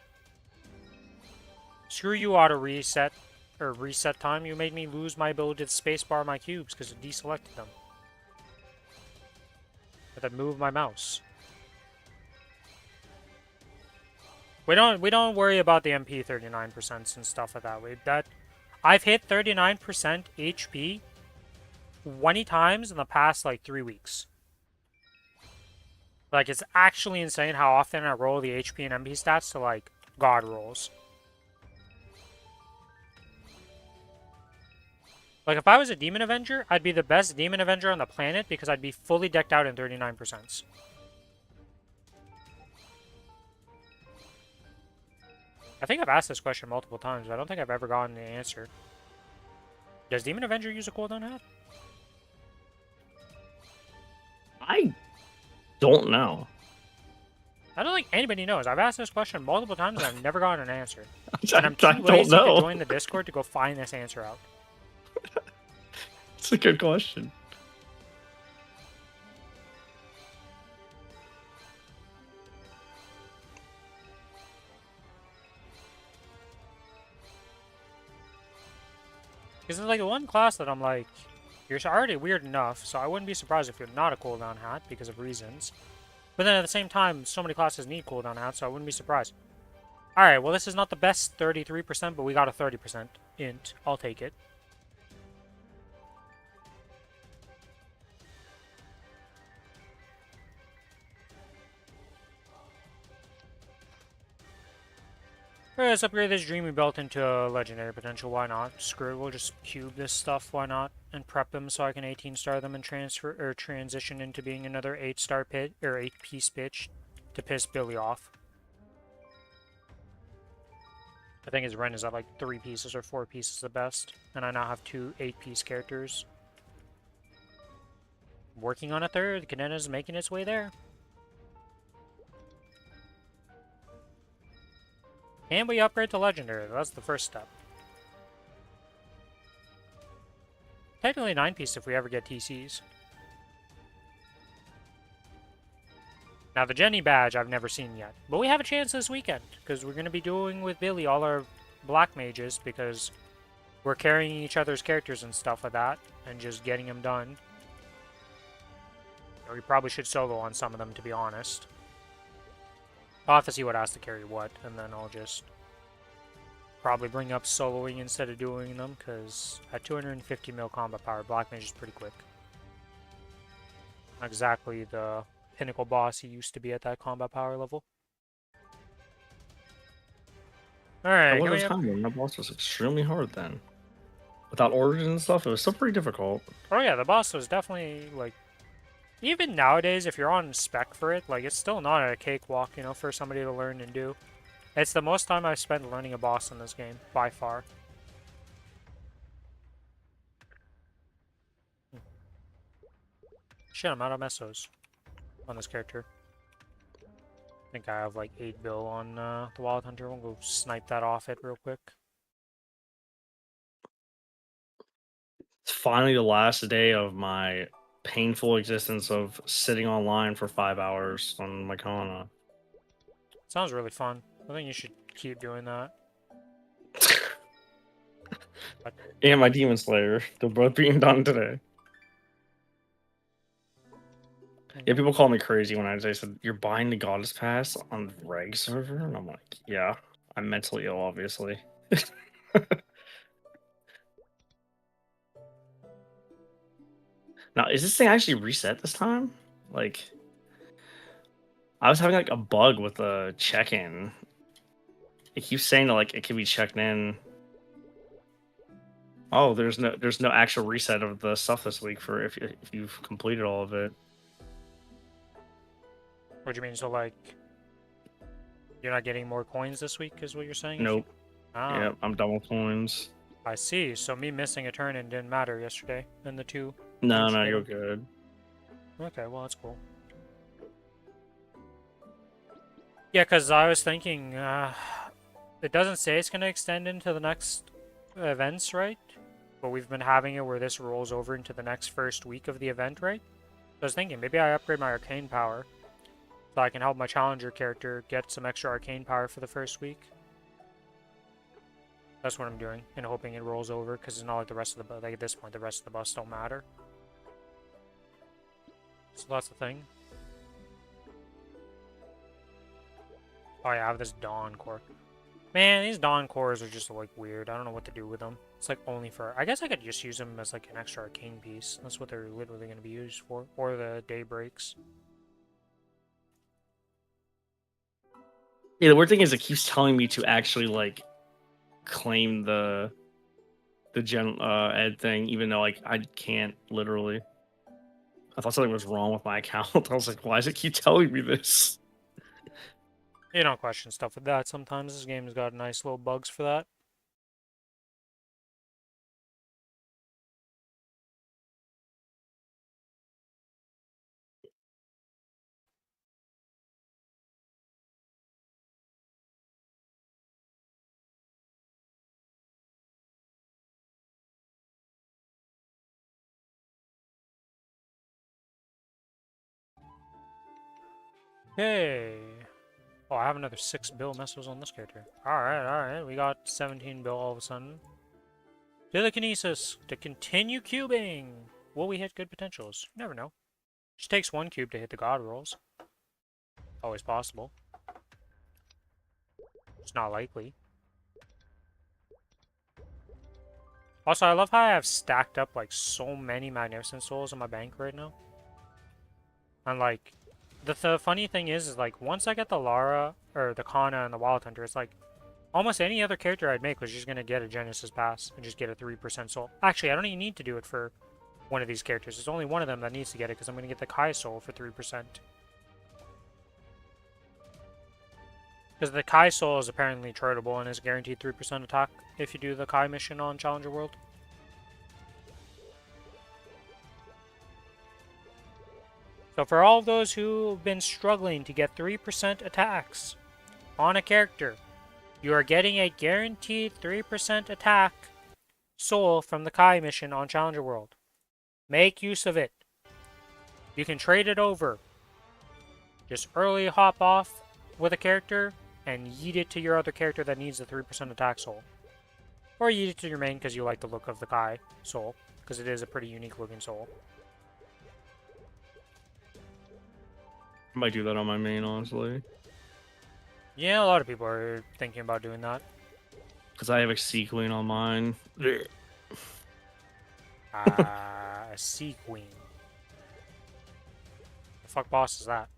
Screw you, auto reset. Or reset time. You made me lose my ability to spacebar my cubes because it deselected them. But then move my mouse. We don't worry about the MP 39% and stuff like that. I've hit 39% HP 20 times in the past like 3 weeks. Like it's actually insane how often I roll the HP and MP stats to like god rolls. Like if I was a Demon Avenger, I'd be the best Demon Avenger on the planet because I'd be fully decked out in 39%. I think I've asked this question multiple times, but I don't think I've ever gotten the answer. Does Demon Avenger use a cooldown hat? I don't know. I don't think anybody knows. I've asked this question multiple times and I've never gotten an answer. I And I'm too don't lazy to know. join the Discord to go find this answer out. It's a good question. Because it's like the one class that I'm like, you're already weird enough, so I wouldn't be surprised if you're not a cooldown hat because of reasons. But then at the same time, so many classes need cooldown hats, so I wouldn't be surprised. Alright, well this is not the best 33%, but we got a 30% int. I'll take it. Alright, let's upgrade this Dreamy Belt into a Legendary potential. Why not? Screw it, we'll just cube this stuff. Why not? And prep them so I can 18-star them and transfer or transition into being another 8-star pit or 8-piece pitch to piss Billy off. I think his Ren is at like 3 pieces or 4 pieces the best, and I now have 2 8-piece characters. Working on a third. Cadena's making its way there. Can we upgrade to Legendary? That's the first step. Technically 9-piece if we ever get TCs. Now the Jenny badge I've never seen yet. But we have a chance this weekend, because we're going to be doing with Billy all our black mages, because we're carrying each other's characters and stuff like that, and just getting them done. Or we probably should solo on some of them, to be honest. I'll have to see what has to carry what, and then I'll just probably bring up soloing instead of doing them, because at 250 mil combat power, black mage is pretty quick. Not exactly the pinnacle boss he used to be at that combat power level. Alright, There was a time when my boss was extremely hard then. Without origins and stuff, it was still pretty difficult. Oh yeah, the boss was definitely, like... Even nowadays, if you're on spec for it, like, it's still not a cakewalk, you know, for somebody to learn and do. It's the most time I've spent learning a boss in this game, by far. Shit, I'm out of mesos on this character. I think I have like 8 bill on the Wild Hunter. We'll go snipe that off it real quick. It's finally the last day of my painful existence of sitting online for 5 hours on my Kana. Sounds really fun. I think you should keep doing that. And my Demon Slayer. They're both being done today. Yeah, people call me crazy when I said, you're buying the Goddess Pass on the reg server? And I'm like, yeah, I'm mentally ill, obviously. Now, is this thing actually reset this time? Like, I was having like a bug with the check-in. It keeps saying that like it can be checked in. Oh, there's no actual reset of the stuff this week for if you've completed all of it. What do you mean? So like, you're not getting more coins this week, is what you're saying? Nope. Ah, Yeah, I'm done with coins. I see. So me missing a turn and didn't matter yesterday in the 2. No, you're good. Okay, well that's cool. Yeah, because I was thinking, it doesn't say it's going to extend into the next events, right? But we've been having it where this rolls over into the next first week of the event, right? So I was thinking, maybe I upgrade my arcane power so I can help my challenger character get some extra arcane power for the first week. That's what I'm doing, and hoping it rolls over, because it's not like the rest of the like at this point the rest of the bus don't matter. So that's the thing. Oh yeah, I have this Dawn Core. Man, these Dawn Cores are just like weird. I don't know what to do with them. It's like only for... I guess I could just use them as like an extra arcane piece. That's what they're literally going to be used for. Or the Daybreaks. Yeah, the weird thing is it keeps telling me to actually like claim the gen ed thing, even though like I can't literally. I thought something was wrong with my account. I was like, why does it keep telling me this? You don't question stuff with that sometimes. This game's got nice little bugs for that. Okay. Oh, I have another 6 bill mesos on this character. Alright. We got 17 bill all of a sudden. Telekinesis to continue cubing. Will we hit good potentials? You never know. Just takes 1 cube to hit the god rolls. Always possible. It's not likely. Also, I love how I have stacked up like so many Magnificent Souls in my bank right now. And like, the funny thing is like once I get the Lara or the Kana and the Wild Hunter, it's like almost any other character I'd make was just gonna get a Genesis Pass and just get a 3% soul. Actually, I don't even need to do it for one of these characters. There's only one of them that needs to get it because I'm gonna get the Kai Soul for 3%. Because the Kai Soul is apparently tradable and is guaranteed 3% attack if you do the Kai mission on Challenger World. So for all of those who've been struggling to get 3% attacks on a character, You are getting a guaranteed 3% attack soul from the Kai mission on Challenger World. Make use of it. You can trade it over. Just early hop off with a character and yeet it to your other character that needs the 3% attack soul. Or yeet it to your main because you like the look of the Kai soul, because it is a pretty unique looking soul. I might do that on my main, honestly. Yeah, a lot of people are thinking about doing that. Because I have a Sea Queen on mine. A Sea Queen. The fuck boss is that?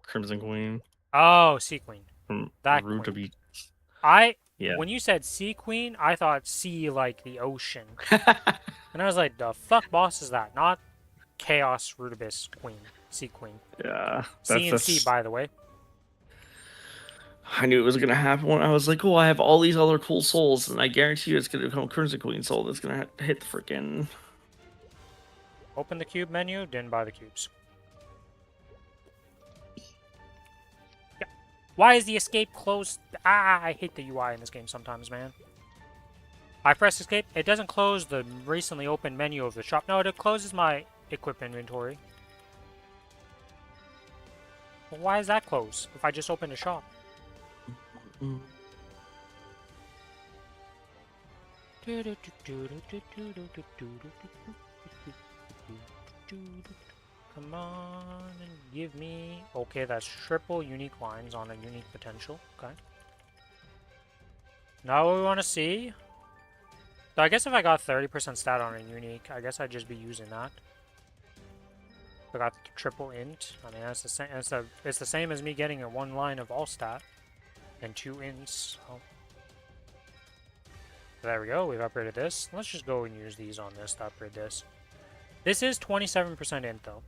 Crimson Queen. Oh, Sea Queen. From That Root to queen. Be. When you said Sea Queen, I thought sea like the ocean. And I was like, the fuck boss is that? Not Chaos Rudibus Queen. Sea Queen. Yeah. CNC, by the way. I knew it was going to happen when I was like, oh, I have all these other cool souls, and I guarantee you it's going to become a Crimson Queen soul that's going to hit the freaking... Open the cube menu, didn't buy the cubes. Yeah. Why is the escape closed? Ah, I hate the UI in this game sometimes, man. I press escape, it doesn't close the recently opened menu of the shop. No, it closes my equip inventory. Well, why is that closed if I just open the shop? Come on and give me... Okay, that's triple unique lines on a unique potential. Okay. Now what we want to see... So I guess if I got 30% stat on a unique, I guess I'd just be using that. If I got triple int, I mean that's the same. It's the same as me getting a 1 line of all stat and 2 ints. So. There we go. We've upgraded this. Let's just go and use these on this to upgrade this. This is 27% int though.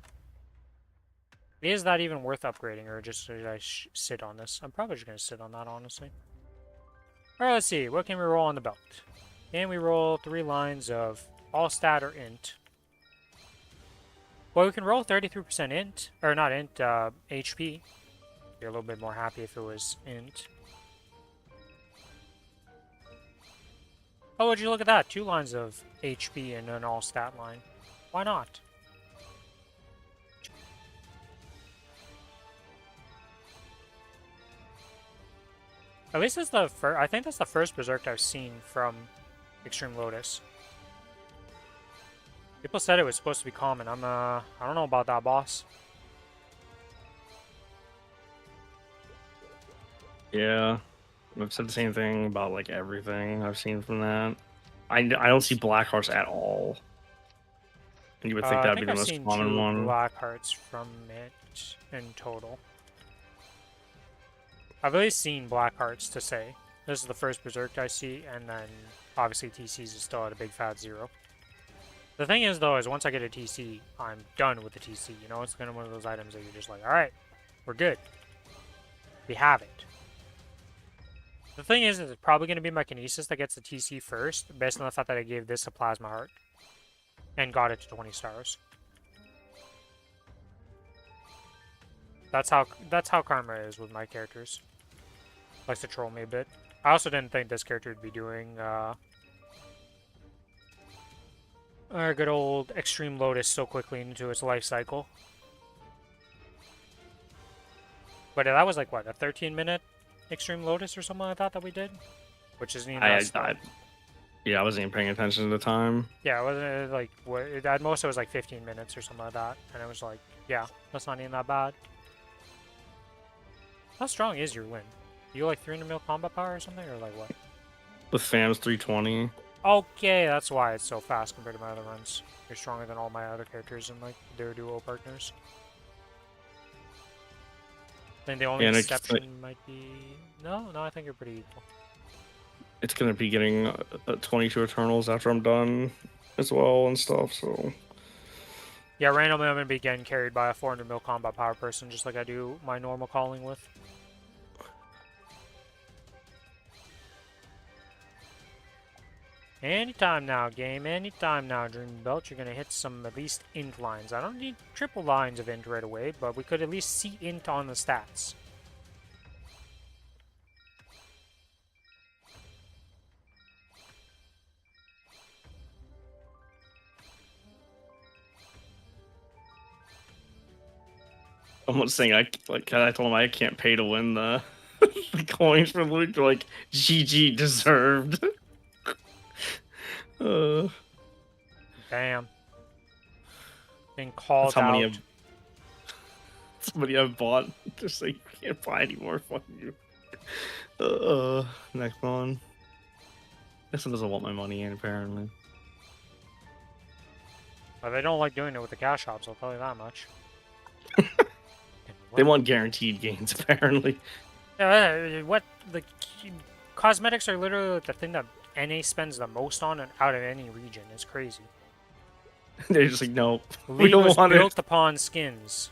Is that even worth upgrading, or just should I sit on this? I'm probably just gonna sit on that, honestly. Alright, let's see. What can we roll on the belt? Can we roll 3 lines of all stat or int? Well, we can roll 33% int, or not int, HP. Be a little bit more happy if it was int. Oh, would you look at that? 2 lines of HP and an all stat line. Why not? At least it's the first. I think that's the first Berserk I've seen from Extreme Lotus. People said it was supposed to be common. I don't know about that, boss. Yeah. I've said the same thing about, like, everything I've seen from that. I don't see black hearts at all. And you would think that'd be the most common one. Black hearts from it in total. I've at least seen black hearts to say. This is the first Berserk I see, and then obviously TCs is still at a big fat 0. The thing is, though, is once I get a TC, I'm done with the TC. You know, it's kind of one of those items that you're just like, alright, we're good. We have it. The thing is it's probably going to be my Kinesis that gets the TC first, based on the fact that I gave this a Plasma Heart. And got it to 20 stars. That's how Karma is with my characters. Likes to troll me a bit. I also didn't think this character would be doing our good old Extreme Lotus so quickly into its life cycle. But that was like, what, a 13-minute Extreme Lotus or something like that we did? Which isn't even yeah, I wasn't even paying attention at the time. Yeah, it wasn't like, at most it was like 15 minutes or something like that. And it was like, yeah, that's not even that bad. How strong is your Lin? You like 300 mil combat power or something, or like what? With FAM's 320. Okay, that's why it's so fast compared to my other runs. You're stronger than all my other characters and like their duo partners. I think the only exception might be... No, I think you're pretty equal. It's going to be getting 22 Eternals after I'm done as well and stuff, so... Yeah, randomly I'm going to be getting carried by a 400 mil combat power person, just like I do my normal calling with. Anytime now, game. Anytime now, Dream Belt. You're going to hit some at least int lines. I don't need triple lines of int right away, but we could at least see int on the stats. I'm not saying I told him I can't pay to win the, the coins for Luke. They're like, GG deserved. uh, Damn. Being that's called how many out. somebody I've bought. Just like, you can't buy anymore. Fuck you. Next one. This one doesn't want my money in, apparently. But they don't like doing it with the cash shops, I'll tell you that much. They want guaranteed gains, apparently. What the cosmetics are literally like the thing that NA spends the most on and out of any region. It's crazy. They're just like, no, we League don't was want built it. upon skins,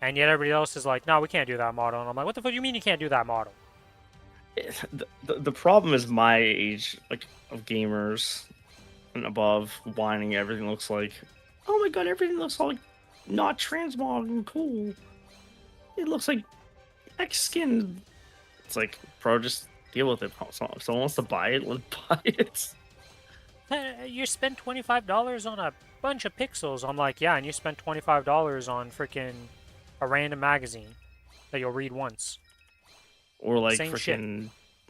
and yet everybody else is like, no, we can't do that model. And I'm like, what the fuck do you mean you can't do that model? The problem is my age, like, of gamers and above, whining everything looks like, oh my god, everything looks all like not transmog and cool. It looks like X skin. It's like, bro, just deal with it. If someone wants to buy it, let's buy it. You spent $25 on a bunch of pixels. I'm like, yeah, and you spent $25 on freaking a random magazine that you'll read once. Or like Same freaking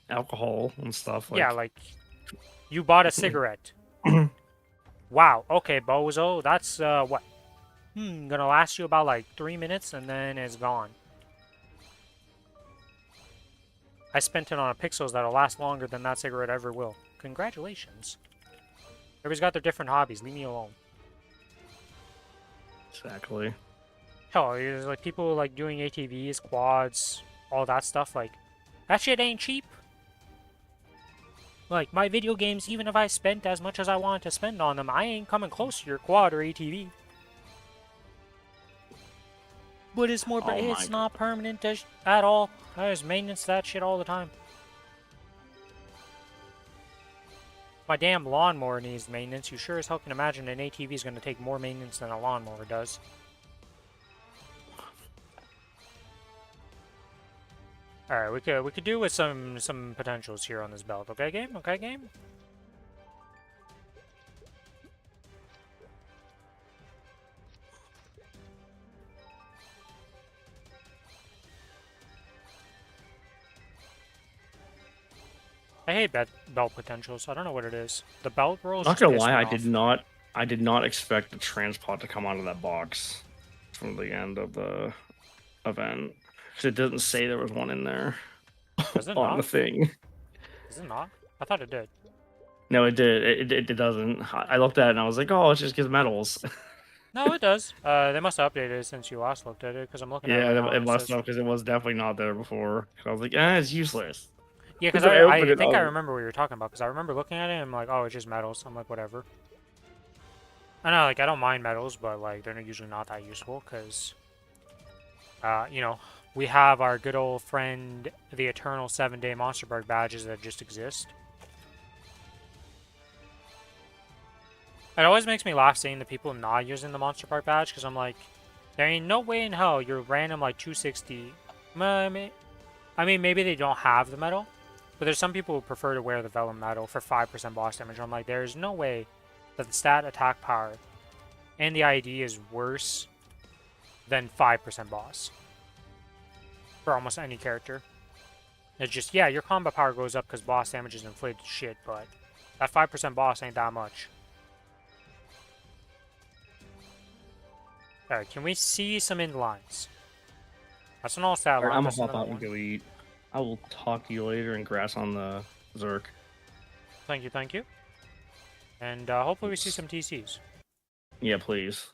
alcohol and stuff. Like, yeah, like you bought a cigarette. Wow. Okay, bozo. That's what? Gonna last you about like 3 minutes and then it's gone. I spent it on a pixels that'll last longer than that cigarette ever will. Congratulations. Everybody's got their different hobbies. Leave me alone. exactly. Hell, there's like people like doing ATVs, quads, all that stuff. Like, that shit ain't cheap. Like, my video games, even if I spent as much as I wanted to spend on them, I ain't coming close to your quad or ATV. But it's more, Oh it's my not permanent at all. There's maintenance to that shit all the time. My damn lawnmower needs maintenance. You sure as hell can imagine an ATV is going to take more maintenance than a lawnmower does. Alright, we could do with some potentials here on this belt. Okay, game? Okay, game? I hate belt potentials. I don't know what it is. The belt rolls. Not just gonna piss lie, me I off. did not expect the transport to come out of that box from the end of the event. 'Cause it doesn't say there was one in there Does it on not? the thing. Is it not? I thought it did. No, it did. It doesn't. I looked at it and I was like, oh, it just gives medals. No, it does. They must have updated it since you last looked at it, because I'm looking at it Yeah, right now it and it must says... have because it was definitely not there before. I was like, it's useless. Yeah, because So I opened I it think I up. remember what you were talking about, because I remember looking at it and I'm like, oh, it's just medals. I'm like, whatever. I know, like, I don't mind medals, but, like, they're usually not that useful, because, you know, we have our good old friend, the eternal 7-day Monster Park badges that just exist. It always makes me laugh seeing the people not using the Monster Park badge, because I'm like, there ain't no way in hell you're random, like, 260... I mean, maybe they don't have the medal, but there's some people who prefer to wear the Vellum medal for 5% boss damage. I'm like, there's no way that the stat, attack, power, and the ID is worse than 5% boss for almost any character. It's just, yeah, your combat power goes up because boss damage is inflated to shit, but that 5% boss ain't that much. Alright, can we see some end lines? That's an all-stat line. I'm gonna That's hop another out and one. go eat. I will talk to you later and grass on the Zerk. Thank you, thank you. And hopefully we see some TCs. Yeah, please.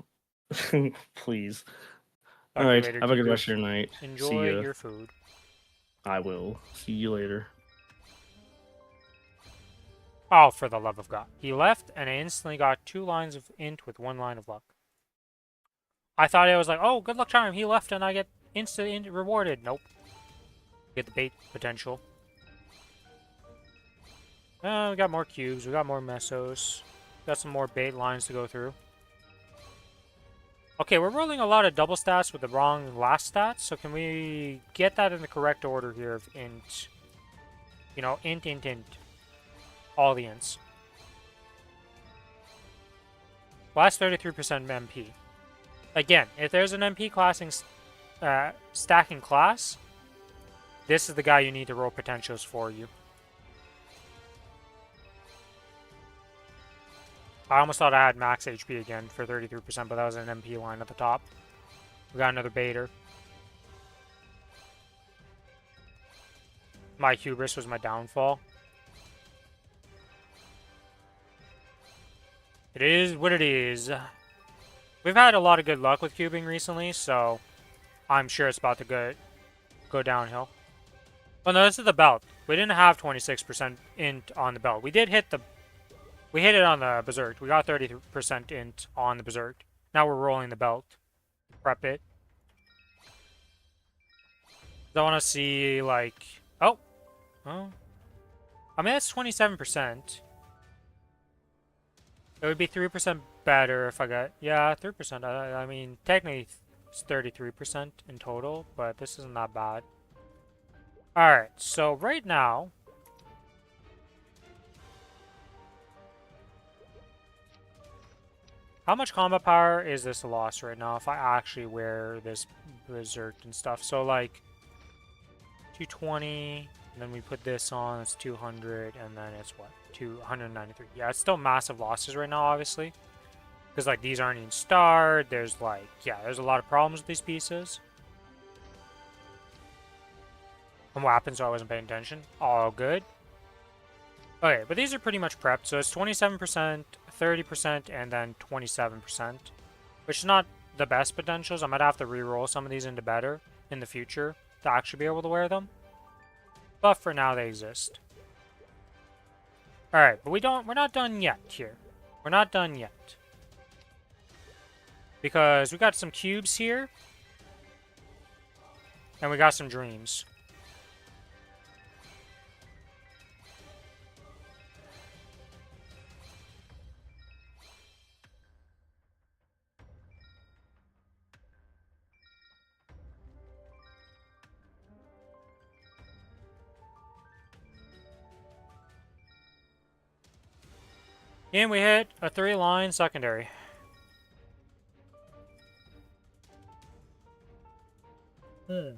Please. Talk to you Alright, later, have a good Kiku. rest of your night. See Enjoy ya. your food. I will. See you later. Oh, for the love of God. He left, and I instantly got 2 lines of int with 1 line of luck. I thought it was like, oh, good luck charm. He left, and I get instant int rewarded. Nope. Get the bait potential. We got more cubes. We got more mesos. Got some more bait lines to go through. Okay, we're rolling a lot of double stats with the wrong last stats, so can we get that in the correct order here of int? You know, int, int, int. All the ints. Well, that's 33% MP. Again, if there's an MP classing, stacking class, this is the guy you need to roll potentials for you. I almost thought I had max HP again for 33%, but that was an MP line at the top. We got another baiter. My hubris was my downfall. It is what it is. We've had a lot of good luck with cubing recently, so I'm sure it's about to go downhill. Oh no, this is the belt. We didn't have 26% int on the belt. We hit it on the berserk. We got 30% int on the berserk. Now we're rolling the belt. Prep it. I want to see like oh. I mean that's 27%. It would be 3% better if I got, yeah, 3%. I mean, technically it's 33% in total, but this isn't that bad. Alright, so right now, how much combat power is this loss right now if I actually wear this berserk and stuff? So like, 220, and then we put this on, it's 200, and then it's what? 293. Yeah, it's still massive losses right now, obviously. Because, like, these aren't even starred. There's, like, yeah, there's a lot of problems with these pieces. And what happened, so I wasn't paying attention. All good. Okay, but these are pretty much prepped. So it's 27%, 30%, and then 27%. Which is not the best potentials. I might have to re-roll some of these into better in the future to actually be able to wear them. But for now, they exist. Alright, but we're not done yet here. We're not done yet. Because we got some cubes here. And we got some dreams. And we hit a 3-line secondary. Hmm.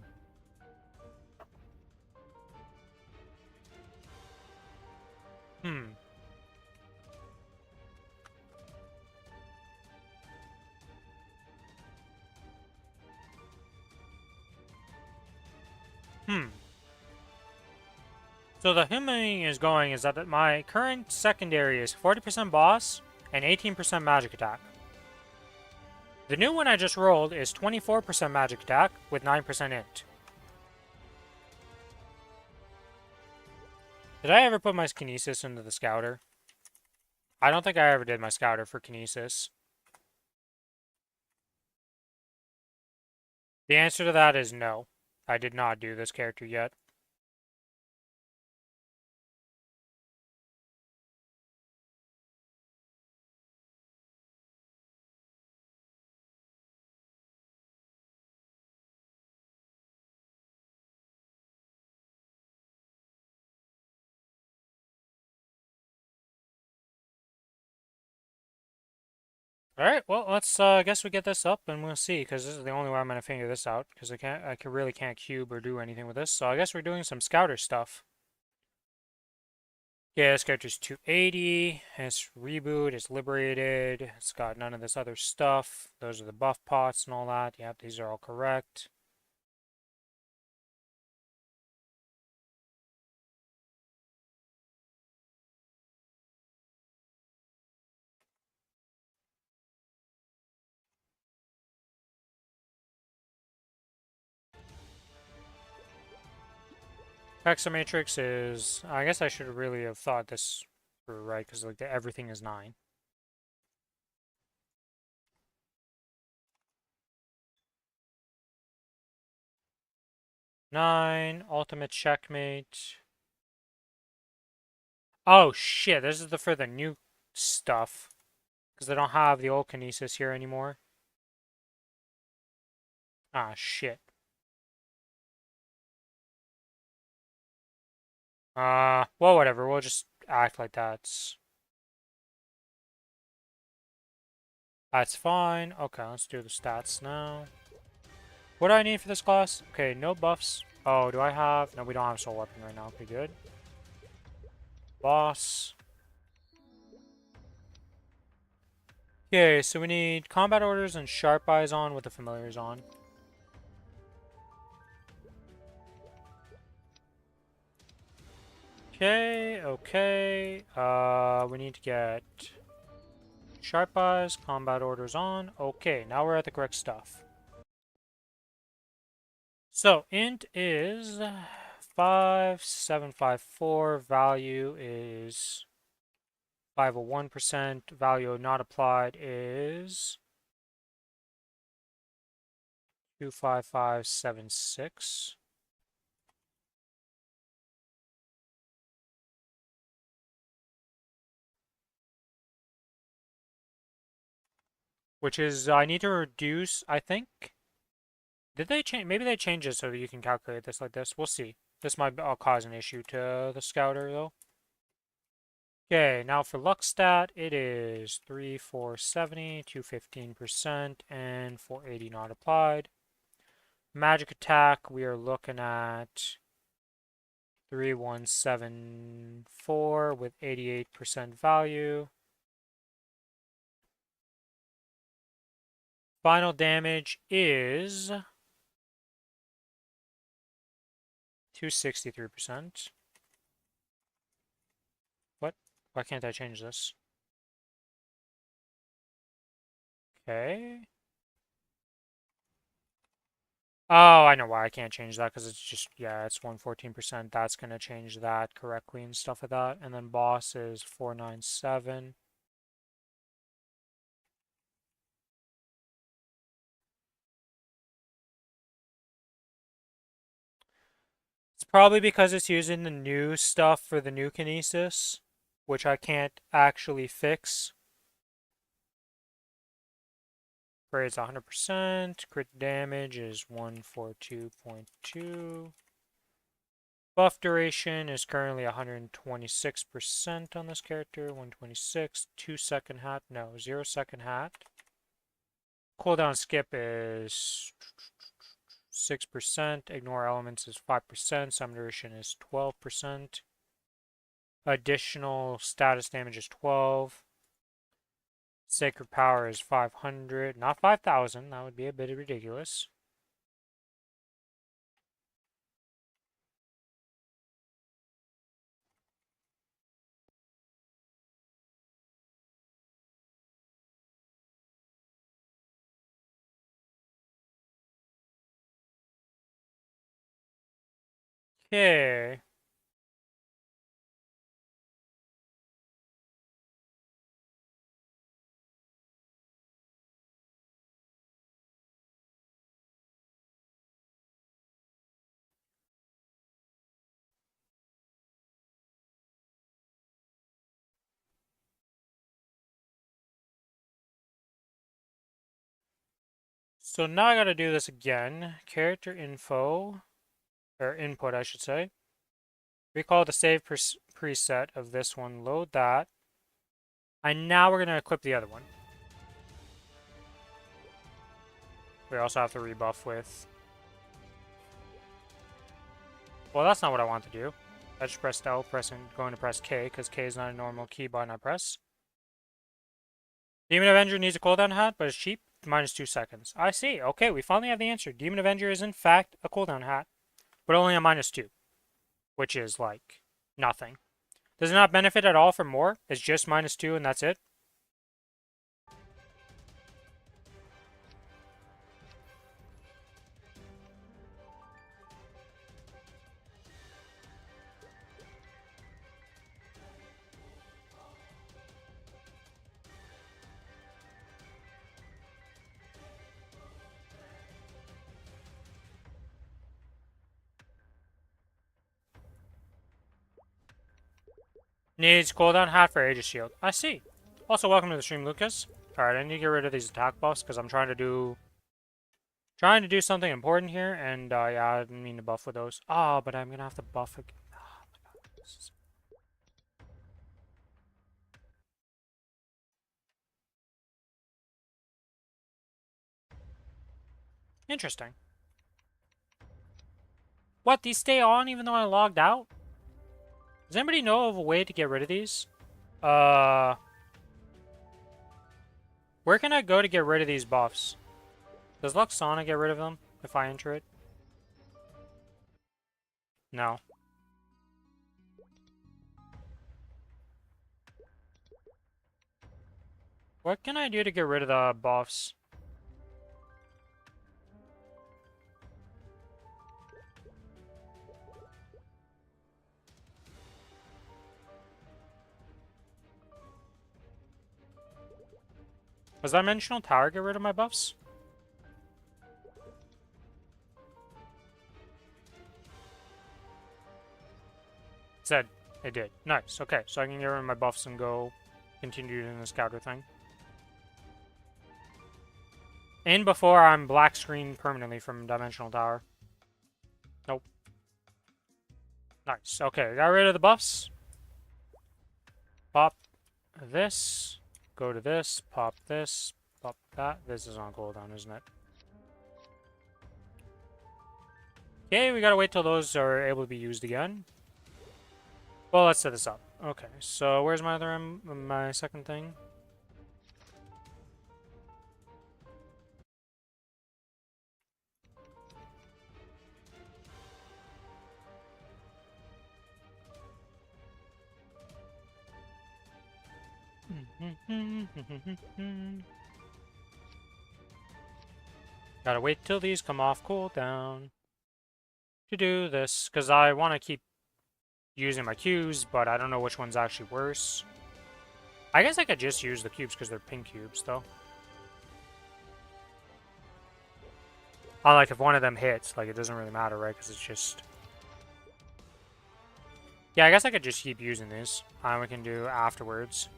So the humming is going is that my current secondary is 40% boss and 18% magic attack. The new one I just rolled is 24% magic attack with 9% int. Did I ever put my kinesis into the scouter? I don't think I ever did my scouter for kinesis. The answer to that is no. I did not do this character yet. Alright, well, let's, I guess we get this up and we'll see, because this is the only way I'm going to figure this out, because I really can't cube or do anything with this, so I guess we're doing some scouter stuff. Yeah, this character's 280, it's reboot, it's liberated, it's got none of this other stuff, those are the buff pots and all that, yep, these are all correct. Hexamatrix is, I guess I should really have thought this through, right, because like everything is 9. Nine, ultimate checkmate. Oh shit, this is for the new stuff. Because I don't have the old kinesis here anymore. Ah, shit. Well, whatever. We'll just act like that's That's fine. Okay, let's do the stats now. What do I need for this class? Okay, no buffs. Oh, do I have... No, we don't have soul weapon right now. Okay, good. Boss. Okay, so we need combat orders and sharp eyes on with the familiars on. Okay, okay. We need to get sharp eyes, combat orders on. Okay, now we're at the correct stuff. So, int is 5754, value is 501%, value not applied is 25576. Which is, I need to reduce, I think. Did they change? Maybe they changed it so that you can calculate this like this. We'll see. This might cause an issue to the scouter, though. Okay, now for luck stat, it is 3470, 215%, and 480 not applied. Magic attack, we are looking at 3174 with 88% value. Final damage is 263%. What? Why can't I change this? Okay. Oh, I know why I can't change that, because it's just, yeah, it's 114%. That's going to change that correctly and stuff like that. And then boss is 497. It's probably because it's using the new stuff for the new kinesis, which I can't actually fix. Crit is 100%. Crit damage is 142.2. Buff duration is currently 126% on this character. 126. 2-second hat. No, 0-second hat. Cooldown skip is 6%. Ignore elements is 5%. Summon duration is 12%. Additional status damage is 12. Sacred power is 500. Not 5,000. That would be a bit ridiculous. Okay. So now I gotta do this again. Character info, or input I should say. Recall the save preset of this one, load that. And now we're gonna equip the other one. We also have to rebuff with... Well, that's not what I want to do. I just pressed L, going to press K, because K is not a normal key button I press. Demon Avenger needs a cooldown hat, but it's cheap. Minus 2 seconds. I see. Okay, we finally have the answer. Demon Avenger is in fact a cooldown hat, but only a -2, which is like nothing. Does it not benefit at all from more? It's just -2 and that's it? Needs cooldown hat for Aegis Shield. I see. Also, welcome to the stream, Lucas. Alright, I need to get rid of these attack buffs because I'm trying to do something important here, and yeah, I didn't mean to buff with those. Ah, but I'm gonna have to buff again. Oh my god. Interesting. What, these stay on even though I logged out? Does anybody know of a way to get rid of these? Where can I go to get rid of these buffs? Does Luxana get rid of them if I enter it? No. What can I do to get rid of the buffs? Does Dimensional Tower get rid of my buffs? It said it did. Nice. Okay, so I can get rid of my buffs and go continue doing the scouter thing. And before I'm black screen permanently from Dimensional Tower. Nope. Nice. Okay, got rid of the buffs. Pop this. Go to this. Pop this. Pop that. This is on cooldown, isn't it? Okay, we gotta wait till those are able to be used again. Well, let's set this up. Okay, so where's my other my second thing? Gotta wait till these come off cooldown to do this, because I want to keep using my cubes, but I don't know which one's actually worse. I guess I could just use the cubes because they're pink cubes, though. Like if one of them hits, like it doesn't really matter, right? Because it's just... Yeah, I guess I could just keep using these. We can do afterwards.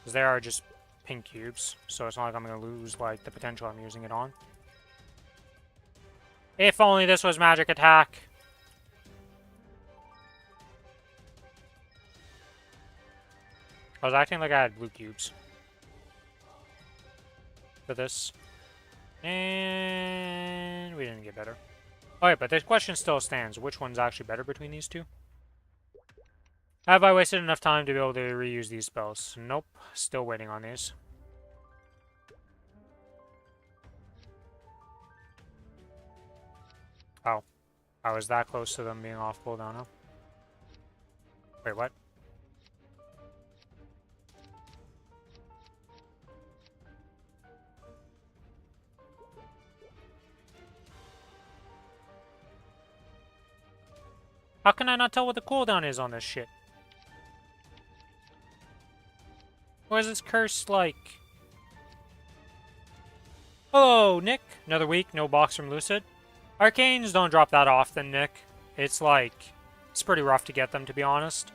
Because they are just pink cubes, so it's not like I'm going to lose, like, the potential I'm using it on. If only this was magic attack. I was acting like I had blue cubes. For this. And we didn't get better. Alright, but the question still stands. Which one's actually better between these two? Have I wasted enough time to be able to reuse these spells? Nope. Still waiting on these. Oh. I was that close to them being off cooldown, huh? Wait, what? How can I not tell what the cooldown is on this shit? What is this curse like? Hello, Nick. Another week, no box from Lucid. Arcanes don't drop that often, Nick. It's like... It's pretty rough to get them, to be honest.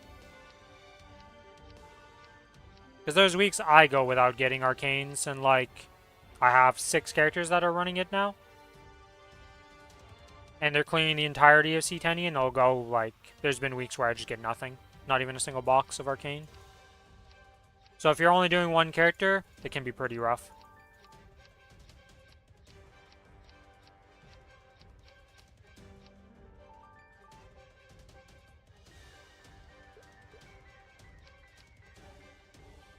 Because there's weeks I go without getting Arcanes, and like... I have 6 characters that are running it now. And they're cleaning the entirety of C10, and they'll go, like... There's been weeks where I just get nothing. Not even a single box of Arcane. So if you're only doing one character, it can be pretty rough.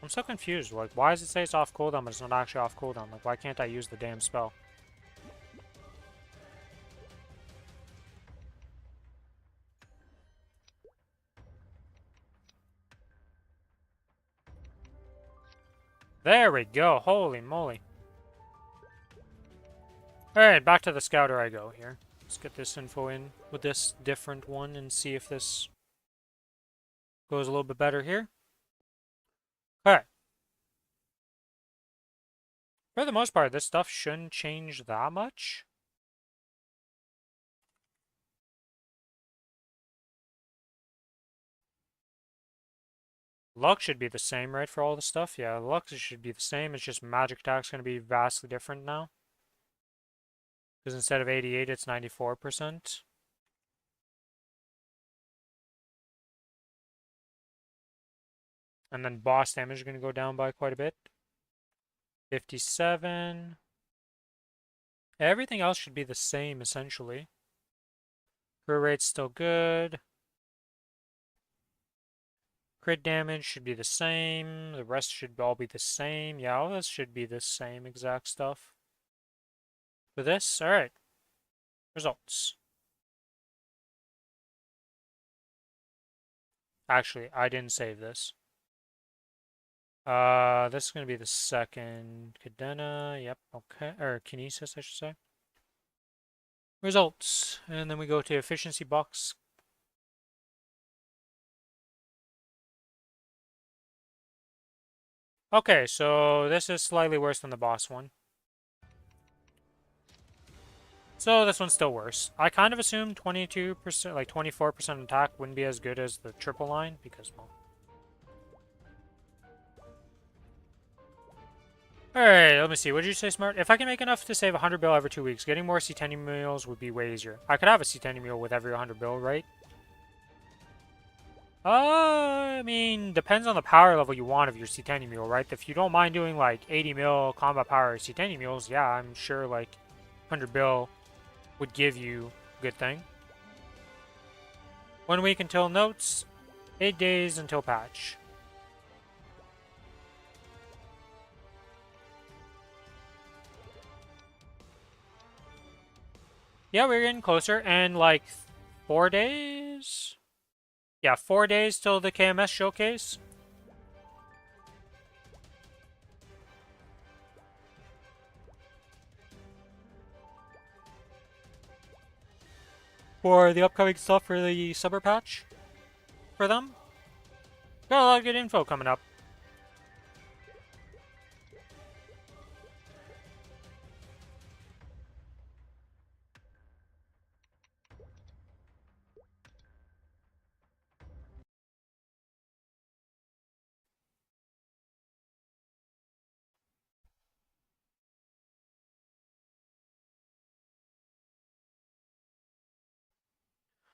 I'm so confused. Like, why does it say it's off cooldown, but it's not actually off cooldown? Like, why can't I use the damn spell? There we go. Holy moly. Alright, back to the scouter I go here. Let's get this info in with this different one and see if this goes a little bit better here. Alright. For the most part, this stuff shouldn't change that much. Luck should be the same, right, for all the stuff? Yeah, luck should be the same. It's just magic attack's going to be vastly different now. Because instead of 88, it's 94%. And then boss damage is going to go down by quite a bit. 57. Everything else should be the same, essentially. Crit rate's still good. Crit damage should be the same. The rest should all be the same. Yeah, all this should be the same exact stuff. For this, alright. Results. Actually, I didn't save this. This is going to be the second Cadena. Yep, okay. Or Kinesis, I should say. Results. And then we go to efficiency box. Okay, so this is slightly worse than the boss one. So this one's still worse. I kind of assumed 22%, like 24% attack wouldn't be as good as the triple line because, well. Alright, let me see. What did you say, Smart? If I can make enough to save 100 bill every 2 weeks, getting more C10 meals would be way easier. I could have a C10 meal with every 100 bill, right? I mean, depends on the power level you want of your C10 mule, right? If you don't mind doing like 80 mil combat power C10 mules, yeah, I'm sure like 100 bill would give you a good thing. 1 week until notes, 8 days until patch. Yeah, we're getting closer, and like 4 days? Yeah, 4 days till the KMS showcase. For the upcoming stuff for the summer patch. For them. Got a lot of good info coming up.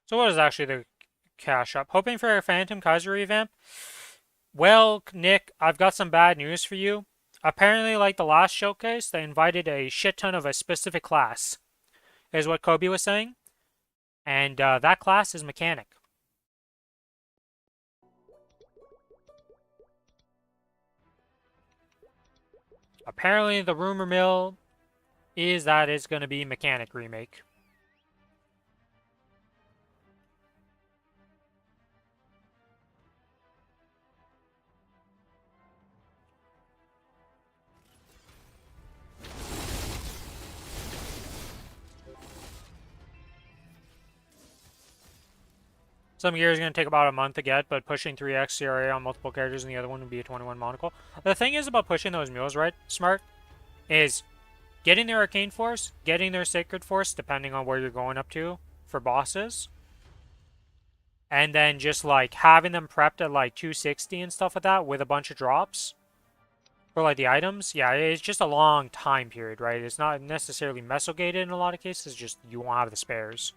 So what is actually the cash up? Hoping for a Phantom Kaiser revamp? Well, Nick, I've got some bad news for you. Apparently, like the last showcase, they invited a shit ton of a specific class, is what Kobe was saying. And that class is Mechanic. Apparently, the rumor mill is that it's going to be Mechanic remake. Some gear is going to take about a month to get, but pushing 3x CRA on multiple characters and the other one would be a 21 monocle. The thing is about pushing those mules, right, Smart, is getting their Arcane Force, getting their Sacred Force, depending on where you're going up to for bosses, and then just, like, having them prepped at, like, 260 and stuff like that with a bunch of drops for, like, the items. Yeah, it's just a long time period, right? It's not necessarily meso-gated in a lot of cases, just you won't have the spares.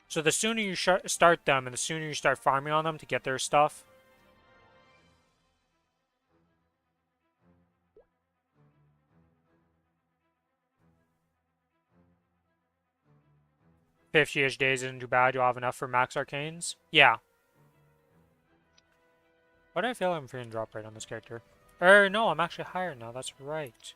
So the sooner you start them and the sooner you start farming on them to get their stuff. "50-ish days isn't too bad. You'll have enough for max arcanes." Yeah. Why do I feel I'm feeling drop rate on this character? No, I'm actually higher now. That's right.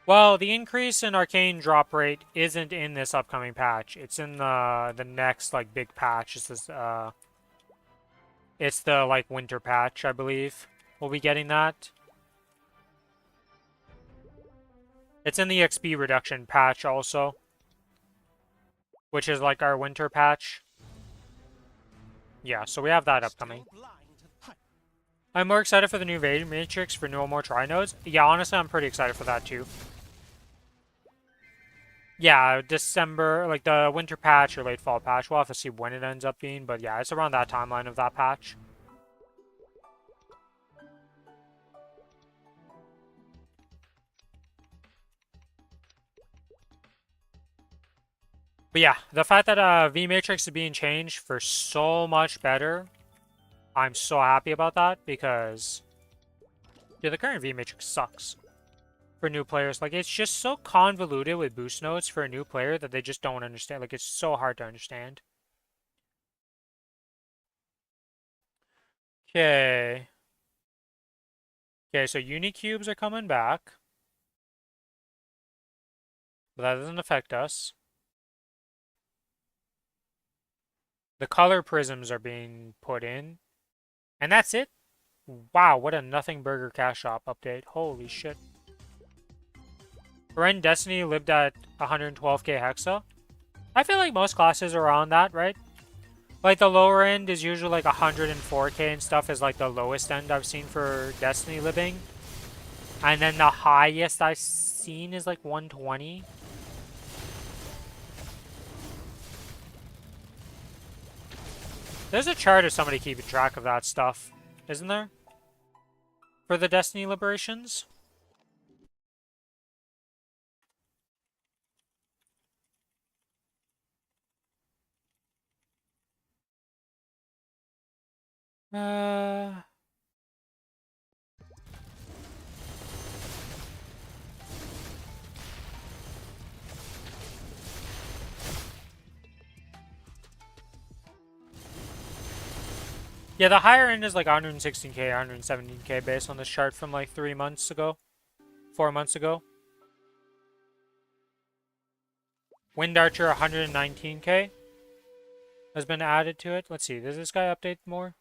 Well, the increase in arcane drop rate isn't in this upcoming patch. It's in the next like big patch. It's this it's the like winter patch, I believe. We'll be getting that. It's in the XP reduction patch also, which is like our winter patch. Yeah, so we have that upcoming. I'm more excited for the new V Matrix for no more tri-nodes. Yeah, honestly, I'm pretty excited for that too. Yeah, December, like the winter patch or late fall patch. We'll have to see when it ends up being, but yeah, it's around that timeline of that patch. But yeah, the fact that V Matrix is being changed for so much better, I'm so happy about that because Yeah, the current V Matrix sucks for new players. Like, it's just so convoluted with boost notes for a new player that they just don't understand. Like, it's so hard to understand. Okay. Okay, so Unicubes are coming back. But that doesn't affect us. The color prisms are being put in. And that's it? Wow, what a Nothing Burger Cash Shop update. Holy shit. Ren Destiny lived at 112k hexa. I feel like most classes are around that, right? Like, the lower end is usually like 104k and stuff is like the lowest end I've seen for Destiny living. And then the highest I've seen is like 120. There's a chart of somebody keeping track of that stuff, isn't there? For the Destiny liberations? Yeah, the higher end is like 116k, 117k based on this chart from like 3 months ago. 4 months ago. Wind Archer 119k has been added to it. Let's see, does this guy update more?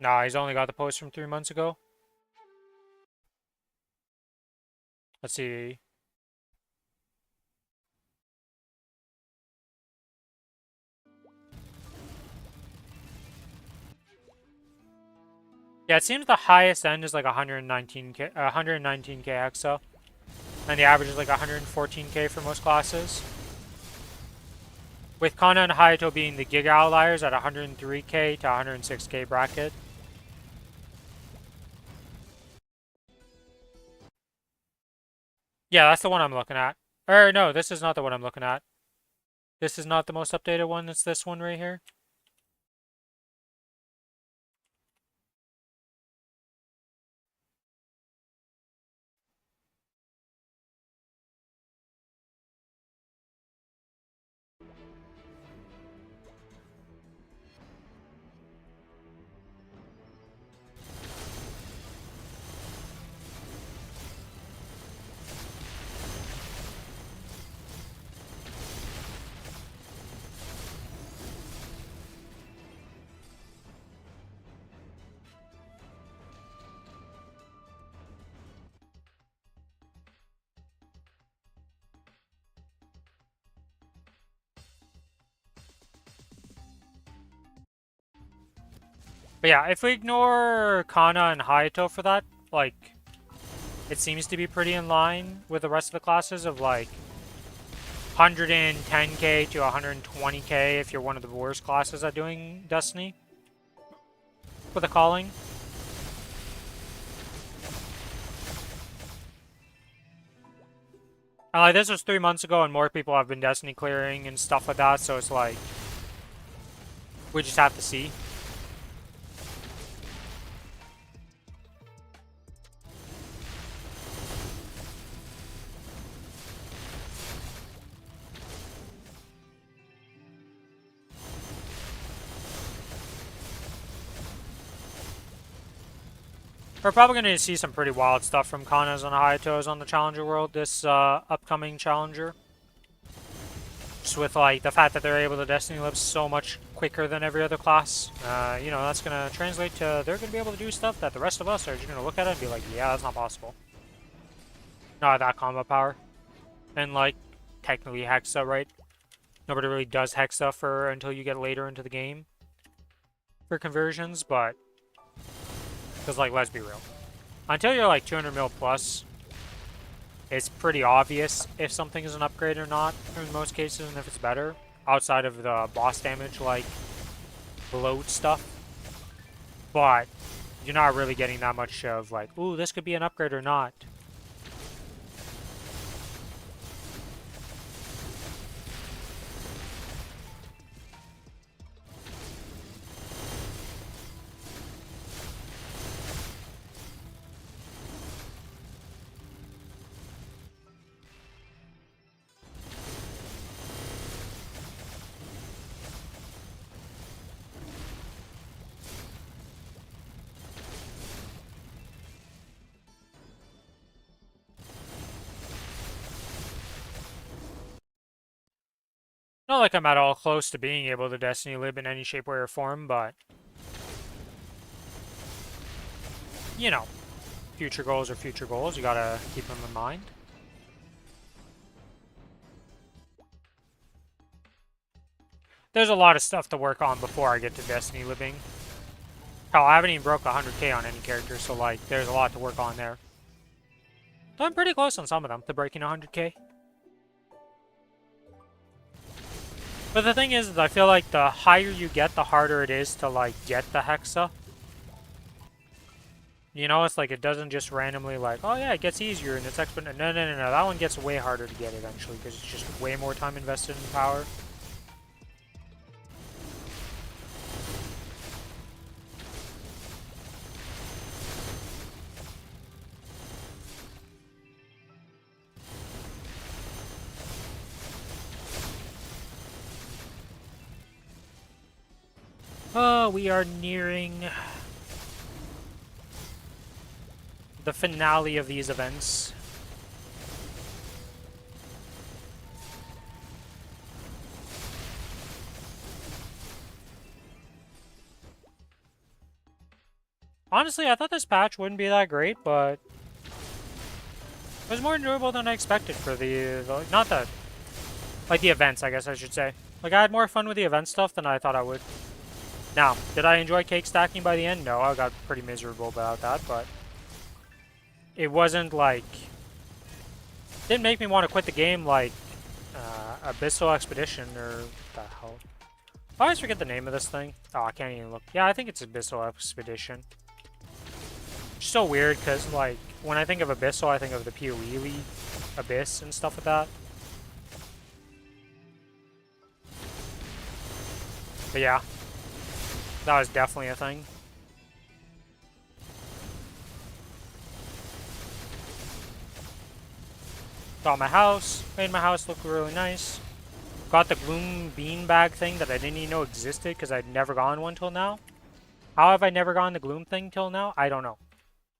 Nah, he's only got the post from 3 months ago. Let's see. Yeah, it seems the highest end is like 119k, 119k EXO. And the average is like 114k for most classes. With Kana and Hayato being the Giga outliers at 103k to 106k bracket. Yeah, that's the one I'm looking at. Or no, this is not the one I'm looking at. This is not the most updated one, it's this one right here. But yeah, if we ignore Kana and Hayato for that, like, it seems to be pretty in line with the rest of the classes of like 110k to 120k if you're one of the worst classes at doing Destiny with a calling. And like, this was 3 months ago and more people have been Destiny clearing and stuff like that, so it's like, we just have to see. We're probably going to see some pretty wild stuff from Kanas and Hayatos on the Challenger World this upcoming Challenger. Just with like the fact that they're able to Destiny live so much quicker than every other class. You know, that's going to translate to they're going to be able to do stuff that the rest of us are just going to look at it and be like, yeah, that's not possible. Not that combo power. And like, technically Hexa, right? Nobody really does Hexa for until you get later into the game for conversions, but because, like, let's be real. Until you're, like, 200 mil plus, it's pretty obvious if something is an upgrade or not, in most cases, and if it's better. Outside of the boss damage, like, bloat stuff. But, you're not really getting that much of, like, ooh, this could be an upgrade or not. Not like I'm at all close to being able to Destiny Lib in any shape, way, or form, but... You know, future goals are future goals. You gotta keep them in mind. There's a lot of stuff to work on before I get to Destiny Living. Hell, I haven't even broke 100k on any character, so like, there's a lot to work on there. So I'm pretty close on some of them to breaking 100k. But the thing is, I feel like the higher you get, the harder it is to like get the Hexa. You know, it's like it doesn't just randomly like, oh yeah, it gets easier and it's exponential. No, no, no, no. That one gets way harder to get eventually because it's just way more time invested in power. Oh, we are nearing the finale of these events. Honestly, I thought this patch wouldn't be that great, but it was more enjoyable than I expected for the not the, like the events, I guess I should say. Like, I had more fun with the event stuff than I thought I would. Now, did I enjoy cake stacking by the end? No, I got pretty miserable about that, but it wasn't like... didn't make me want to quit the game like Abyssal Expedition or what the hell. I always forget the name of this thing. Oh, I can't even look. Yeah, I think it's Abyssal Expedition. It's so weird because, like, when I think of Abyssal, I think of the PoE League, Abyss and stuff like that. But yeah. That was definitely a thing. Got my house. Made my house look really nice. Got the Gloom Beanbag thing that I didn't even know existed because I'd never gotten one till now. How have I never gotten the Gloom thing till now? I don't know.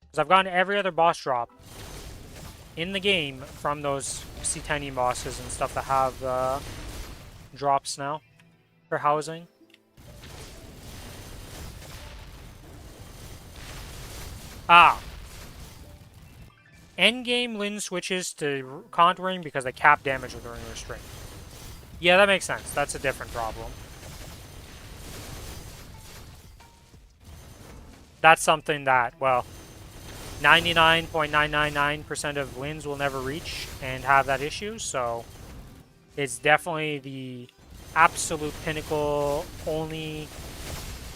Because I've gotten every other boss drop in the game from those C10E bosses and stuff that have drops now for housing. Ah. Endgame Lin switches to contouring because they cap damage with ring restraint. Yeah, that makes sense. That's a different problem. That's something that, well, 99.999% of Lins will never reach and have that issue, so it's definitely the absolute pinnacle. Only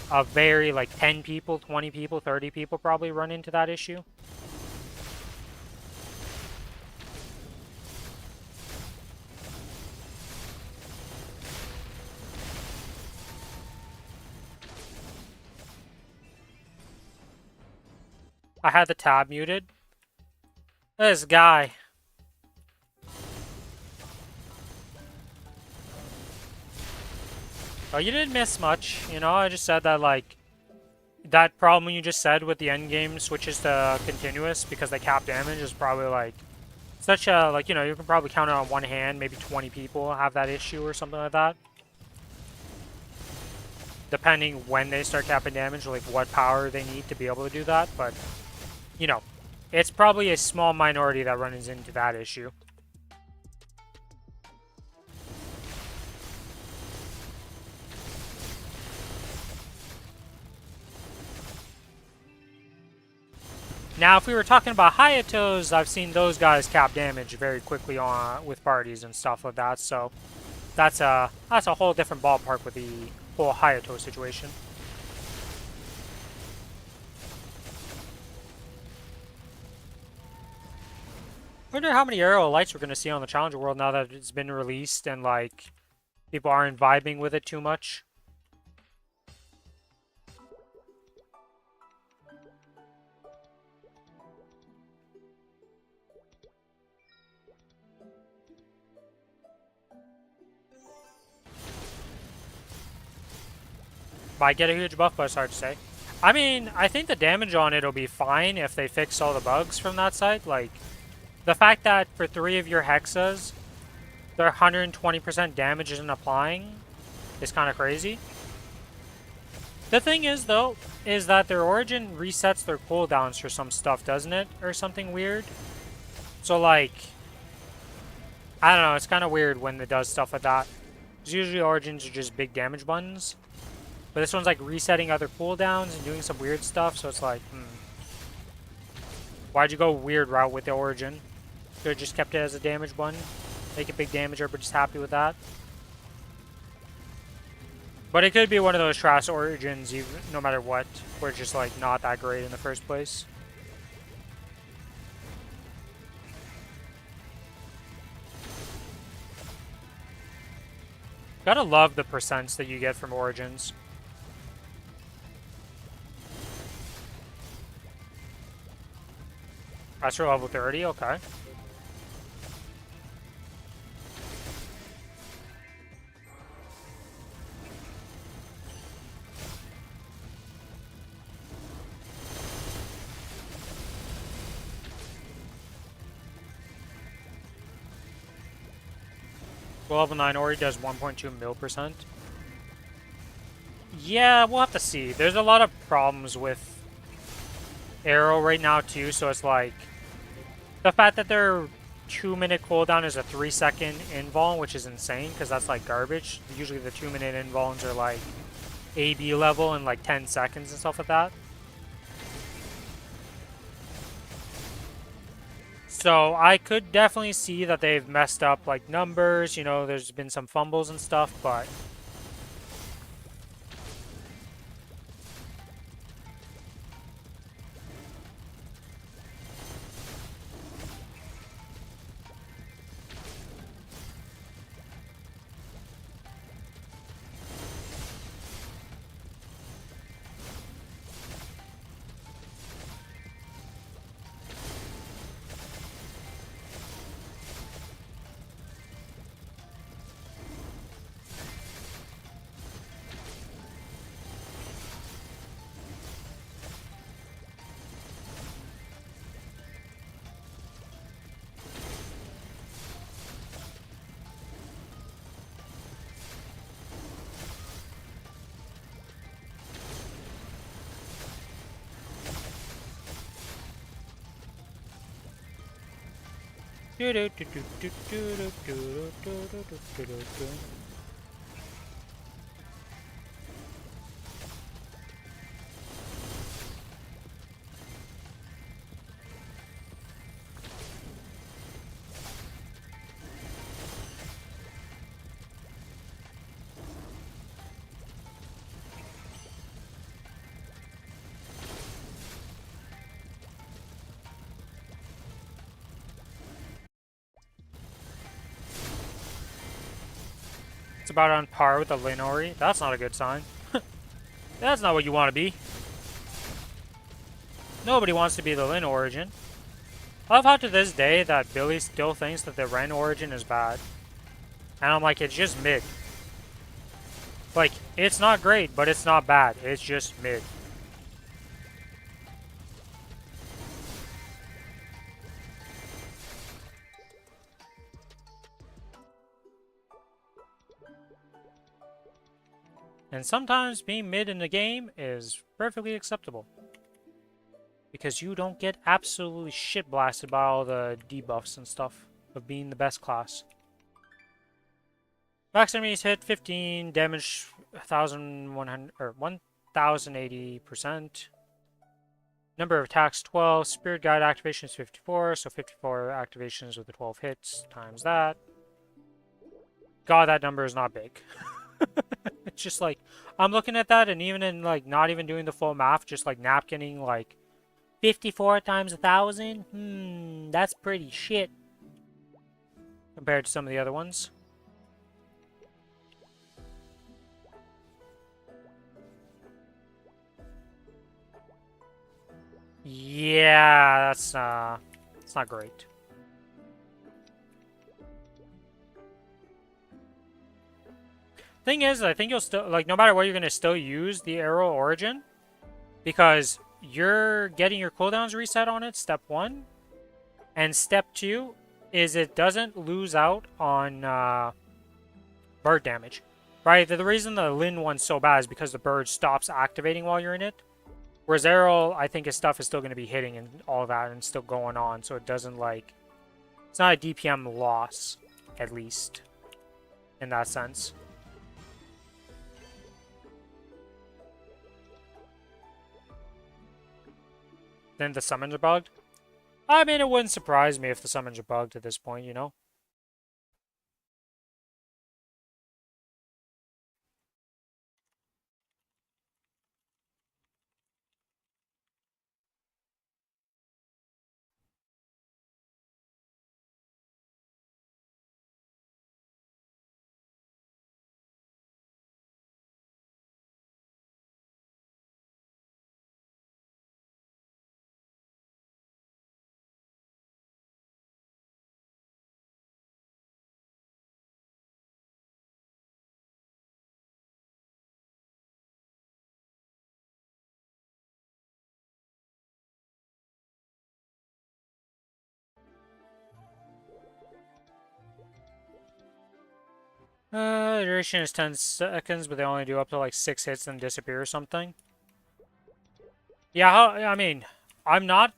a very, like, 10 people, 20 people, 30 people probably run into that issue. I had the tab muted. This guy. Oh, you didn't miss much, you know, I just said that, like, that problem you just said with the endgame switches to continuous because they cap damage is probably, like, such a, like, you know, you can probably count it on one hand, maybe 20 people have that issue or something like that. Depending when they start capping damage, like, what power they need to be able to do that, but, you know, it's probably a small minority that runs into that issue. Now, if we were talking about Hayatos, I've seen those guys cap damage very quickly on with parties and stuff like that. So that's a whole different ballpark with the whole Hayato situation. I wonder how many aerial lights we're going to see on the Challenger World now that it's been released and, like, people aren't vibing with it too much. Might get a huge buff, but it's hard to say. I mean, I think the damage on it will be fine if they fix all the bugs from that side. Like, the fact that for 3 of your Hexas, their 120% damage isn't applying is kind of crazy. The thing is, though, is that their origin resets their cooldowns for some stuff, doesn't it? Or something weird. So, like, I don't know, it's kind of weird when it does stuff like that. Because usually origins are just big damage buttons. But this one's like resetting other cooldowns and doing some weird stuff, so it's like, Why'd you go weird route with the origin? Could have just kept it as a damage button. Make it big damage, everybody's happy with that. But it could be one of those trash origins, even, no matter what, where it's just like not that great in the first place. Gotta love the percents that you get from origins. That's for level 30, okay. Well, level 9 Ori does 1.2 mil %. Yeah, we'll have to see. There's a lot of problems with Arrow right now too, so it's like the fact that their 2-minute cooldown is a 3-second invuln, which is insane because that's like garbage. Usually the 2-minute invulns are like AB level in like 10 seconds and stuff like that. So I could definitely see that they've messed up like numbers, you know, there's been some fumbles and stuff, but it's about on par with the Lin Ori. That's not a good sign. That's not what you want to be. Nobody wants to be the Lin origin. I love how to this day that Billy still thinks that the Ren origin is bad. And I'm like, it's just mid. Like, it's not great, but it's not bad. It's just mid. And sometimes being mid in the game is perfectly acceptable. Because you don't get absolutely shit blasted by all the debuffs and stuff of being the best class. Max enemies hit 15, damage 1100 or 1080%. Number of attacks 12, Spirit Guide activations 54, so 54 activations with the 12 hits times that. God, that number is not big. It's just like, I'm looking at that and even in like not even doing the full math, just like napkinning like 54 times 1,000? That's pretty shit. Compared to some of the other ones. Yeah, that's it's not great. Thing is, I think you'll still, like, no matter what, you're going to still use the Arrow Origin. Because you're getting your cooldowns reset on it, step 1. And step 2, is it doesn't lose out on bird damage. Right? The reason the Lin one's so bad is because the bird stops activating while you're in it. Whereas Errol, I think his stuff is still going to be hitting and all that and still going on, so it doesn't like... It's not a DPM loss, at least, in that sense. Then the summons are bugged? I mean, it wouldn't surprise me if the summons are bugged at this point, you know? Duration is 10 seconds, but they only do up to like 6 hits and disappear or something. Yeah, I mean, I'm not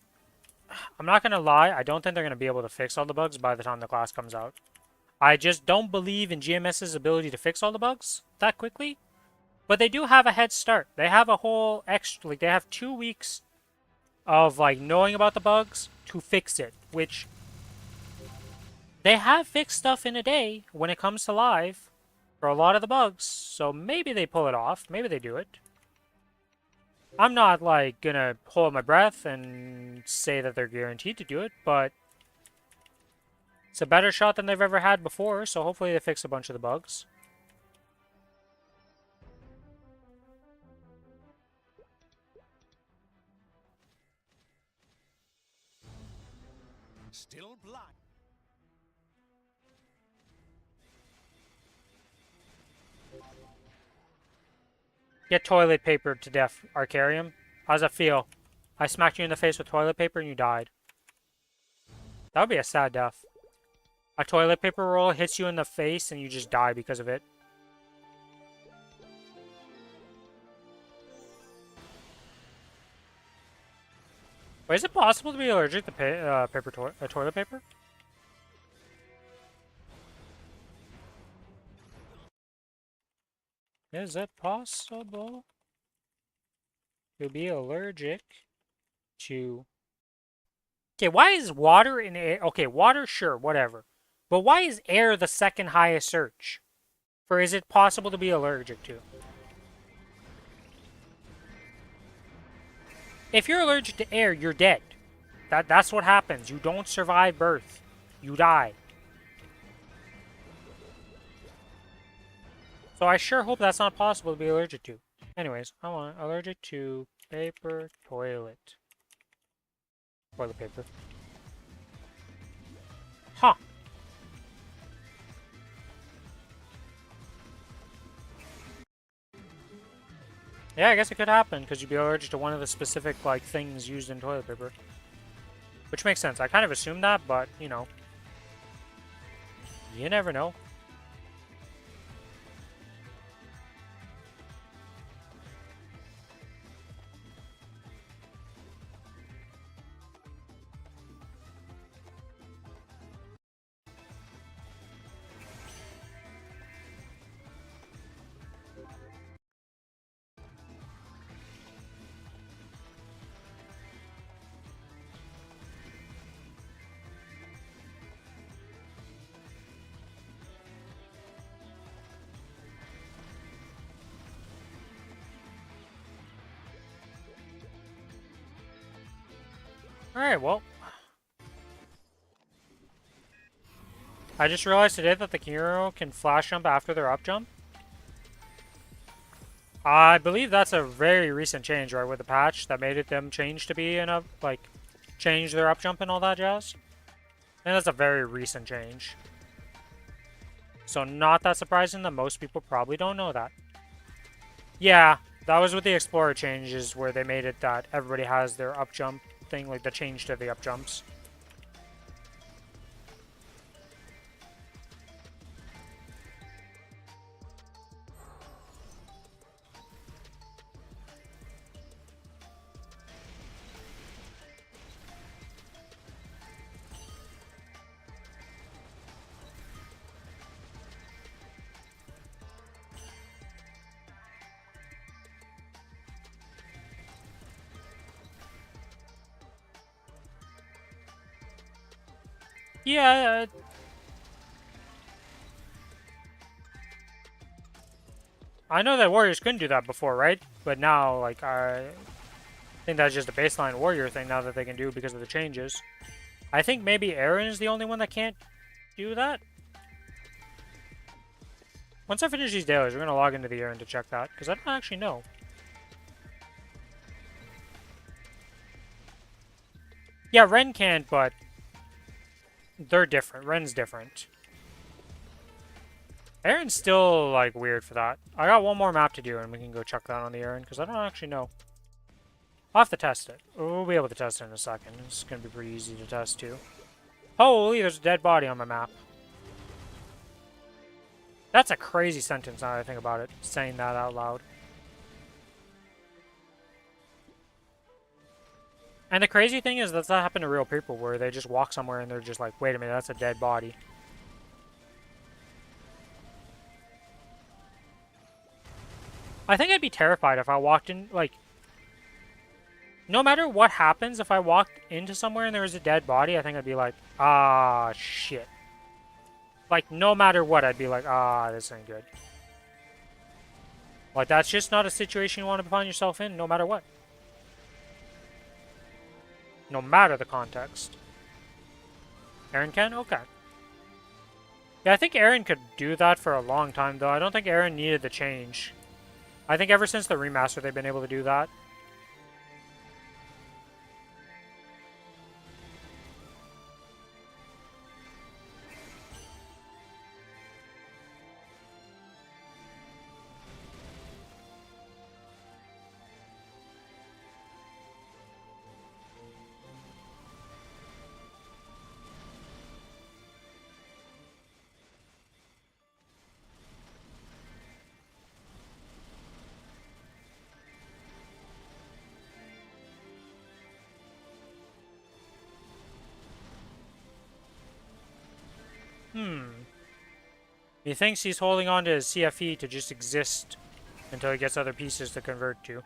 gonna lie, I don't think they're gonna be able to fix all the bugs by the time the class comes out. I just don't believe in GMS's ability to fix all the bugs that quickly. But they do have a head start. They have a whole extra, like, they have 2 weeks of, like, knowing about the bugs to fix it, which they have fixed stuff in a day when it comes to live for a lot of the bugs. So maybe they pull it off. Maybe they do it. I'm not, like, gonna hold my breath and say that they're guaranteed to do it, but it's a better shot than they've ever had before, so hopefully they fix a bunch of the bugs. Still blind. Get toilet paper to death, Arcarium. How's that feel? I smacked you in the face with toilet paper and you died. That would be a sad death. A toilet paper roll hits you in the face and you just die because of it. Wait, is it possible to be allergic to toilet paper? Is it possible to be allergic to... Okay, why is water and air... Okay, water, sure, whatever. But why is air the second highest search? For is it possible to be allergic to? If you're allergic to air, you're dead. That's what happens. You don't survive birth. You die. So I sure hope that's not possible to be allergic to. Anyways, I want allergic to paper toilet. Toilet paper. Huh. Yeah, I guess it could happen, because you'd be allergic to one of the specific, like, things used in toilet paper. Which makes sense. I kind of assumed that, but, you know. You never know. Alright, well. I just realized today that the Kiro can flash jump after their up jump. I believe that's a very recent change, right, with the patch that made it them change to be in a, like, change their up jump and all that jazz. And that's a very recent change. So not that surprising that most people probably don't know that. Yeah, that was with the Explorer changes where they made it that everybody has their up jump thing, like the change to the up jumps. Yeah. I know that warriors couldn't do that before, right? But now, like, I think that's just a baseline warrior thing now that they can do because of the changes. I think maybe Aaron is the only one that can't do that. Once I finish these dailies, we're going to log into the Aaron to check that, because I don't actually know. Yeah, Ren can't, but they're different. Ren's different. Aaron's still, like, weird for that. I got one more map to do, and we can go check that on the Aaron, because I don't actually know. I'll have to test it. We'll be able to test it in a second. It's going to be pretty easy to test, too. Holy, there's a dead body on my map. That's a crazy sentence now that I think about it, saying that out loud. And the crazy thing is that happened to real people, where they just walk somewhere and they're just like, wait a minute, that's a dead body. I think I'd be terrified if I walked in, like... No matter what happens, if I walked into somewhere and there was a dead body, I think I'd be like, ah, shit. Like, no matter what, I'd be like, ah, this ain't good. Like, that's just not a situation you want to find yourself in, no matter what. No matter the context. Aaron can? Okay. Yeah, I think Aaron could do that for a long time, though. I don't think Aaron needed the change. I think ever since the remaster, they've been able to do that. He thinks he's holding on to his CFE to just exist until he gets other pieces to convert to.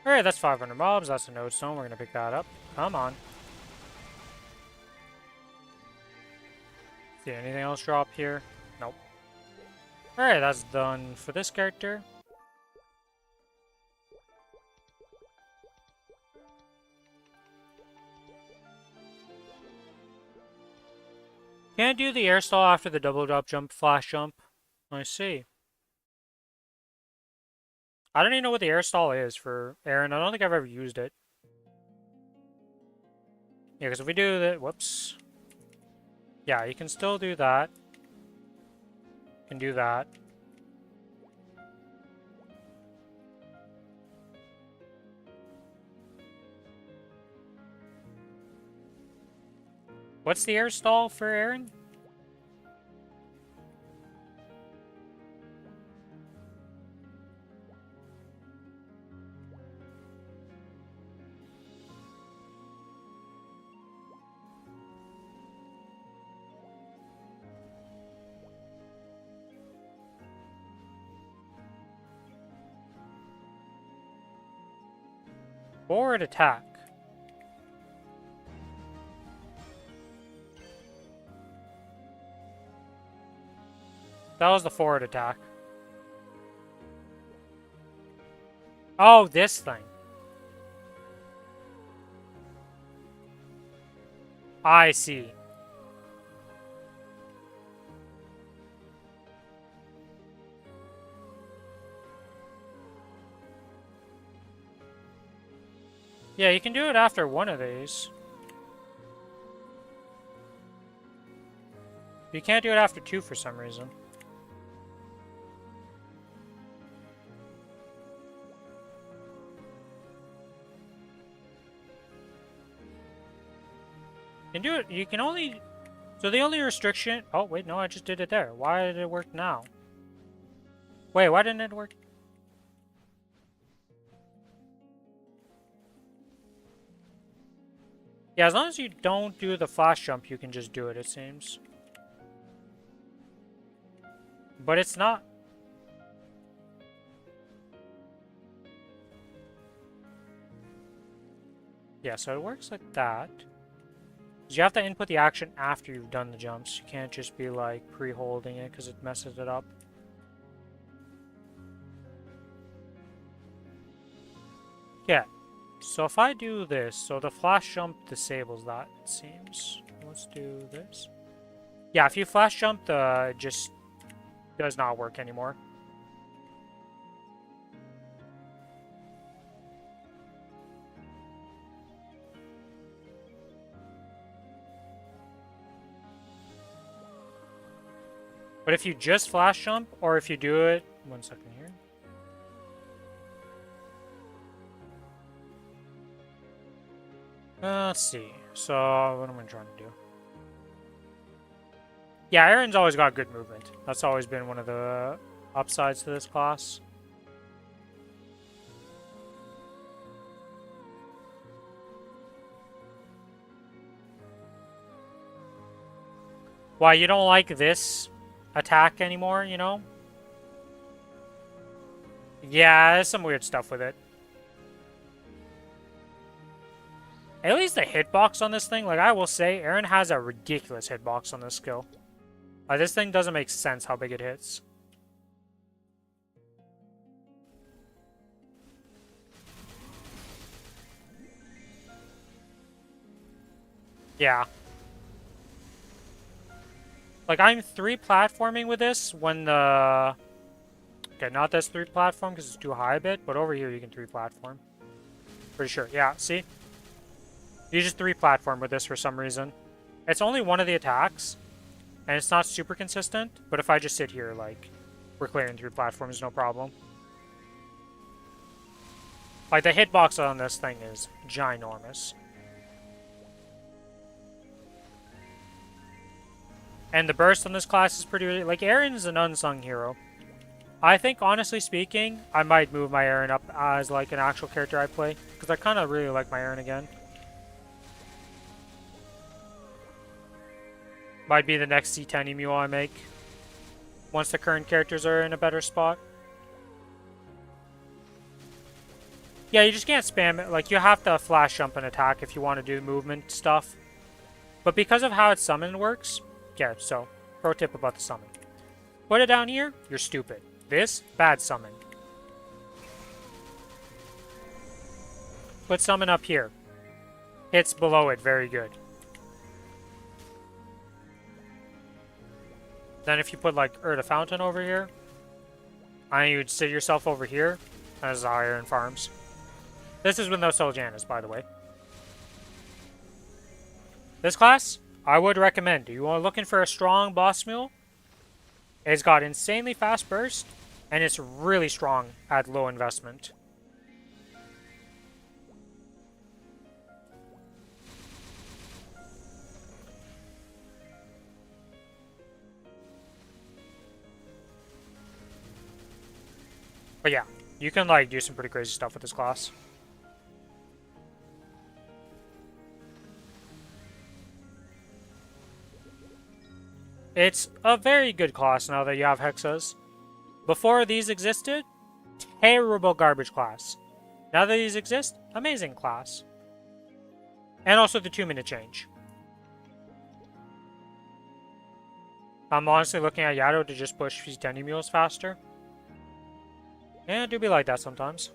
Alright, that's 500 mobs. That's a node stone. We're going to pick that up. Come on. See anything else drop here? Nope. Alright, that's done for this character. Can't do the air stall after the double drop jump, flash jump. I see. I don't even know what the air stall is for Aaron. I don't think I've ever used it. Yeah, because if we do the... Whoops. Yeah, you can still do that. You can do that. What's the air stall for Aaron? Forward attack. That was the forward attack. Oh, this thing. I see. Yeah, you can do it after one of these. You can't do it after two for some reason. You can do it. You can only. So the only restriction. Oh wait, no, I just did it there. Why did it work now? Wait, why didn't it work? Yeah, as long as you don't do the flash jump, you can just do it, it seems. But it's not. Yeah, so it works like that. You have to input the action after you've done the jumps. You can't just be like pre-holding it because it messes it up. Yeah. So if I do this, so the flash jump disables that, it seems. Let's do this. Yeah, if you flash jump, it just does not work anymore. But if you just flash jump, or if you do it... One second here. Let's see. So, what am I trying to do? Yeah, Aaron's always got good movement. That's always been one of the upsides to this class. Why, you don't like this attack anymore, you know? Yeah, there's some weird stuff with it. At least the hitbox on this thing, like I will say, Aaron has a ridiculous hitbox on this skill. Like, this thing doesn't make sense how big it hits. Yeah. Like, I'm 3 platforming with this when the... Okay, not this 3 platform because it's too high a bit, but over here you can 3 platform. Pretty sure. Yeah, see? You just 3 platform with this for some reason. It's only one of the attacks, and it's not super consistent, but if I just sit here, like, we're clearing 3 platforms, no problem. Like, the hitbox on this thing is ginormous. And the burst on this class is pretty... Like, Aaron's an unsung hero. I think, honestly speaking, I might move my Aaron up as, like, an actual character I play. Because I kind of really like my Aaron again. Might be the next C10 emu I make. Once the current characters are in a better spot. Yeah, you just can't spam it. Like, you have to flash jump and attack if you want to do movement stuff. But because of how its summon works... Yeah, so, pro tip about the summon. Put it down here, you're stupid. This, bad summon. Put summon up here. Hits below it, very good. Then if you put, like, Urda Fountain over here, and you would sit yourself over here, as Iron farms. This is with no Soljanis, by the way. This class, I would recommend. You are looking for a strong boss mule? It's got insanely fast burst, and it's really strong at low investment. But yeah, you can like do some pretty crazy stuff with this class. It's a very good class now that you have Hexas. Before these existed, terrible garbage class. Now that these exist, amazing class. And also the 2-minute change. I'm honestly looking at Yato to just push these Denny mules faster. Yeah, it do be like that sometimes.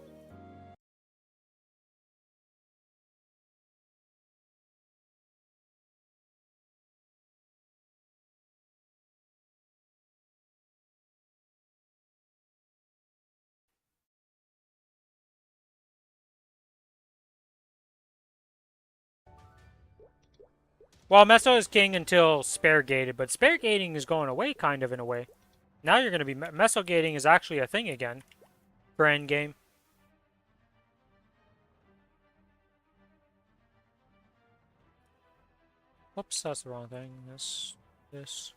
Well, Meso is king until spare gated, but spare gating is going away kind of in a way. Now you're going to be... Meso gating is actually a thing again for endgame. Whoops, that's the wrong thing. This.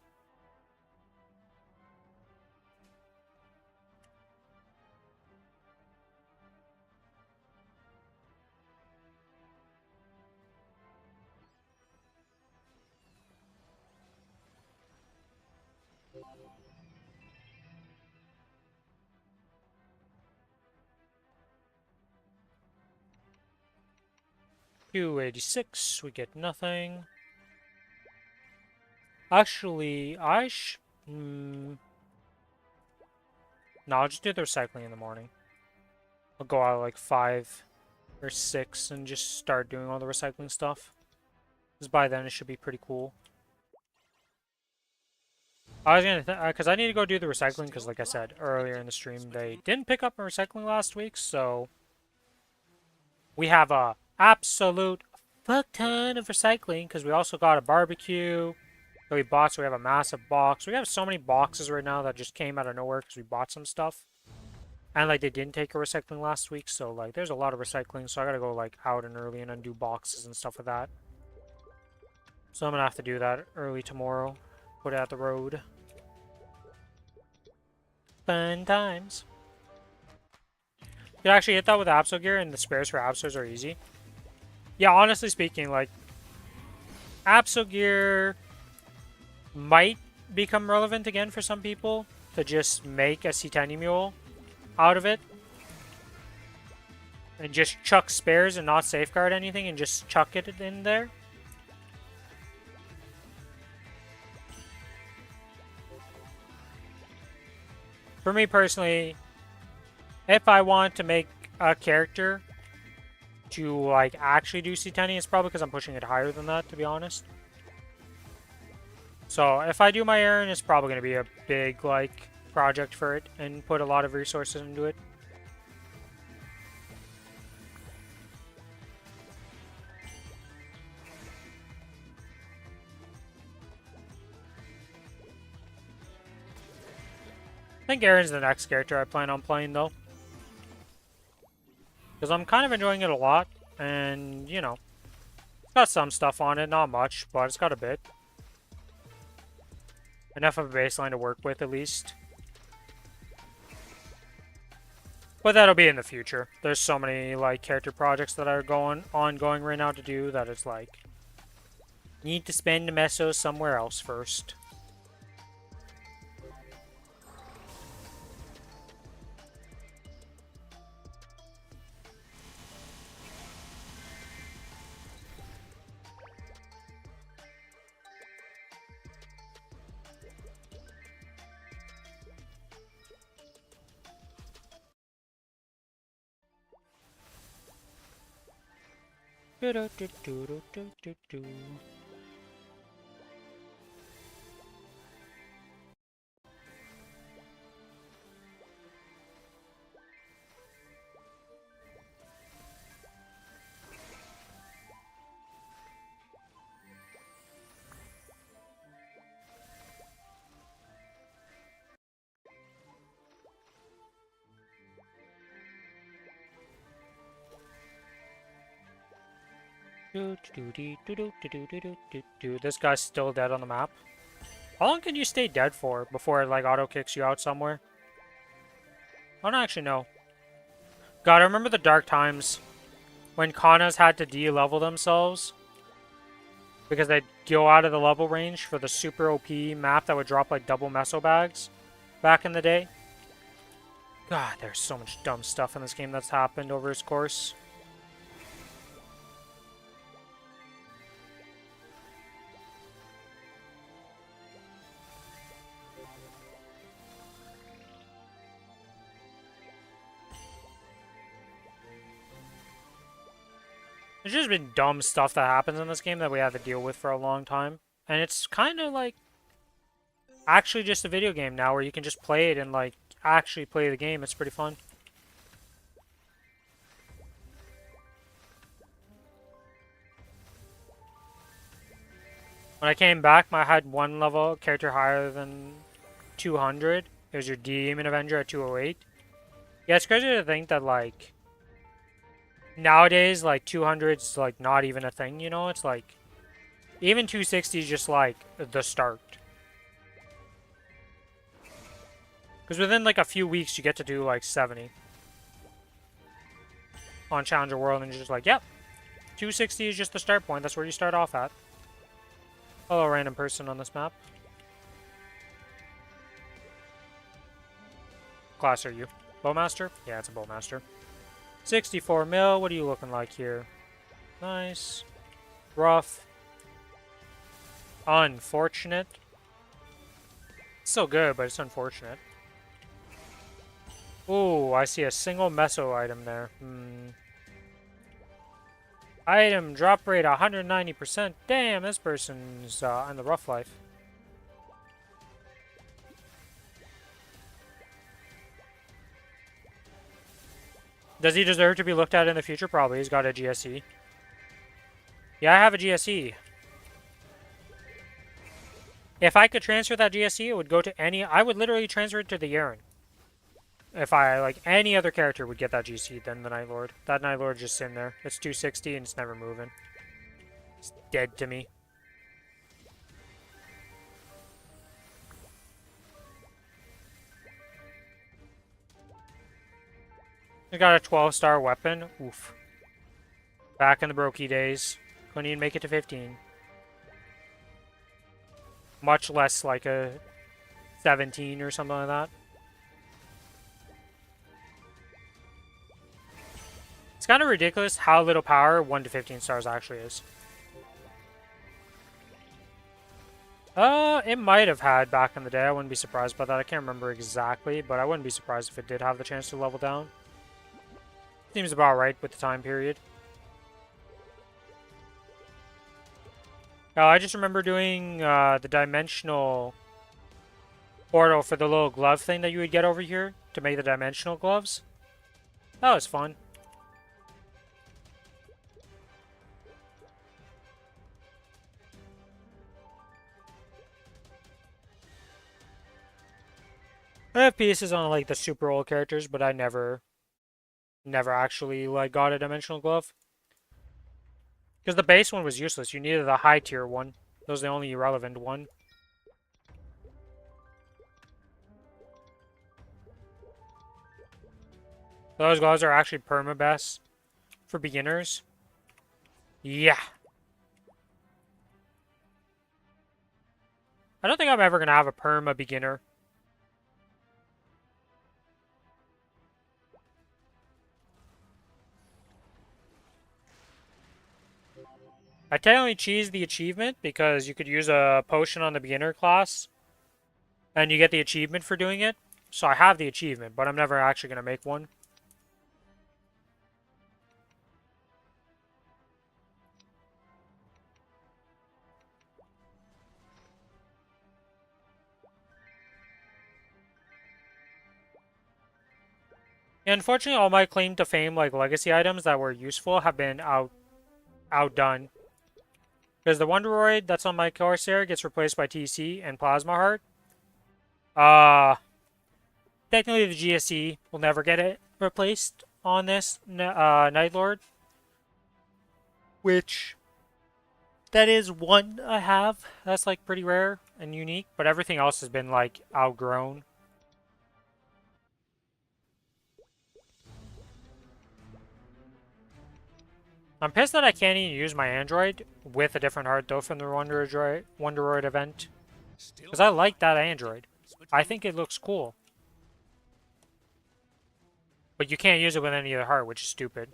$286, we get nothing. Actually, no, I'll just do the recycling in the morning. I'll go out like 5 or 6 and just start doing all the recycling stuff. Because by then it should be pretty cool. I was gonna, because I need to go do the recycling, because like I said earlier in the stream, they didn't pick up my recycling last week, so we have a absolute fuck ton of recycling, because we also got a barbecue that we bought, so we have a massive box. We have so many boxes right now that just came out of nowhere because we bought some stuff. And like they didn't take a recycling last week, so like there's a lot of recycling, so I gotta go like out and early and undo boxes and stuff like that. So I'm gonna have to do that early tomorrow. Put it out the road. Fun times. You can actually hit that with Abso gear, and the spares for Absos are easy. Yeah, honestly speaking, like Abso gear might become relevant again for some people to just make a C10 mule out of it and just chuck spares and not safeguard anything and just chuck it in there. For me personally, if I want to make a character to like actually do C10, it's probably because I'm pushing it higher than that, to be honest. So if I do my errand, it's probably going to be a big like project for it and put a lot of resources into it. I think Aaron's the next character I plan on playing, though. Because I'm kind of enjoying it a lot, and, you know, it's got some stuff on it, not much, but it's got a bit. Enough of a baseline to work with, at least. But that'll be in the future. There's so many, like, character projects that are ongoing right now to do that it's like, need to spend the mesos somewhere else first. Do-do-do-do-do-do-do. This guy's still dead on the map. How long can you stay dead for before it like auto kicks you out somewhere? I don't actually know. God, I remember the dark times when Kronos had to de-level themselves because they'd go out of the level range for the super OP map that would drop like double meso bags back in the day. God, there's so much dumb stuff in this game that's happened over its course. There's just been dumb stuff that happens in this game that we have to deal with for a long time. And it's kind of like actually just a video game now where you can just play it and like actually play the game. It's pretty fun. When I came back, I had one level character higher than 200. It was your Demon Avenger at 208. Yeah, it's crazy to think that like nowadays, like 200's like not even a thing, you know? It's like Even 260 is just like the start. Because within like a few weeks, you get to do like 70 on Challenger World, and you're just like, yep, 260 is just the start point. That's where you start off at. Hello, random person on this map. Class are you? Bowmaster? Yeah, it's a Bowmaster. 64 mil. What are you looking like here? Nice. Rough. Unfortunate. It's still good, but it's unfortunate. Ooh, I see a single meso item there. Item drop rate 190%. Damn, this person's on the rough life. Does he deserve to be looked at in the future? Probably. He's got a GSE. Yeah, I have a GSE. If I could transfer that GSE, it would go to any... I would literally transfer it to the Yaren. If I, like, any other character would get that GC than the Night Lord. That Night Lord's just sitting there. It's 260 and it's never moving. It's dead to me. I got a 12-star weapon. Oof. Back in the Brokey days. Couldn't even make it to 15. Much less like a 17 or something like that. It's kind of ridiculous how little power 1 to 15 stars actually is. It might have had back in the day. I wouldn't be surprised by that. I can't remember exactly, but I wouldn't be surprised if it did have the chance to level down. Seems about right with the time period. I just remember doing the dimensional portal for the little glove thing that you would get over here to make the dimensional gloves. That was fun. I have pieces on like the super old characters, but I never actually like got a dimensional glove. Because the base one was useless. You needed the high tier one. That was the only relevant one. Those gloves are actually perma-best for beginners. Yeah. I don't think I'm ever going to have a perma beginner. I technically cheesed the achievement because you could use a potion on the beginner class and you get the achievement for doing it. So I have the achievement, but I'm never actually going to make one. Yeah, unfortunately, all my claim to fame, like legacy items that were useful, have been outdone. Because the Wonderoid that's on my Corsair gets replaced by TC and Plasma Heart. Technically the GSE will never get it replaced on this Night Lord. Which, that is one I have. That's like pretty rare and unique, but everything else has been like outgrown. I'm pissed that I can't even use my Android with a different heart, though, from the Wonderoid event. Because I like that Android. I think it looks cool. But you can't use it with any other heart, which is stupid.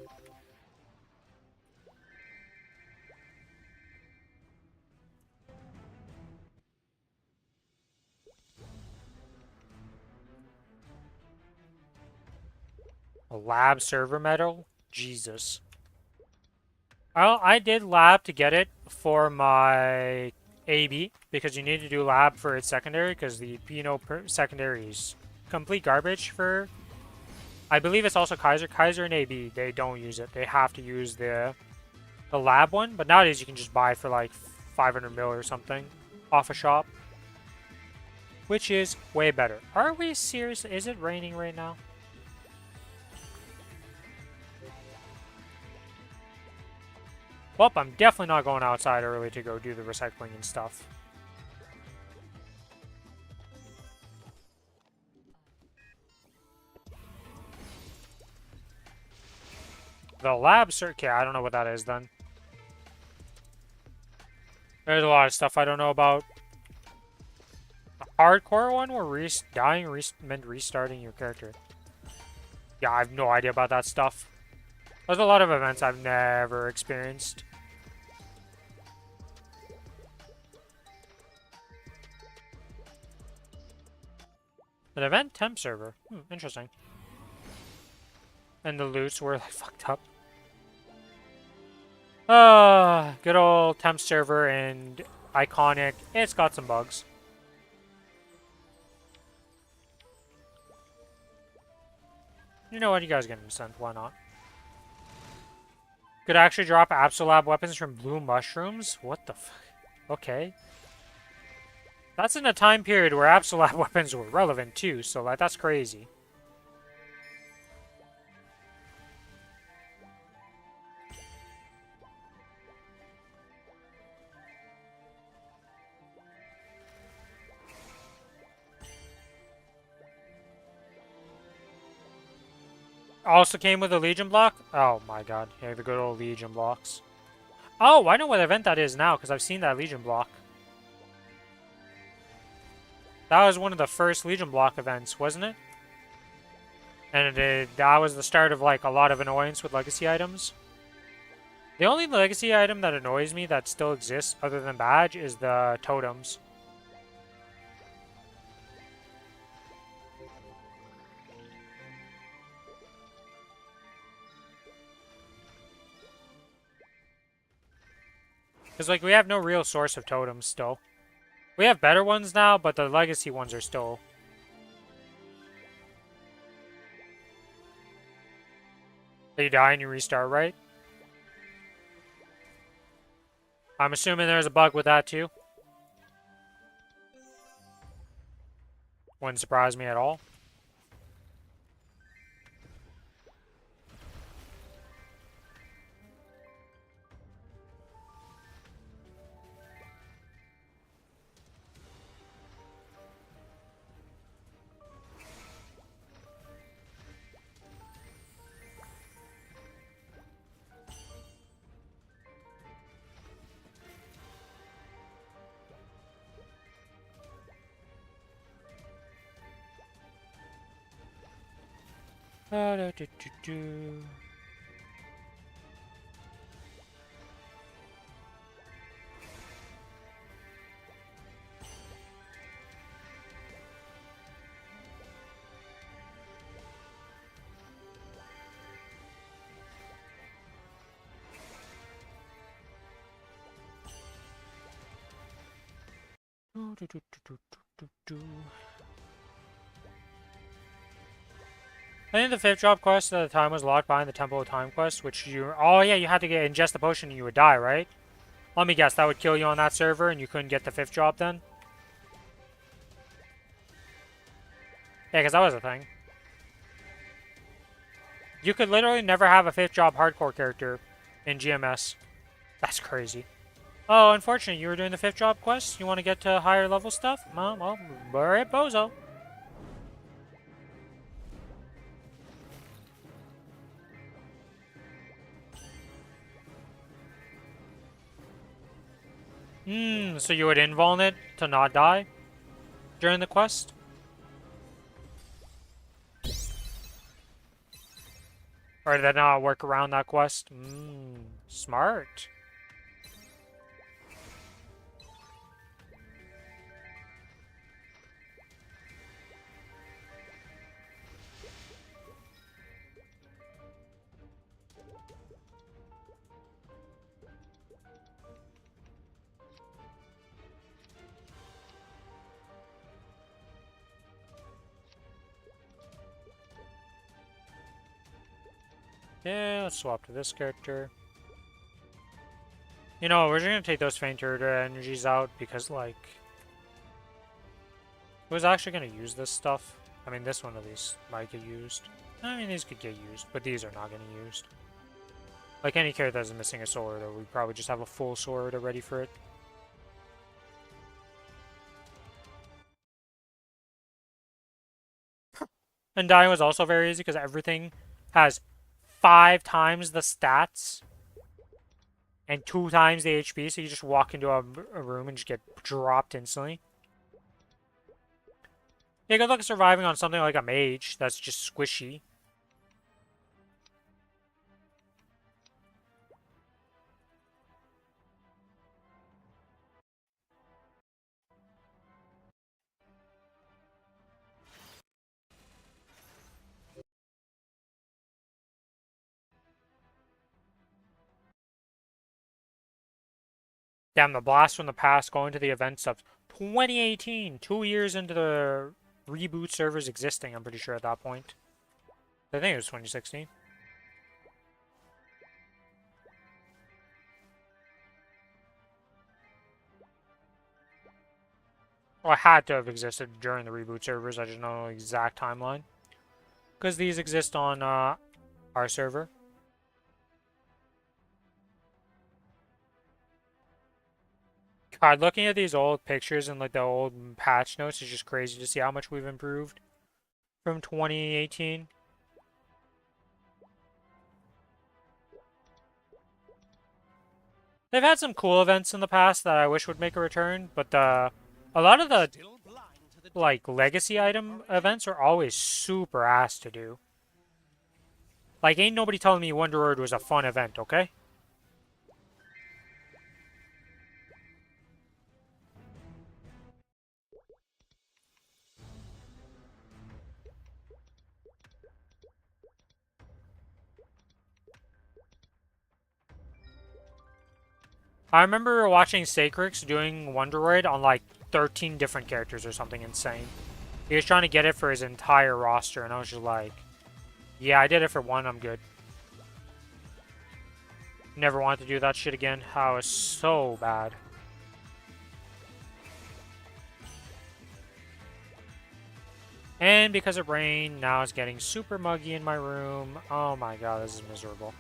A lab server medal? Jesus. Well, I did lab to get it for my AB, because you need to do lab for its secondary, because the Pino secondary is complete garbage for... I believe it's also Kaiser. Kaiser and AB, they don't use it. They have to use the lab one, but nowadays you can just buy for like 500 mil or something off a shop, which is way better. Are we serious? Is it raining right now? Well, I'm definitely not going outside early to go do the recycling and stuff. The lab circuit, I don't know what that is then. There's a lot of stuff I don't know about. The hardcore one where dying meant restarting your character. Yeah, I have no idea about that stuff. There's a lot of events I've never experienced. An event temp server. Interesting. And the loots were like fucked up. Good old temp server and iconic. It's got some bugs. You know what? You guys get an sent. Why not? Could actually drop Absolab weapons from blue mushrooms? What the fuck? Okay. That's in a time period where Absolab weapons were relevant too, so like that's crazy. Also came with a Legion block? Oh my god, yeah, the good old Legion blocks. Oh, I know what event that is now, because I've seen that Legion block. That was one of the first Legion block events, wasn't it? And that was the start of like a lot of annoyance with legacy items. The only legacy item that annoys me that still exists other than badge is the totems. Because, like, we have no real source of totems still. We have better ones now, but the legacy ones are still... You die and you restart, right? I'm assuming there's a bug with that, too. Wouldn't surprise me at all. I think the 5th drop quest at the time was locked behind the Temple of Time quest, which you... Oh yeah, you had to ingest the potion and you would die, right? Let me guess, that would kill you on that server and you couldn't get the 5th drop then? Yeah, because that was a thing. You could literally never have a 5th drop hardcore character in GMS. That's crazy. Oh, unfortunately, you were doing the 5th drop quest? You want to get to higher level stuff? Well, alright, bozo. So you would invuln it to not die during the quest? Or did that not work around that quest? Smart. Yeah, let's swap to this character. You know, we're just gonna take those fainter energies out because, like... Who's actually gonna use this stuff? I mean, this one at least might get used. I mean, these could get used, but these are not getting used. Like any character that's missing a solar, though, we probably just have a full sword ready for it. And dying was also very easy because everything has 5 times the stats and 2 times the HP, so you just walk into a room and just get dropped instantly. Yeah, good luck at surviving on something like a mage that's just squishy. Damn, the blast from the past going to the events of 2018, 2 years into the reboot servers existing, I'm pretty sure at that point. I think it was 2016. Well, it had to have existed during the reboot servers, I just don't know the exact timeline. Because these exist on our server. God, looking at these old pictures and like the old patch notes is just crazy to see how much we've improved from 2018. They've had some cool events in the past that I wish would make a return, but a lot of the like legacy item events are always super ass to do. Like, ain't nobody telling me Wonder World was a fun event, okay? I remember watching Sakrix doing Wondroid on like 13 different characters or something insane. He was trying to get it for his entire roster, and I was just like, yeah, I did it for one, I'm good. Never want to do that shit again. How it's so bad. And because it rained, now it's getting super muggy in my room. Oh my god, this is miserable.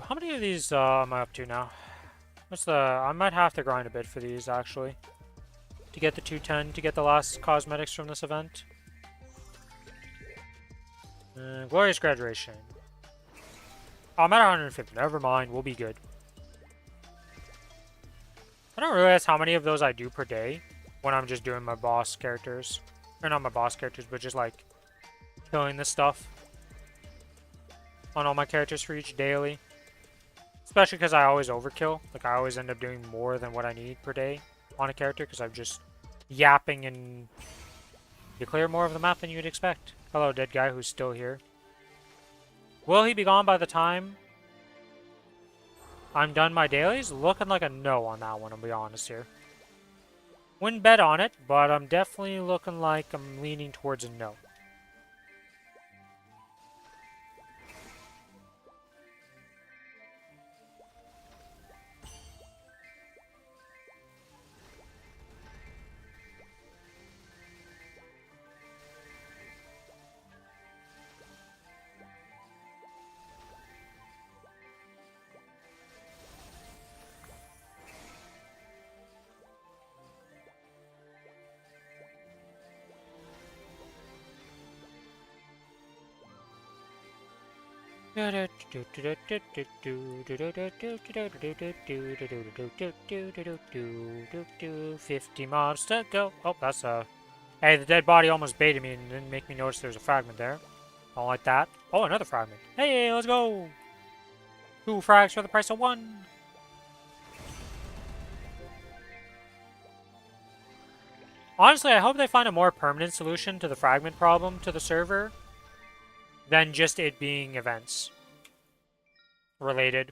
How many of these am I up to now? What's the... I might have to grind a bit for these, actually. To get the 210, to get the last cosmetics from this event. Glorious graduation. Oh, I'm at 150. Never mind, we'll be good. I don't realize how many of those I do per day when I'm just doing my boss characters. Or not my boss characters, but just like killing this stuff on all my characters for each daily. Especially because I always overkill. Like, I always end up doing more than what I need per day on a character because I'm just yapping and you clear more of the map than you'd expect. Hello, dead guy who's still here. Will he be gone by the time I'm done my dailies? Looking like a no on that one, I'll be honest here. Wouldn't bet on it, but I'm definitely looking like I'm leaning towards a no. $50 mobs to go. Oh, that's a... Hey, the dead body almost baited me and didn't make me notice there's a fragment there. Don't like that. Oh, another fragment. Hey, let's go! 2 frags for the price of 1. Honestly, I hope they find a more permanent solution to the fragment problem to the server than just it being events related.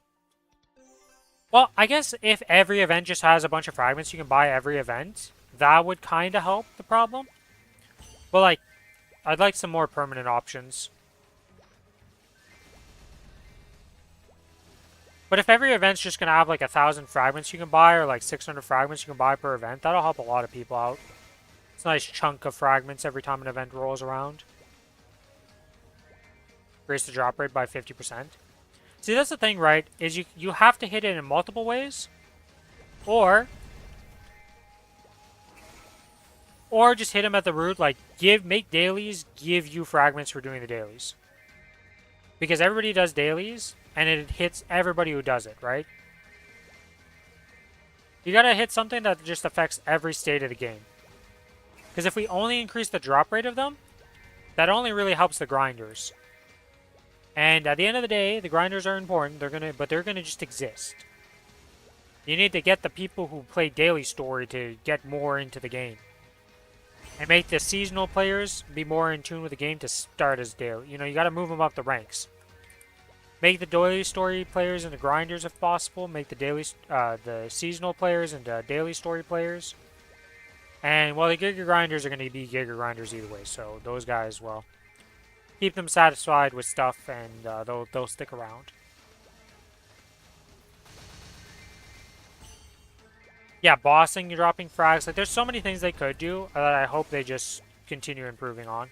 Well, I guess if every event just has a bunch of fragments you can buy every event, that would kind of help the problem. Well, like, I'd like some more permanent options. But if every event's just gonna have like 1,000 fragments you can buy, or like 600 fragments you can buy per event, that'll help a lot of people out. It's a nice chunk of fragments every time an event rolls around. Raise the drop rate by 50%. See, that's the thing, right? Is you have to hit it in multiple ways, or just hit them at the root. Like make dailies give you fragments for doing the dailies, because everybody does dailies, and it hits everybody who does it, right? You gotta hit something that just affects every state of the game. Because if we only increase the drop rate of them, that only really helps the grinders. And at the end of the day, the grinders are important. But they're gonna just exist. You need to get the people who play daily story to get more into the game, and make the seasonal players be more in tune with the game to start as daily. You know, you gotta move them up the ranks. Make the daily story players into grinders if possible. Make the seasonal players into daily story players. And well, the Giga Grinders are going to be Giga Grinders either way, so those guys, well, keep them satisfied with stuff, and they'll stick around. Yeah, bossing, you're dropping frags. Like, there's so many things they could do that I hope they just continue improving on.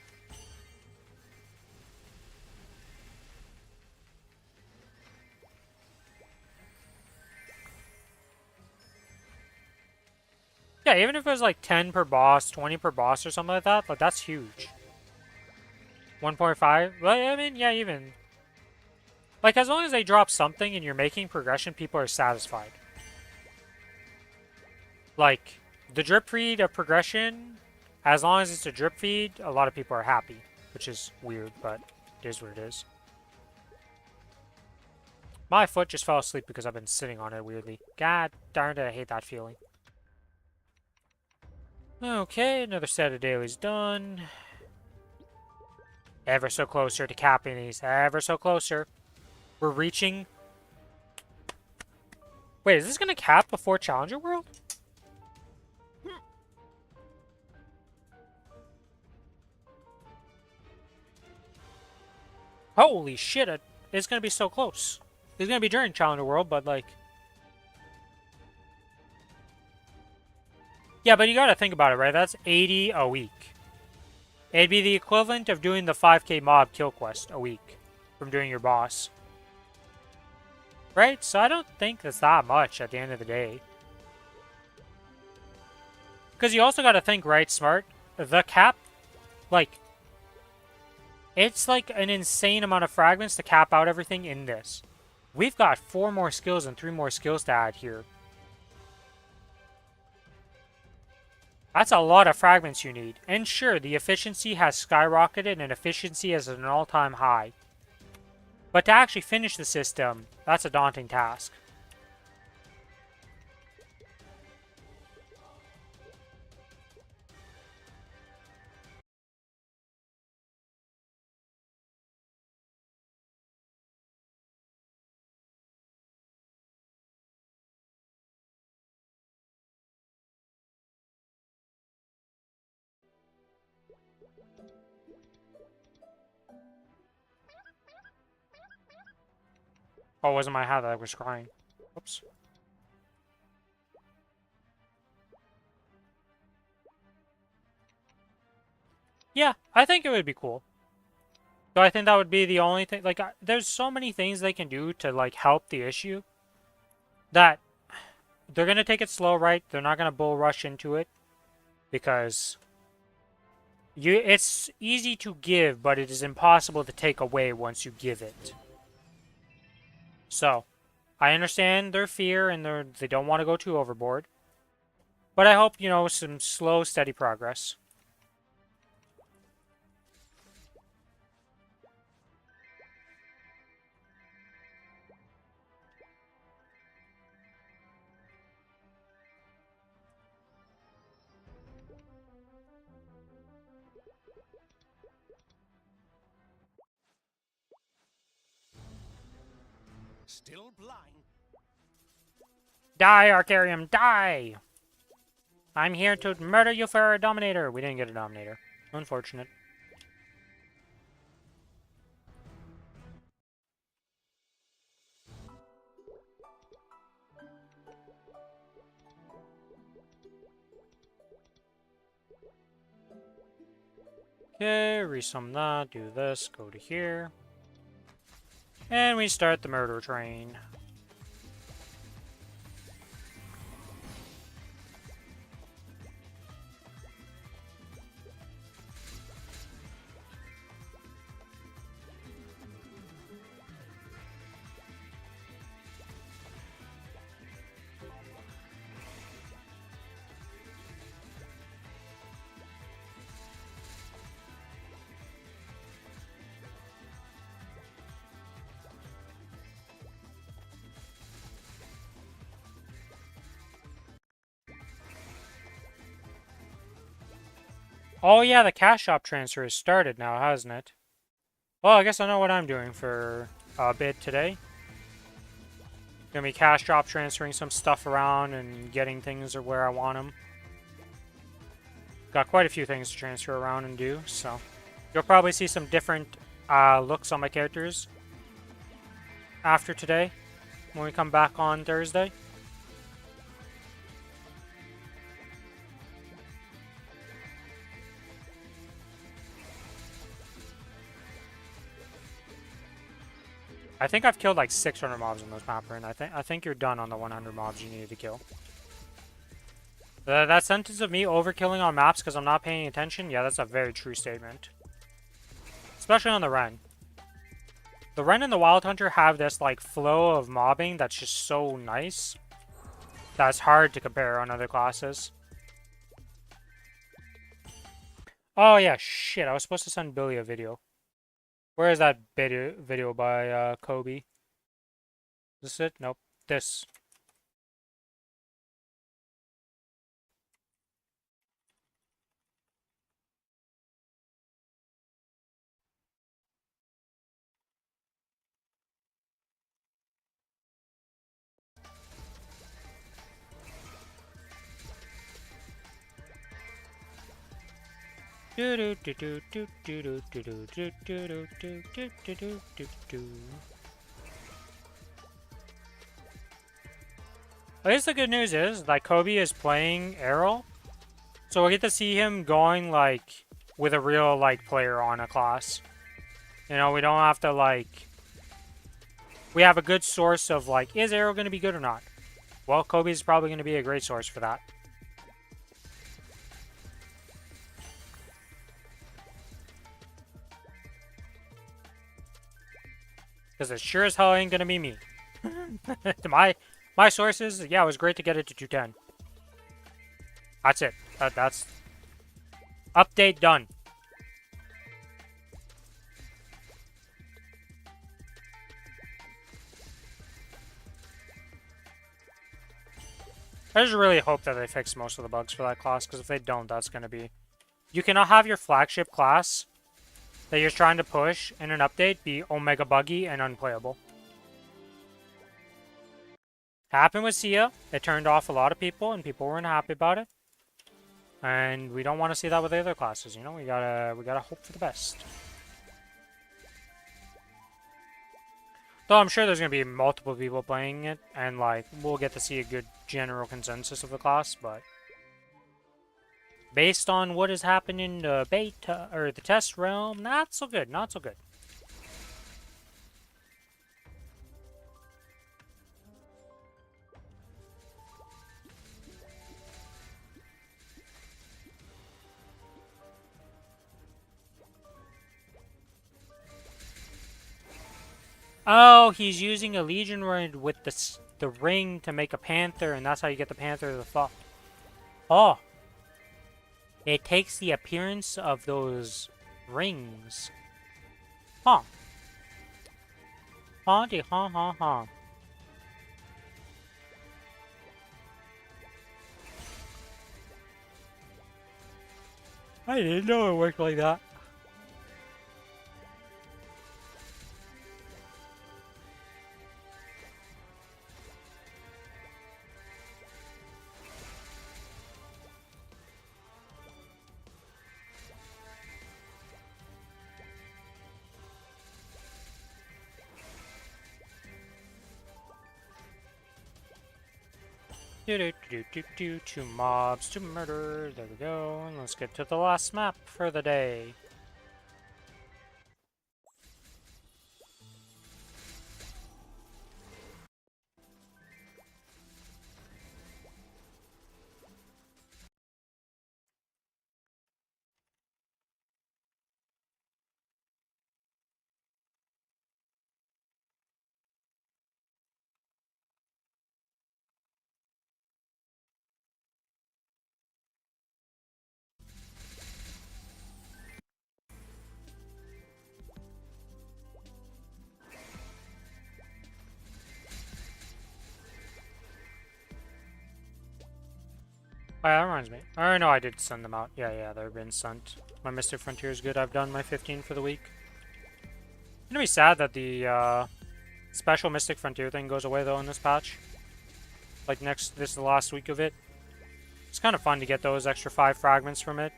Yeah, even if it was like 10 per boss, 20 per boss or something like that, like that's huge. 1.5? Well, I mean, yeah, even. Like, as long as they drop something and you're making progression, people are satisfied. Like, the drip feed of progression, as long as it's a drip feed, a lot of people are happy. Which is weird, but it is what it is. My foot just fell asleep because I've been sitting on it weirdly. God darn it, I hate that feeling. Okay, another set of dailies done. Ever so closer to capping these. Ever so closer. We're reaching... Wait, is this going to cap before Challenger World? Holy shit, it's going to be so close. It's going to be during Challenger World, but like... Yeah, but you gotta think about it, right? That's 80 a week. It'd be the equivalent of doing the 5k mob kill quest a week from doing your boss. Right? So I don't think that's that much at the end of the day. Because you also gotta think, right, Smart? The cap, like... It's like an insane amount of fragments to cap out everything in this. We've got 4 more skills and 3 more skills to add here. That's a lot of fragments you need. And sure, the efficiency has skyrocketed and efficiency is at an all-time high. But to actually finish the system, that's a daunting task. Oh, it wasn't my hat that I was crying. Oops. Yeah, I think it would be cool. So I think that would be the only thing. Like, there's so many things they can do to, like, help the issue. That they're going to take it slow, right? They're not going to bull rush into it. Because it's easy to give, but it is impossible to take away once you give it. So, I understand their fear and they don't want to go too overboard. But I hope, you know, some slow, steady progress. Still blind. Die, Arcarium, die! I'm here to murder you for a Dominator. We didn't get a Dominator. Unfortunate. Okay, resum that, do this, go to here. And we start the murder train. Oh yeah, the cash shop transfer has started now, hasn't it? Well, I guess I know what I'm doing for a bit today. Gonna be cash drop transferring some stuff around and getting things where I want them. Got quite a few things to transfer around and do, so you'll probably see some different looks on my characters after today when we come back on Thursday. I think I've killed like 600 mobs in this map, and I think you're done on the 100 mobs you needed to kill. That sentence of me overkilling on maps because I'm not paying attention, yeah, that's a very true statement. Especially on the Ren. The Ren and the Wild Hunter have this like flow of mobbing that's just so nice. That's hard to compare on other classes. Oh yeah, shit, I was supposed to send Billy a video. Where is that video by Kobe? Is this it? Nope. This. I guess the good news is that Kobe is playing Errol, so we'll get to see him going like with a real like player on a class. You know, we don't have to like. We have a good source of like, is Errol going to be good or not? Well, Kobe's probably going to be a great source for that. Because it sure as hell ain't gonna be me. my sources, yeah, it was great to get it to 210. That's it. That's update done. I just really hope that they fix most of the bugs for that class, because if they don't, that's gonna be... You cannot have your flagship class that you're trying to push in an update be omega buggy and unplayable. Happened with Sia. It turned off a lot of people, and people weren't happy about it. And we don't want to see that with the other classes, you know? We gotta hope for the best. Though I'm sure there's gonna be multiple people playing it, and like we'll get to see a good general consensus of the class, but based on what has happened in the beta or the test realm, not so good, not so good. Oh, he's using a Legion Ring with the ring to make a Panther, and that's how you get the Panther to the fall. Oh. It takes the appearance of those rings. Huh. Haunty, huh. I didn't know it worked like that. Two mobs to murder. There we go. And let's get to the last map for the day. Oh, yeah, that reminds me. Or no, I did send them out. Yeah, they've been sent. My Mystic Frontier is good. I've done my 15 for the week. It's gonna be sad that the special Mystic Frontier thing goes away though in this patch. Like this is the last week of it. It's kind of fun to get those extra 5 fragments from it.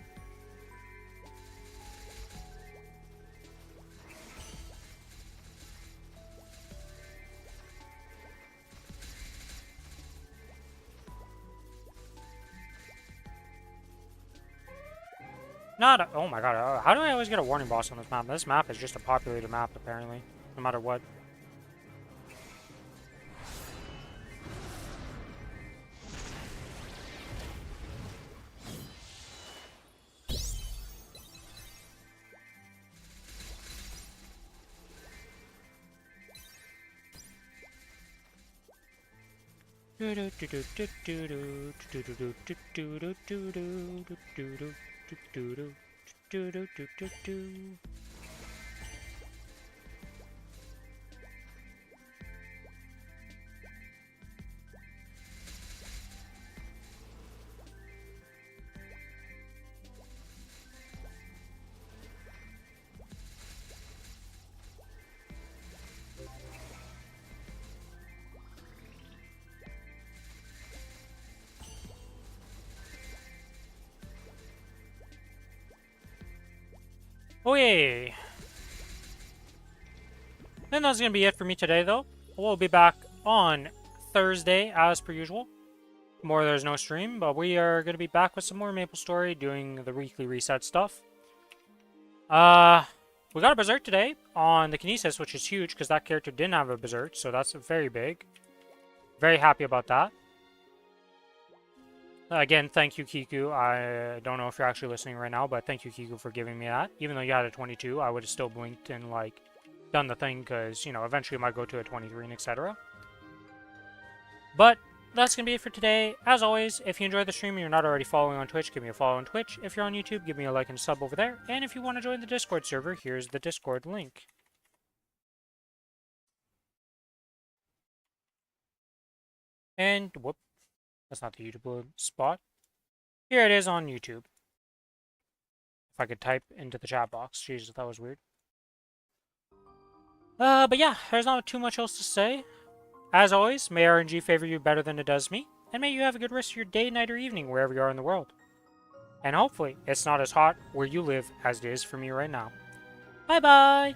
Oh my god, how do I always get a warning boss on this map? This map is just a populated map, apparently, no matter what. Oh yay! And that's gonna be it for me today, though. We'll be back on Thursday, as per usual. Tomorrow there's no stream, but we are gonna be back with some more Maplestory, doing the weekly reset stuff. We got a Berserk today on the Kinesis, which is huge, because that character didn't have a Berserk, so that's very big. Very happy about that. Again, thank you, Kiku. I don't know if you're actually listening right now, but thank you, Kiku, for giving me that. Even though you had a 22, I would have still blinked and, like, done the thing, because, you know, eventually it might go to a 23 and etc. But that's going to be it for today. As always, if you enjoyed the stream and you're not already following on Twitch, give me a follow on Twitch. If you're on YouTube, give me a like and sub over there. And if you want to join the Discord server, here's the Discord link. And, whoop. That's not the YouTube spot. Here it is on YouTube. If I could type into the chat box. Jesus, that was weird. But yeah, there's not too much else to say. As always, may RNG favor you better than it does me. And may you have a good rest of your day, night, or evening, wherever you are in the world. And hopefully, it's not as hot where you live as it is for me right now. Bye-bye!